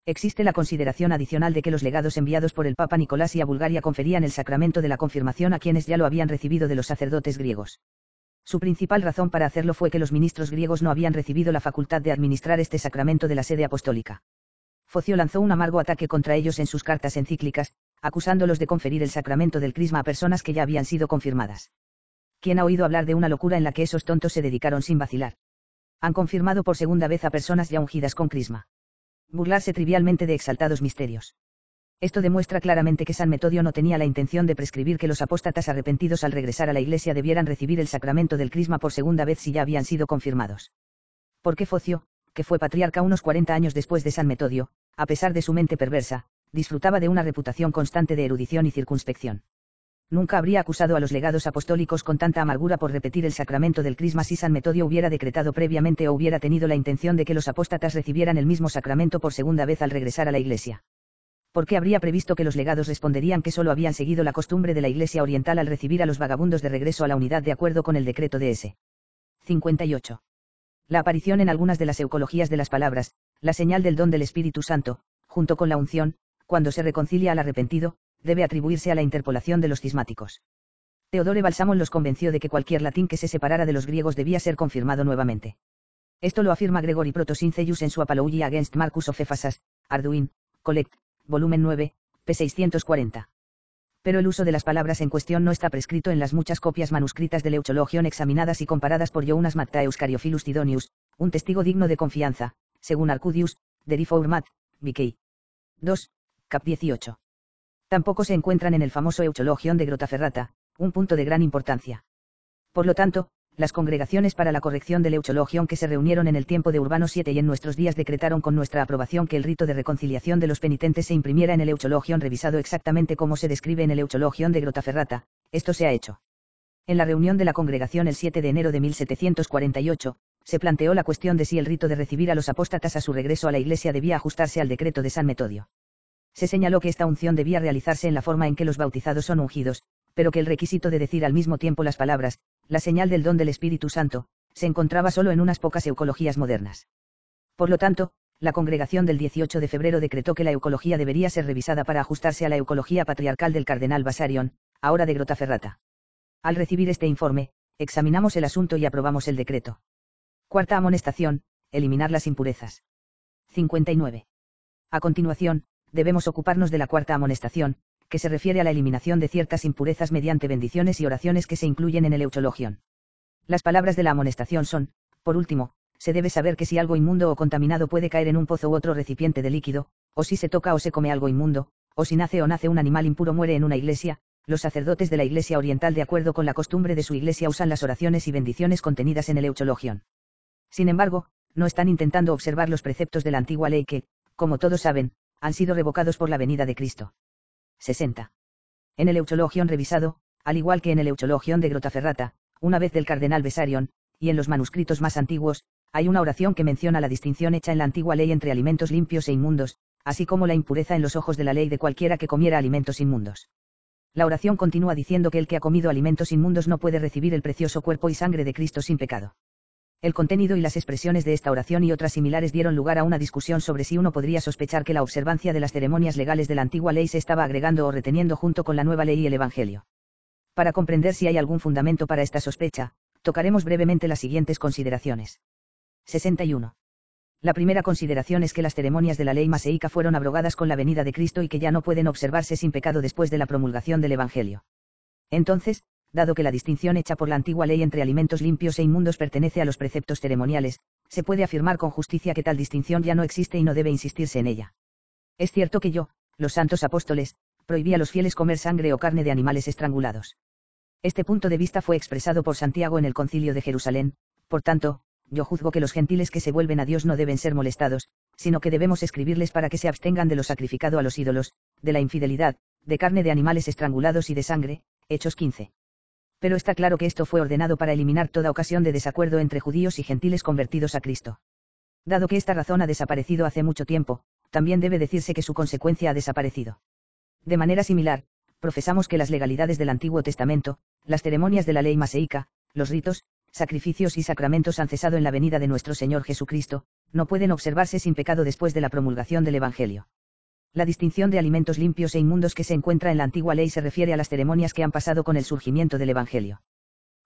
Existe la consideración adicional de que los legados enviados por el Papa Nicolás y a Bulgaria conferían el sacramento de la confirmación a quienes ya lo habían recibido de los sacerdotes griegos. Su principal razón para hacerlo fue que los ministros griegos no habían recibido la facultad de administrar este sacramento de la sede apostólica. Focio lanzó un amargo ataque contra ellos en sus cartas encíclicas, acusándolos de conferir el sacramento del crisma a personas que ya habían sido confirmadas. ¿Quién ha oído hablar de una locura en la que esos tontos se dedicaron sin vacilar? Han confirmado por segunda vez a personas ya ungidas con crisma. Burlarse trivialmente de exaltados misterios. Esto demuestra claramente que San Metodio no tenía la intención de prescribir que los apóstatas arrepentidos al regresar a la Iglesia debieran recibir el sacramento del crisma por segunda vez si ya habían sido confirmados. Porque Focio, que fue patriarca unos 40 años después de San Metodio, a pesar de su mente perversa, disfrutaba de una reputación constante de erudición y circunspección. Nunca habría acusado a los legados apostólicos con tanta amargura por repetir el sacramento del crisma si San Metodio hubiera decretado previamente o hubiera tenido la intención de que los apóstatas recibieran el mismo sacramento por segunda vez al regresar a la Iglesia. Porque habría previsto que los legados responderían que solo habían seguido la costumbre de la Iglesia oriental al recibir a los vagabundos de regreso a la unidad de acuerdo con el decreto de S. 58. La aparición en algunas de las eucologías de las palabras, la señal del don del Espíritu Santo, junto con la unción, cuando se reconcilia al arrepentido, debe atribuirse a la interpolación de los cismáticos. Teodore Balsamón los convenció de que cualquier latín que se separara de los griegos debía ser confirmado nuevamente. Esto lo afirma Gregory Protosinceius en su Apologia against Marcus of Ephasas, Arduin, Collect, volumen 9, p. 640. Pero el uso de las palabras en cuestión no está prescrito en las muchas copias manuscritas de Euchologion examinadas y comparadas por Jonas Matthäus Cariophilus Tidonius, un testigo digno de confianza, según Arcudius, de Riformat, B.K. 2, cap 18. Tampoco se encuentran en el famoso Euchologion de Grotaferrata, un punto de gran importancia. Por lo tanto, las congregaciones para la corrección del Euchologion que se reunieron en el tiempo de Urbano VII y en nuestros días decretaron con nuestra aprobación que el rito de reconciliación de los penitentes se imprimiera en el Euchologion revisado exactamente como se describe en el Euchologion de Grotaferrata. Esto se ha hecho. En la reunión de la congregación el 7 de enero de 1748, se planteó la cuestión de si el rito de recibir a los apóstatas a su regreso a la Iglesia debía ajustarse al decreto de San Metodio. Se señaló que esta unción debía realizarse en la forma en que los bautizados son ungidos, pero que el requisito de decir al mismo tiempo las palabras, la señal del don del Espíritu Santo, se encontraba solo en unas pocas eucologías modernas. Por lo tanto, la congregación del 18 de febrero decretó que la eucología debería ser revisada para ajustarse a la eucología patriarcal del cardenal Basarion, ahora de Grotaferrata. Al recibir este informe, examinamos el asunto y aprobamos el decreto. Cuarta amonestación, eliminar las impurezas. 59. A continuación, debemos ocuparnos de la cuarta amonestación, que se refiere a la eliminación de ciertas impurezas mediante bendiciones y oraciones que se incluyen en el Euchologion. Las palabras de la amonestación son, por último, se debe saber que si algo inmundo o contaminado puede caer en un pozo u otro recipiente de líquido, o si se toca o se come algo inmundo, o si nace un animal impuro muere en una iglesia, los sacerdotes de la Iglesia Oriental de acuerdo con la costumbre de su iglesia usan las oraciones y bendiciones contenidas en el Euchologion. Sin embargo, no están intentando observar los preceptos de la antigua ley que, como todos saben, han sido revocados por la venida de Cristo. 60. En el Euchologion revisado, al igual que en el Euchologion de Grotaferrata, una vez del cardenal Basarion, y en los manuscritos más antiguos, hay una oración que menciona la distinción hecha en la antigua ley entre alimentos limpios e inmundos, así como la impureza en los ojos de la ley de cualquiera que comiera alimentos inmundos. La oración continúa diciendo que el que ha comido alimentos inmundos no puede recibir el precioso cuerpo y sangre de Cristo sin pecado. El contenido y las expresiones de esta oración y otras similares dieron lugar a una discusión sobre si uno podría sospechar que la observancia de las ceremonias legales de la antigua ley se estaba agregando o reteniendo junto con la nueva ley y el Evangelio. Para comprender si hay algún fundamento para esta sospecha, tocaremos brevemente las siguientes consideraciones. 61. La primera consideración es que las ceremonias de la ley maseica fueron abrogadas con la venida de Cristo y que ya no pueden observarse sin pecado después de la promulgación del Evangelio. Entonces, dado que la distinción hecha por la antigua ley entre alimentos limpios e inmundos pertenece a los preceptos ceremoniales, se puede afirmar con justicia que tal distinción ya no existe y no debe insistirse en ella. Es cierto que los santos apóstoles, prohibí a los fieles comer sangre o carne de animales estrangulados. Este punto de vista fue expresado por Santiago en el Concilio de Jerusalén, por tanto, yo juzgo que los gentiles que se vuelven a Dios no deben ser molestados, sino que debemos escribirles para que se abstengan de lo sacrificado a los ídolos, de la infidelidad, de carne de animales estrangulados y de sangre, Hechos 15. Pero está claro que esto fue ordenado para eliminar toda ocasión de desacuerdo entre judíos y gentiles convertidos a Cristo. Dado que esta razón ha desaparecido hace mucho tiempo, también debe decirse que su consecuencia ha desaparecido. De manera similar, profesamos que las legalidades del Antiguo Testamento, las ceremonias de la ley maseica, los ritos, sacrificios y sacramentos han cesado en la venida de nuestro Señor Jesucristo, no pueden observarse sin pecado después de la promulgación del Evangelio. La distinción de alimentos limpios e inmundos que se encuentra en la antigua ley se refiere a las ceremonias que han pasado con el surgimiento del Evangelio.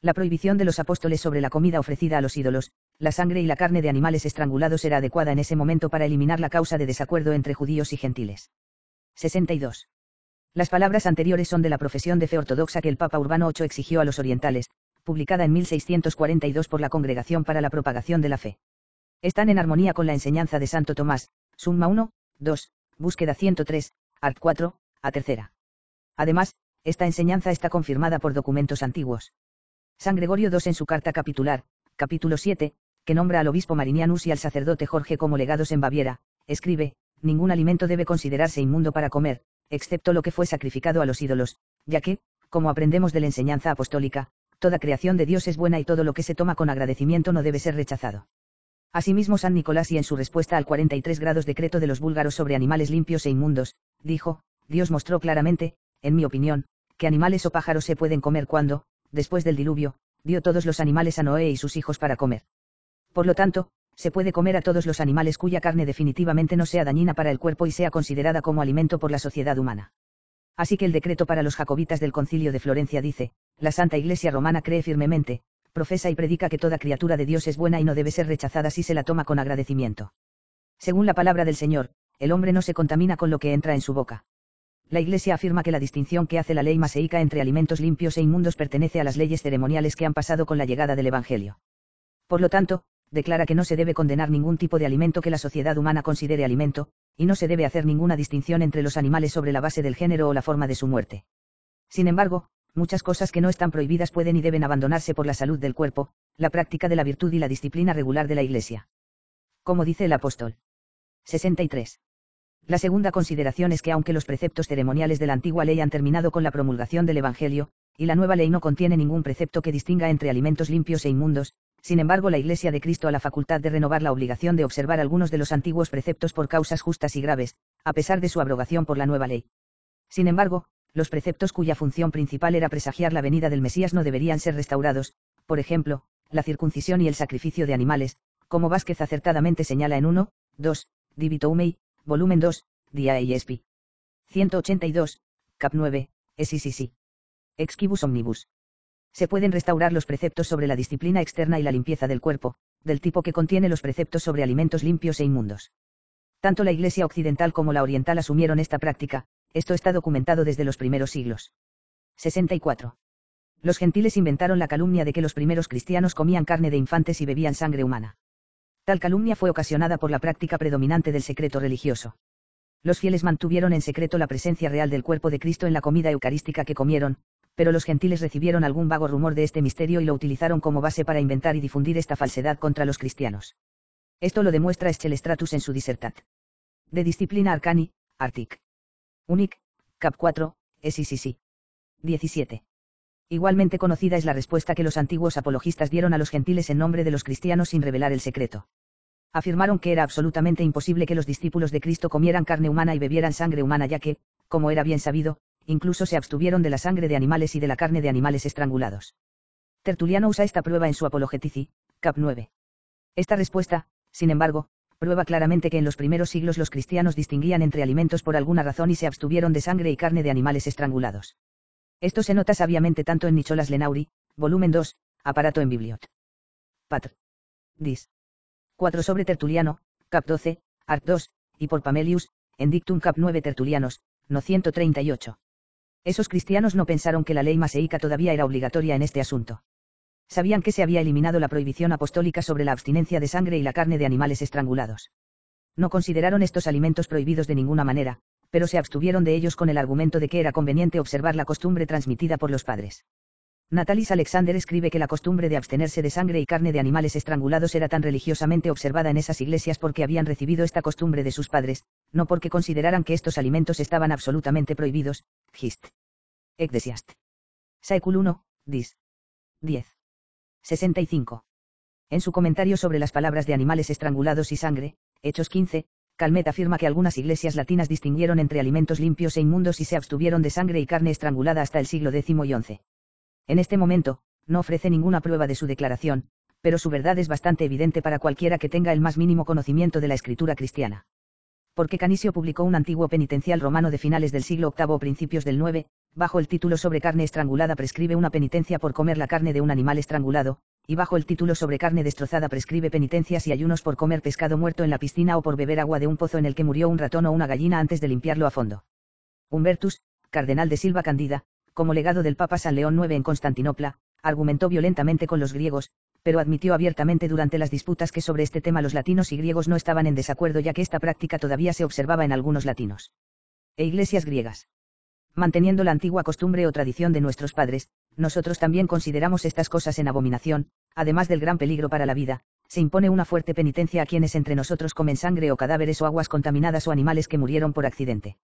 La prohibición de los apóstoles sobre la comida ofrecida a los ídolos, la sangre y la carne de animales estrangulados era adecuada en ese momento para eliminar la causa de desacuerdo entre judíos y gentiles. 62. Las palabras anteriores son de la profesión de fe ortodoxa que el Papa Urbano VIII exigió a los orientales, publicada en 1642 por la Congregación para la Propagación de la Fe. Están en armonía con la enseñanza de Santo Tomás, Summa 1, 2, Búsqueda 103, Art 4, a tercera. Además, esta enseñanza está confirmada por documentos antiguos. San Gregorio II en su carta capitular, capítulo 7, que nombra al obispo Marinianus y al sacerdote Jorge como legados en Baviera, escribe: ningún alimento debe considerarse inmundo para comer, excepto lo que fue sacrificado a los ídolos, ya que, como aprendemos de la enseñanza apostólica, toda creación de Dios es buena y todo lo que se toma con agradecimiento no debe ser rechazado. Asimismo, San Nicolás, y en su respuesta al 43 grados decreto de los búlgaros sobre animales limpios e inmundos, dijo: Dios mostró claramente, en mi opinión, que animales o pájaros se pueden comer cuando, después del diluvio, dio todos los animales a Noé y sus hijos para comer. Por lo tanto, se puede comer a todos los animales cuya carne definitivamente no sea dañina para el cuerpo y sea considerada como alimento por la sociedad humana. Así que el decreto para los jacobitas del Concilio de Florencia dice: la Santa Iglesia Romana cree firmemente, profesa y predica que toda criatura de Dios es buena y no debe ser rechazada si se la toma con agradecimiento. Según la palabra del Señor, el hombre no se contamina con lo que entra en su boca. La Iglesia afirma que la distinción que hace la ley maseica entre alimentos limpios e inmundos pertenece a las leyes ceremoniales que han pasado con la llegada del Evangelio. Por lo tanto, declara que no se debe condenar ningún tipo de alimento que la sociedad humana considere alimento, y no se debe hacer ninguna distinción entre los animales sobre la base del género o la forma de su muerte. Sin embargo, muchas cosas que no están prohibidas pueden y deben abandonarse por la salud del cuerpo, la práctica de la virtud y la disciplina regular de la Iglesia. Como dice el apóstol. 63. La segunda consideración es que aunque los preceptos ceremoniales de la antigua ley han terminado con la promulgación del Evangelio, y la nueva ley no contiene ningún precepto que distinga entre alimentos limpios e inmundos, sin embargo la Iglesia de Cristo ha la facultad de renovar la obligación de observar algunos de los antiguos preceptos por causas justas y graves, a pesar de su abrogación por la nueva ley. Sin embargo, los preceptos cuya función principal era presagiar la venida del Mesías no deberían ser restaurados, por ejemplo, la circuncisión y el sacrificio de animales, como Vázquez acertadamente señala en 1, 2, Divito Humei, volumen 2, Dia ESP. 182, cap 9, SICC. Exquibus omnibus. Se pueden restaurar los preceptos sobre la disciplina externa y la limpieza del cuerpo, del tipo que contiene los preceptos sobre alimentos limpios e inmundos. Tanto la Iglesia occidental como la oriental asumieron esta práctica, esto está documentado desde los primeros siglos. 64. Los gentiles inventaron la calumnia de que los primeros cristianos comían carne de infantes y bebían sangre humana. Tal calumnia fue ocasionada por la práctica predominante del secreto religioso. Los fieles mantuvieron en secreto la presencia real del cuerpo de Cristo en la comida eucarística que comieron, pero los gentiles recibieron algún vago rumor de este misterio y lo utilizaron como base para inventar y difundir esta falsedad contra los cristianos. Esto lo demuestra Schelestratus en su Dissertat. De Disciplina Arcani, Artic. Unic, cap 4, SICC. 17. Igualmente conocida es la respuesta que los antiguos apologistas dieron a los gentiles en nombre de los cristianos sin revelar el secreto. Afirmaron que era absolutamente imposible que los discípulos de Cristo comieran carne humana y bebieran sangre humana, ya que, como era bien sabido, incluso se abstuvieron de la sangre de animales y de la carne de animales estrangulados. Tertuliano usa esta prueba en su Apologetici, cap 9. Esta respuesta, sin embargo, prueba claramente que en los primeros siglos los cristianos distinguían entre alimentos por alguna razón y se abstuvieron de sangre y carne de animales estrangulados. Esto se nota sabiamente tanto en Nicholas Lenauri, volumen 2, aparato en Bibliot. Patr. Dis. 4 sobre Tertuliano, cap 12, art 2, y por Pamelius, en Dictum cap 9 Tertulianos, no 138. Esos cristianos no pensaron que la ley maseica todavía era obligatoria en este asunto. Sabían que se había eliminado la prohibición apostólica sobre la abstinencia de sangre y la carne de animales estrangulados. No consideraron estos alimentos prohibidos de ninguna manera, pero se abstuvieron de ellos con el argumento de que era conveniente observar la costumbre transmitida por los padres. Natalis Alexander escribe que la costumbre de abstenerse de sangre y carne de animales estrangulados era tan religiosamente observada en esas iglesias porque habían recibido esta costumbre de sus padres, no porque consideraran que estos alimentos estaban absolutamente prohibidos. Gist. Ecclesiast. Saecul 1, dis. 10. 65. En su comentario sobre las palabras de animales estrangulados y sangre, Hechos 15, Calmet afirma que algunas iglesias latinas distinguieron entre alimentos limpios e inmundos y se abstuvieron de sangre y carne estrangulada hasta el siglo X y XI. En este momento, no ofrece ninguna prueba de su declaración, pero su verdad es bastante evidente para cualquiera que tenga el más mínimo conocimiento de la escritura cristiana. Porque Canisio publicó un antiguo penitencial romano de finales del siglo VIII o principios del IX, bajo el título sobre carne estrangulada prescribe una penitencia por comer la carne de un animal estrangulado, y bajo el título sobre carne destrozada prescribe penitencias y ayunos por comer pescado muerto en la piscina o por beber agua de un pozo en el que murió un ratón o una gallina antes de limpiarlo a fondo. Humbertus, cardenal de Silva Candida, como legado del Papa San León IX en Constantinopla, argumentó violentamente con los griegos, pero admitió abiertamente durante las disputas que sobre este tema los latinos y griegos no estaban en desacuerdo ya que esta práctica todavía se observaba en algunos latinos e iglesias griegas. Manteniendo la antigua costumbre o tradición de nuestros padres, nosotros también consideramos estas cosas en abominación, además del gran peligro para la vida, Se impone una fuerte penitencia a quienes entre nosotros comen sangre o cadáveres o aguas contaminadas o animales que murieron por accidente.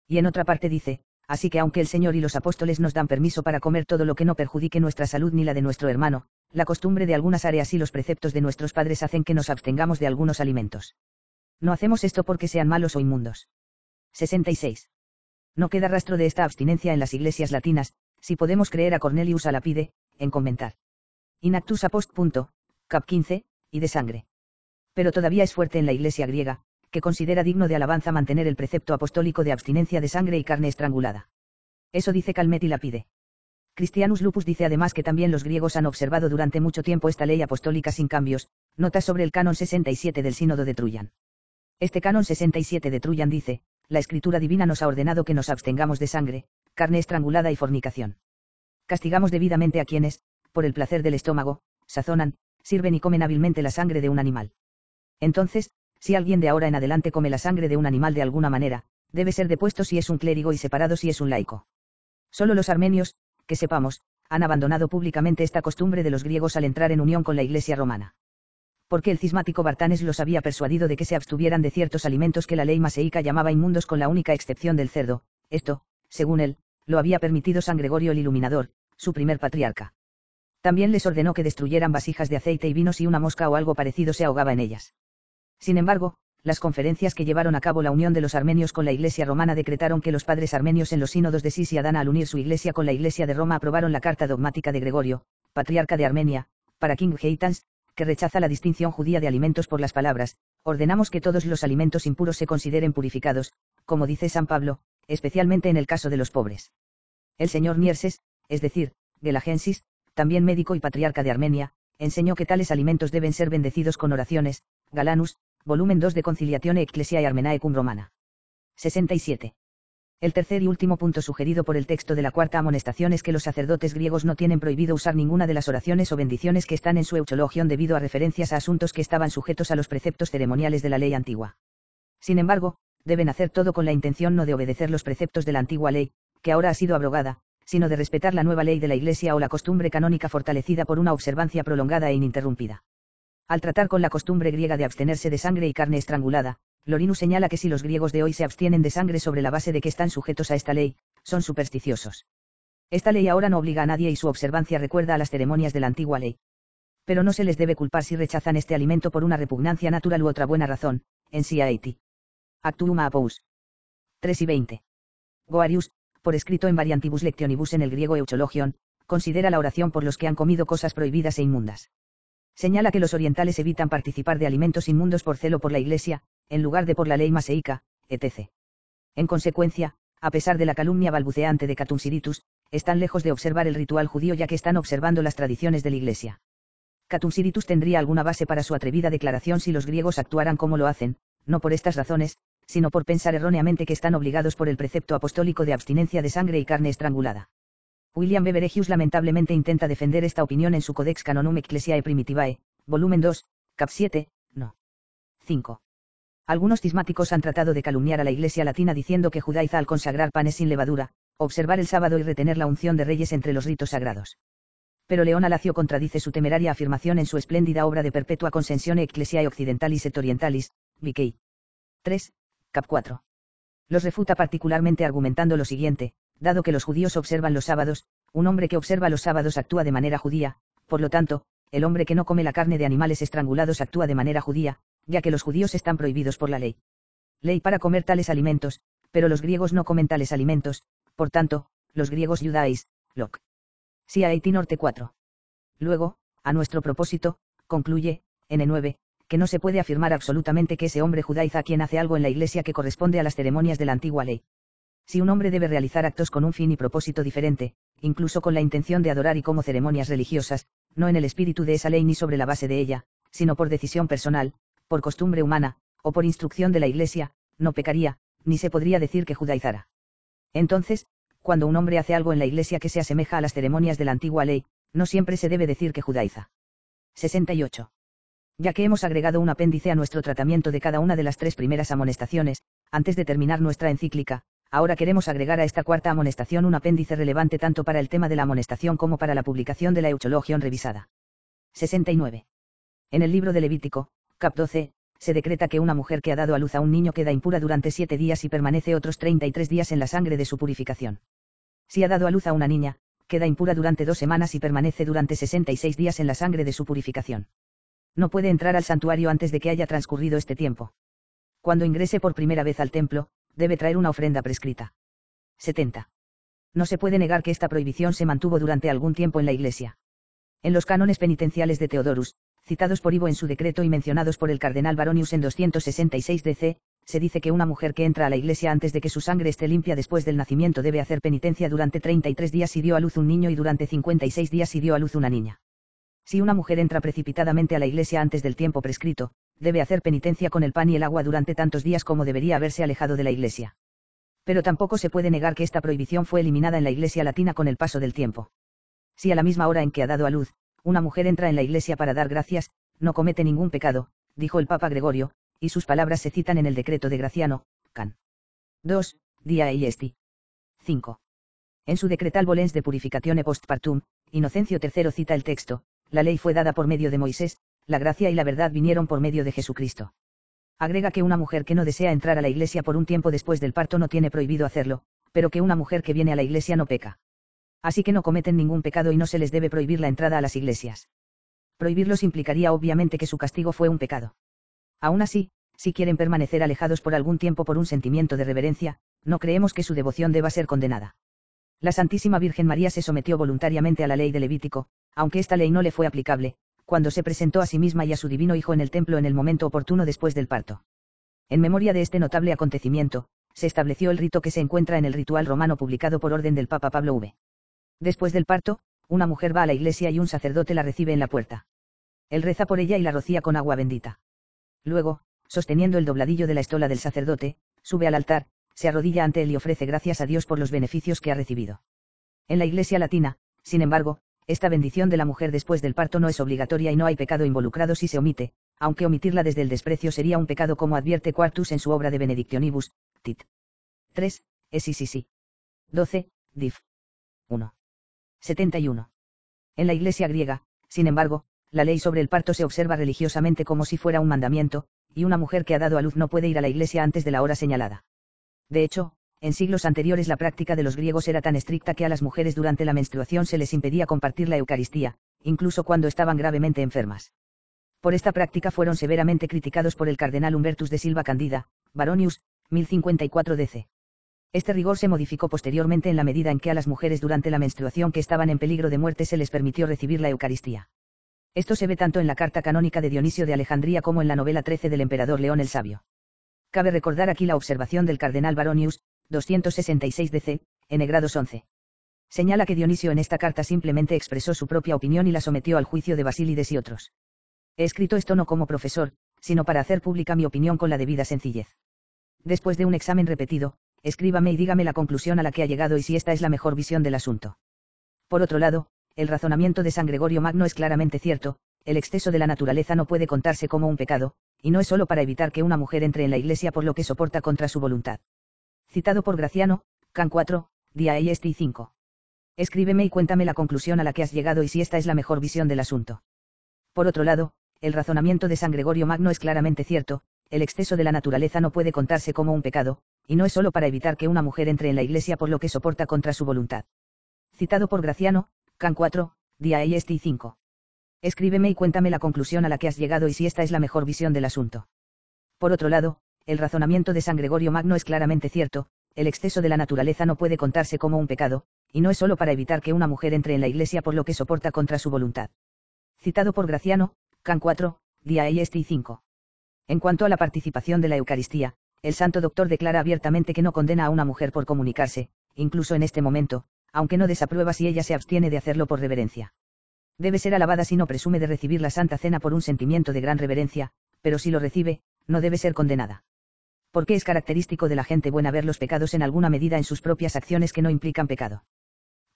Y en otra parte dice, así que aunque el Señor y los apóstoles nos dan permiso para comer todo lo que no perjudique nuestra salud ni la de nuestro hermano, la costumbre de algunas áreas y los preceptos de nuestros padres hacen que nos abstengamos de algunos alimentos. No hacemos esto porque sean malos o inmundos. 66. No queda rastro de esta abstinencia en las iglesias latinas, si podemos creer a Cornelius a Lapide, en comentar. In actus apost. Cap 15, y de sangre. Pero todavía es fuerte en la iglesia griega, que considera digno de alabanza mantener el precepto apostólico de abstinencia de sangre y carne estrangulada. Eso dice Calmet y Lapide. Christianus Lupus dice además que también los griegos han observado durante mucho tiempo esta ley apostólica sin cambios, notas sobre el canon 67 del Sínodo de Trullan. Este canon 67 de Trullan dice, la escritura divina nos ha ordenado que nos abstengamos de sangre, carne estrangulada y fornicación. Castigamos debidamente a quienes, por el placer del estómago, sazonan, sirven y comen hábilmente la sangre de un animal. Entonces, si alguien de ahora en adelante come la sangre de un animal de alguna manera, debe ser depuesto si es un clérigo y separado si es un laico. Solo los armenios, que sepamos, han abandonado públicamente esta costumbre de los griegos al entrar en unión con la Iglesia romana. Porque el cismático Bartanes los había persuadido de que se abstuvieran de ciertos alimentos que la ley maseica llamaba inmundos con la única excepción del cerdo, esto, según él, lo había permitido San Gregorio el Iluminador, su primer patriarca. También les ordenó que destruyeran vasijas de aceite y vino si una mosca o algo parecido se ahogaba en ellas. Sin embargo, las conferencias que llevaron a cabo la unión de los armenios con la Iglesia romana decretaron que los padres armenios en los sínodos de Sis y Adana al unir su iglesia con la Iglesia de Roma aprobaron la carta dogmática de Gregorio, patriarca de Armenia, para King Heitans, que rechaza la distinción judía de alimentos por las palabras, ordenamos que todos los alimentos impuros se consideren purificados, como dice San Pablo, especialmente en el caso de los pobres. El señor Nierses, es decir, Gelagensis, también médico y patriarca de Armenia, enseñó que tales alimentos deben ser bendecidos con oraciones, Galanus, volumen 2 de Conciliatione Ecclesiae Armenaecum Romana. 67. El tercer y último punto sugerido por el texto de la cuarta amonestación es que los sacerdotes griegos no tienen prohibido usar ninguna de las oraciones o bendiciones que están en su Euchologion debido a referencias a asuntos que estaban sujetos a los preceptos ceremoniales de la ley antigua. Sin embargo, deben hacer todo con la intención no de obedecer los preceptos de la antigua ley, que ahora ha sido abrogada, sino de respetar la nueva ley de la Iglesia o la costumbre canónica fortalecida por una observancia prolongada e ininterrumpida. Al tratar con la costumbre griega de abstenerse de sangre y carne estrangulada, Lorinus señala que si los griegos de hoy se abstienen de sangre sobre la base de que están sujetos a esta ley, son supersticiosos. Esta ley ahora no obliga a nadie y su observancia recuerda a las ceremonias de la antigua ley. Pero no se les debe culpar si rechazan este alimento por una repugnancia natural u otra buena razón, en Siaeti. Actuum Apous. 3 y 20. Goarius, por escrito en Variantibus Lectionibus en el griego Euchologion, considera la oración por los que han comido cosas prohibidas e inmundas. Señala que los orientales evitan participar de alimentos inmundos por celo por la Iglesia, en lugar de por la ley maseica, etc. En consecuencia, a pesar de la calumnia balbuceante de Catumsiritus, están lejos de observar el ritual judío ya que están observando las tradiciones de la Iglesia. Catumsiritus tendría alguna base para su atrevida declaración si los griegos actuaran como lo hacen, no por estas razones, sino por pensar erróneamente que están obligados por el precepto apostólico de abstinencia de sangre y carne estrangulada. William Beveregius lamentablemente intenta defender esta opinión en su Codex Canonum Ecclesiae Primitivae, volumen 2, cap 7, no. 5. Algunos cismáticos han tratado de calumniar a la Iglesia latina diciendo que judaiza al consagrar panes sin levadura, observar el sábado y retener la unción de reyes entre los ritos sagrados. Pero León Alacio contradice su temeraria afirmación en su espléndida obra de Perpetua Consensione Ecclesiae Occidentalis et Orientalis, Vickey. 3, cap 4. Los refuta particularmente argumentando lo siguiente: dado que los judíos observan los sábados, un hombre que observa los sábados actúa de manera judía, por lo tanto, el hombre que no come la carne de animales estrangulados actúa de manera judía, ya que los judíos están prohibidos por la ley. Ley para comer tales alimentos, pero los griegos no comen tales alimentos, por tanto, los griegos judaís, loc. Siaeti Norte 4. Luego, a nuestro propósito, concluye, N9, que no se puede afirmar absolutamente que ese hombre judaiza quien hace algo en la Iglesia que corresponde a las ceremonias de la antigua ley. Si un hombre debe realizar actos con un fin y propósito diferente, incluso con la intención de adorar y como ceremonias religiosas, no en el espíritu de esa ley ni sobre la base de ella, sino por decisión personal, por costumbre humana, o por instrucción de la Iglesia, no pecaría, ni se podría decir que judaizara. Entonces, cuando un hombre hace algo en la Iglesia que se asemeja a las ceremonias de la antigua ley, no siempre se debe decir que judaiza. 68. Ya que hemos agregado un apéndice a nuestro tratamiento de cada una de las tres primeras amonestaciones, antes de terminar nuestra encíclica, ahora queremos agregar a esta cuarta amonestación un apéndice relevante tanto para el tema de la amonestación como para la publicación de la Euchologion revisada. 69. En el libro de Levítico, cap 12, se decreta que una mujer que ha dado a luz a un niño queda impura durante 7 días y permanece otros 33 días en la sangre de su purificación. Si ha dado a luz a una niña, queda impura durante 2 semanas y permanece durante 66 días en la sangre de su purificación. No puede entrar al santuario antes de que haya transcurrido este tiempo. Cuando ingrese por primera vez al templo, debe traer una ofrenda prescrita. 70. No se puede negar que esta prohibición se mantuvo durante algún tiempo en la Iglesia. En los cánones penitenciales de Teodorus, citados por Ivo en su decreto y mencionados por el cardenal Baronius en 266 DC, se dice que una mujer que entra a la Iglesia antes de que su sangre esté limpia después del nacimiento debe hacer penitencia durante 33 días si dio a luz un niño y durante 56 días si dio a luz una niña. Si una mujer entra precipitadamente a la Iglesia antes del tiempo prescrito, debe hacer penitencia con el pan y el agua durante tantos días como debería haberse alejado de la Iglesia. Pero tampoco se puede negar que esta prohibición fue eliminada en la Iglesia latina con el paso del tiempo. Si a la misma hora en que ha dado a luz, una mujer entra en la Iglesia para dar gracias, no comete ningún pecado, dijo el Papa Gregorio, y sus palabras se citan en el decreto de Graciano, can. 2, dia est. 5. En su decretal volens de purificatione postpartum, Inocencio III cita el texto: la ley fue dada por medio de Moisés, la gracia y la verdad vinieron por medio de Jesucristo. Agrega que una mujer que no desea entrar a la Iglesia por un tiempo después del parto no tiene prohibido hacerlo, pero que una mujer que viene a la Iglesia no peca. Así que no cometen ningún pecado y no se les debe prohibir la entrada a las iglesias. Prohibirlos implicaría obviamente que su castigo fue un pecado. Aún así, si quieren permanecer alejados por algún tiempo por un sentimiento de reverencia, no creemos que su devoción deba ser condenada. La Santísima Virgen María se sometió voluntariamente a la ley de Levítico, aunque esta ley no le fue aplicable, cuando se presentó a sí misma y a su divino Hijo en el templo en el momento oportuno después del parto. En memoria de este notable acontecimiento, se estableció el rito que se encuentra en el ritual romano publicado por orden del Papa Pablo V. Después del parto, una mujer va a la iglesia y un sacerdote la recibe en la puerta. Él reza por ella y la rocía con agua bendita. Luego, sosteniendo el dobladillo de la estola del sacerdote, sube al altar, se arrodilla ante él y ofrece gracias a Dios por los beneficios que ha recibido. En la Iglesia latina, sin embargo, esta bendición de la mujer después del parto no es obligatoria y no hay pecado involucrado si se omite, aunque omitirla desde el desprecio sería un pecado como advierte Quartus en su obra de Benedictionibus, tit. 3, SCCC. 12, div. 1. 71. En la Iglesia griega, sin embargo, la ley sobre el parto se observa religiosamente como si fuera un mandamiento, y una mujer que ha dado a luz no puede ir a la iglesia antes de la hora señalada. De hecho, en siglos anteriores la práctica de los griegos era tan estricta que a las mujeres durante la menstruación se les impedía compartir la Eucaristía, incluso cuando estaban gravemente enfermas. Por esta práctica fueron severamente criticados por el cardenal Humbertus de Silva Candida, Baronius, 1054 DC. Este rigor se modificó posteriormente en la medida en que a las mujeres durante la menstruación que estaban en peligro de muerte se les permitió recibir la Eucaristía. Esto se ve tanto en la carta canónica de Dionisio de Alejandría como en la novela 13 del emperador León el Sabio. Cabe recordar aquí la observación del cardenal Baronius, 266 DC, n grados 11. Señala que Dionisio en esta carta simplemente expresó su propia opinión y la sometió al juicio de Basílides y otros. He escrito esto no como profesor, sino para hacer pública mi opinión con la debida sencillez. Después de un examen repetido, escríbame y dígame la conclusión a la que ha llegado y si esta es la mejor visión del asunto. Por otro lado, el razonamiento de San Gregorio Magno es claramente cierto: el exceso de la naturaleza no puede contarse como un pecado, y no es solo para evitar que una mujer entre en la iglesia por lo que soporta contra su voluntad. Citado por Graciano, can 4, dia est 5. Escríbeme y cuéntame la conclusión a la que has llegado y si esta es la mejor visión del asunto. Por otro lado, el razonamiento de San Gregorio Magno es claramente cierto: el exceso de la naturaleza no puede contarse como un pecado, y no es solo para evitar que una mujer entre en la iglesia por lo que soporta contra su voluntad. Citado por Graciano, can 4, dia est 5. Escríbeme y cuéntame la conclusión a la que has llegado y si esta es la mejor visión del asunto. Por otro lado, el razonamiento de San Gregorio Magno es claramente cierto: el exceso de la naturaleza no puede contarse como un pecado, y no es solo para evitar que una mujer entre en la iglesia por lo que soporta contra su voluntad. Citado por Graciano, can 4, dia est 5. En cuanto a la participación de la Eucaristía, el Santo Doctor declara abiertamente que no condena a una mujer por comunicarse, incluso en este momento, aunque no desaprueba si ella se abstiene de hacerlo por reverencia. Debe ser alabada si no presume de recibir la Santa Cena por un sentimiento de gran reverencia, pero si lo recibe, no debe ser condenada. Porque es característico de la gente buena ver los pecados en alguna medida en sus propias acciones que no implican pecado.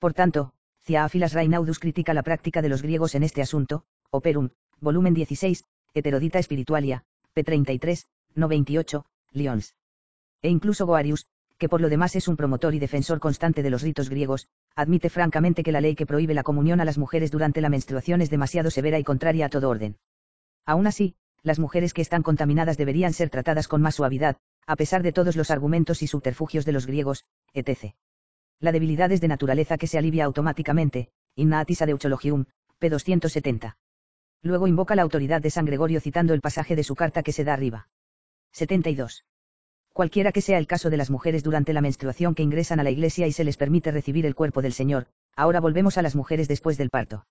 Por tanto, Theophilas Raynaudus critica la práctica de los griegos en este asunto, Operum, volumen 16, Heterodita Spiritualia, p. 33, no 28, Lyons. E incluso Goarius, que por lo demás es un promotor y defensor constante de los ritos griegos, admite francamente que la ley que prohíbe la comunión a las mujeres durante la menstruación es demasiado severa y contraria a todo orden. Aún así, las mujeres que están contaminadas deberían ser tratadas con más suavidad, a pesar de todos los argumentos y subterfugios de los griegos, etc. La debilidad es de naturaleza que se alivia automáticamente, innatis ad euchologium, p. 270. Luego invoca la autoridad de San Gregorio citando el pasaje de su carta que se da arriba. 72. Cualquiera que sea el caso de las mujeres durante la menstruación que ingresan a la iglesia y se les permite recibir el cuerpo del Señor, ahora volvemos a las mujeres después del parto.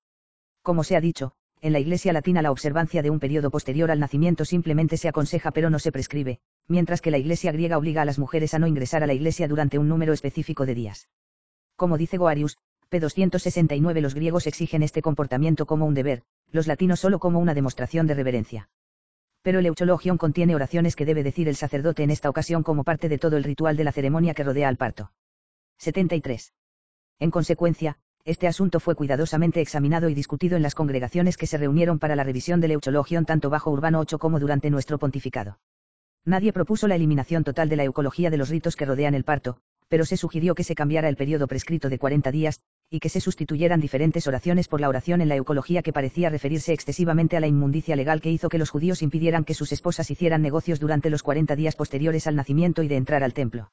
Como se ha dicho, en la iglesia latina la observancia de un periodo posterior al nacimiento simplemente se aconseja pero no se prescribe, mientras que la iglesia griega obliga a las mujeres a no ingresar a la iglesia durante un número específico de días. Como dice Goarius, p. 269, los griegos exigen este comportamiento como un deber, los latinos solo como una demostración de reverencia. Pero el Euchologion contiene oraciones que debe decir el sacerdote en esta ocasión como parte de todo el ritual de la ceremonia que rodea al parto. 73. En consecuencia, este asunto fue cuidadosamente examinado y discutido en las congregaciones que se reunieron para la revisión del Euchologion tanto bajo Urbano VIII como durante nuestro pontificado. Nadie propuso la eliminación total de la eucología de los ritos que rodean el parto, pero se sugirió que se cambiara el periodo prescrito de 40 días, y que se sustituyeran diferentes oraciones por la oración en la eucología que parecía referirse excesivamente a la inmundicia legal que hizo que los judíos impidieran que sus esposas hicieran negocios durante los 40 días posteriores al nacimiento y de entrar al templo.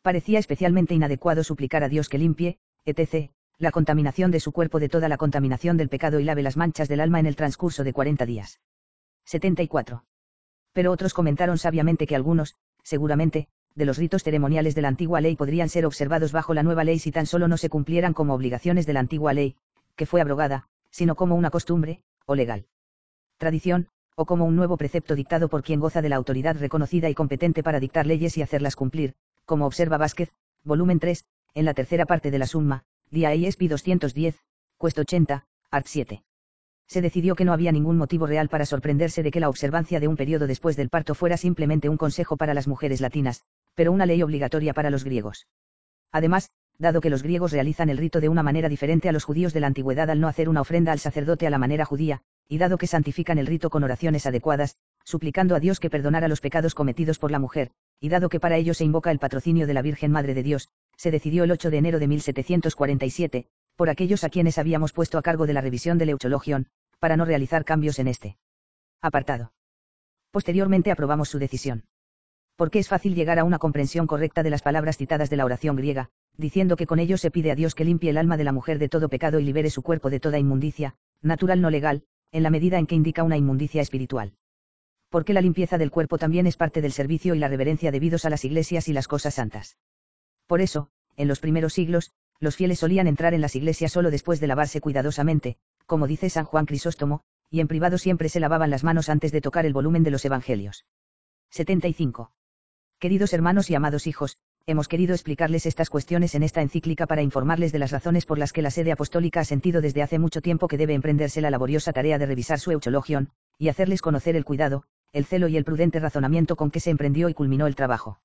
Parecía especialmente inadecuado suplicar a Dios que limpie, etc., la contaminación de su cuerpo de toda la contaminación del pecado y lave las manchas del alma en el transcurso de 40 días. 74. Pero otros comentaron sabiamente que algunos, seguramente, de los ritos ceremoniales de la antigua ley podrían ser observados bajo la nueva ley si tan solo no se cumplieran como obligaciones de la antigua ley, que fue abrogada, sino como una costumbre, o legal tradición, o como un nuevo precepto dictado por quien goza de la autoridad reconocida y competente para dictar leyes y hacerlas cumplir, como observa Vázquez, volumen 3, en la tercera parte de la Summa, Dia ESP 210, Cuest 80, Art 7. Se decidió que no había ningún motivo real para sorprenderse de que la observancia de un periodo después del parto fuera simplemente un consejo para las mujeres latinas, pero una ley obligatoria para los griegos. Además, dado que los griegos realizan el rito de una manera diferente a los judíos de la antigüedad al no hacer una ofrenda al sacerdote a la manera judía, y dado que santifican el rito con oraciones adecuadas, suplicando a Dios que perdonara los pecados cometidos por la mujer, y dado que para ello se invoca el patrocinio de la Virgen Madre de Dios, se decidió el 8 de enero de 1747, por aquellos a quienes habíamos puesto a cargo de la revisión del Euchologion, para no realizar cambios en este apartado. Posteriormente aprobamos su decisión. Porque es fácil llegar a una comprensión correcta de las palabras citadas de la oración griega, diciendo que con ello se pide a Dios que limpie el alma de la mujer de todo pecado y libere su cuerpo de toda inmundicia, natural no legal, en la medida en que indica una inmundicia espiritual. Porque la limpieza del cuerpo también es parte del servicio y la reverencia debidos a las iglesias y las cosas santas. Por eso, en los primeros siglos, los fieles solían entrar en las iglesias solo después de lavarse cuidadosamente, como dice San Juan Crisóstomo, y en privado siempre se lavaban las manos antes de tocar el volumen de los Evangelios. 75. Queridos hermanos y amados hijos, hemos querido explicarles estas cuestiones en esta encíclica para informarles de las razones por las que la sede apostólica ha sentido desde hace mucho tiempo que debe emprenderse la laboriosa tarea de revisar su Euchologion, y hacerles conocer el cuidado, el celo y el prudente razonamiento con que se emprendió y culminó el trabajo.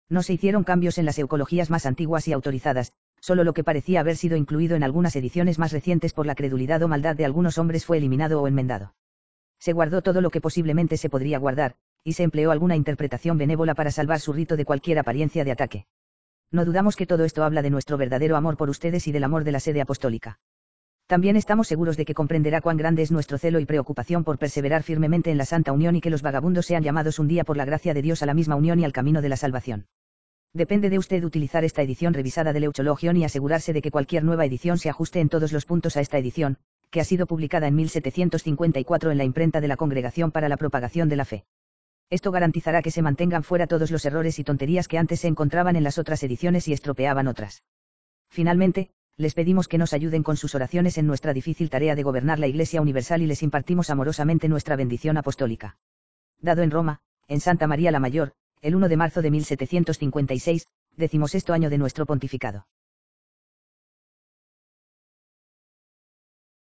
No se hicieron cambios en las eucologías más antiguas y autorizadas, solo lo que parecía haber sido incluido en algunas ediciones más recientes por la credulidad o maldad de algunos hombres fue eliminado o enmendado. Se guardó todo lo que posiblemente se podría guardar, y se empleó alguna interpretación benévola para salvar su rito de cualquier apariencia de ataque. No dudamos que todo esto habla de nuestro verdadero amor por ustedes y del amor de la sede apostólica. También estamos seguros de que comprenderá cuán grande es nuestro celo y preocupación por perseverar firmemente en la santa unión y que los vagabundos sean llamados un día por la gracia de Dios a la misma unión y al camino de la salvación. Depende de usted utilizar esta edición revisada del Euchologion y asegurarse de que cualquier nueva edición se ajuste en todos los puntos a esta edición, que ha sido publicada en 1754 en la imprenta de la Congregación para la Propagación de la Fe. Esto garantizará que se mantengan fuera todos los errores y tonterías que antes se encontraban en las otras ediciones y estropeaban otras. Finalmente, les pedimos que nos ayuden con sus oraciones en nuestra difícil tarea de gobernar la Iglesia Universal y les impartimos amorosamente nuestra bendición apostólica. Dado en Roma, en Santa María la Mayor, el 1 de marzo de 1756, 16º año de nuestro pontificado.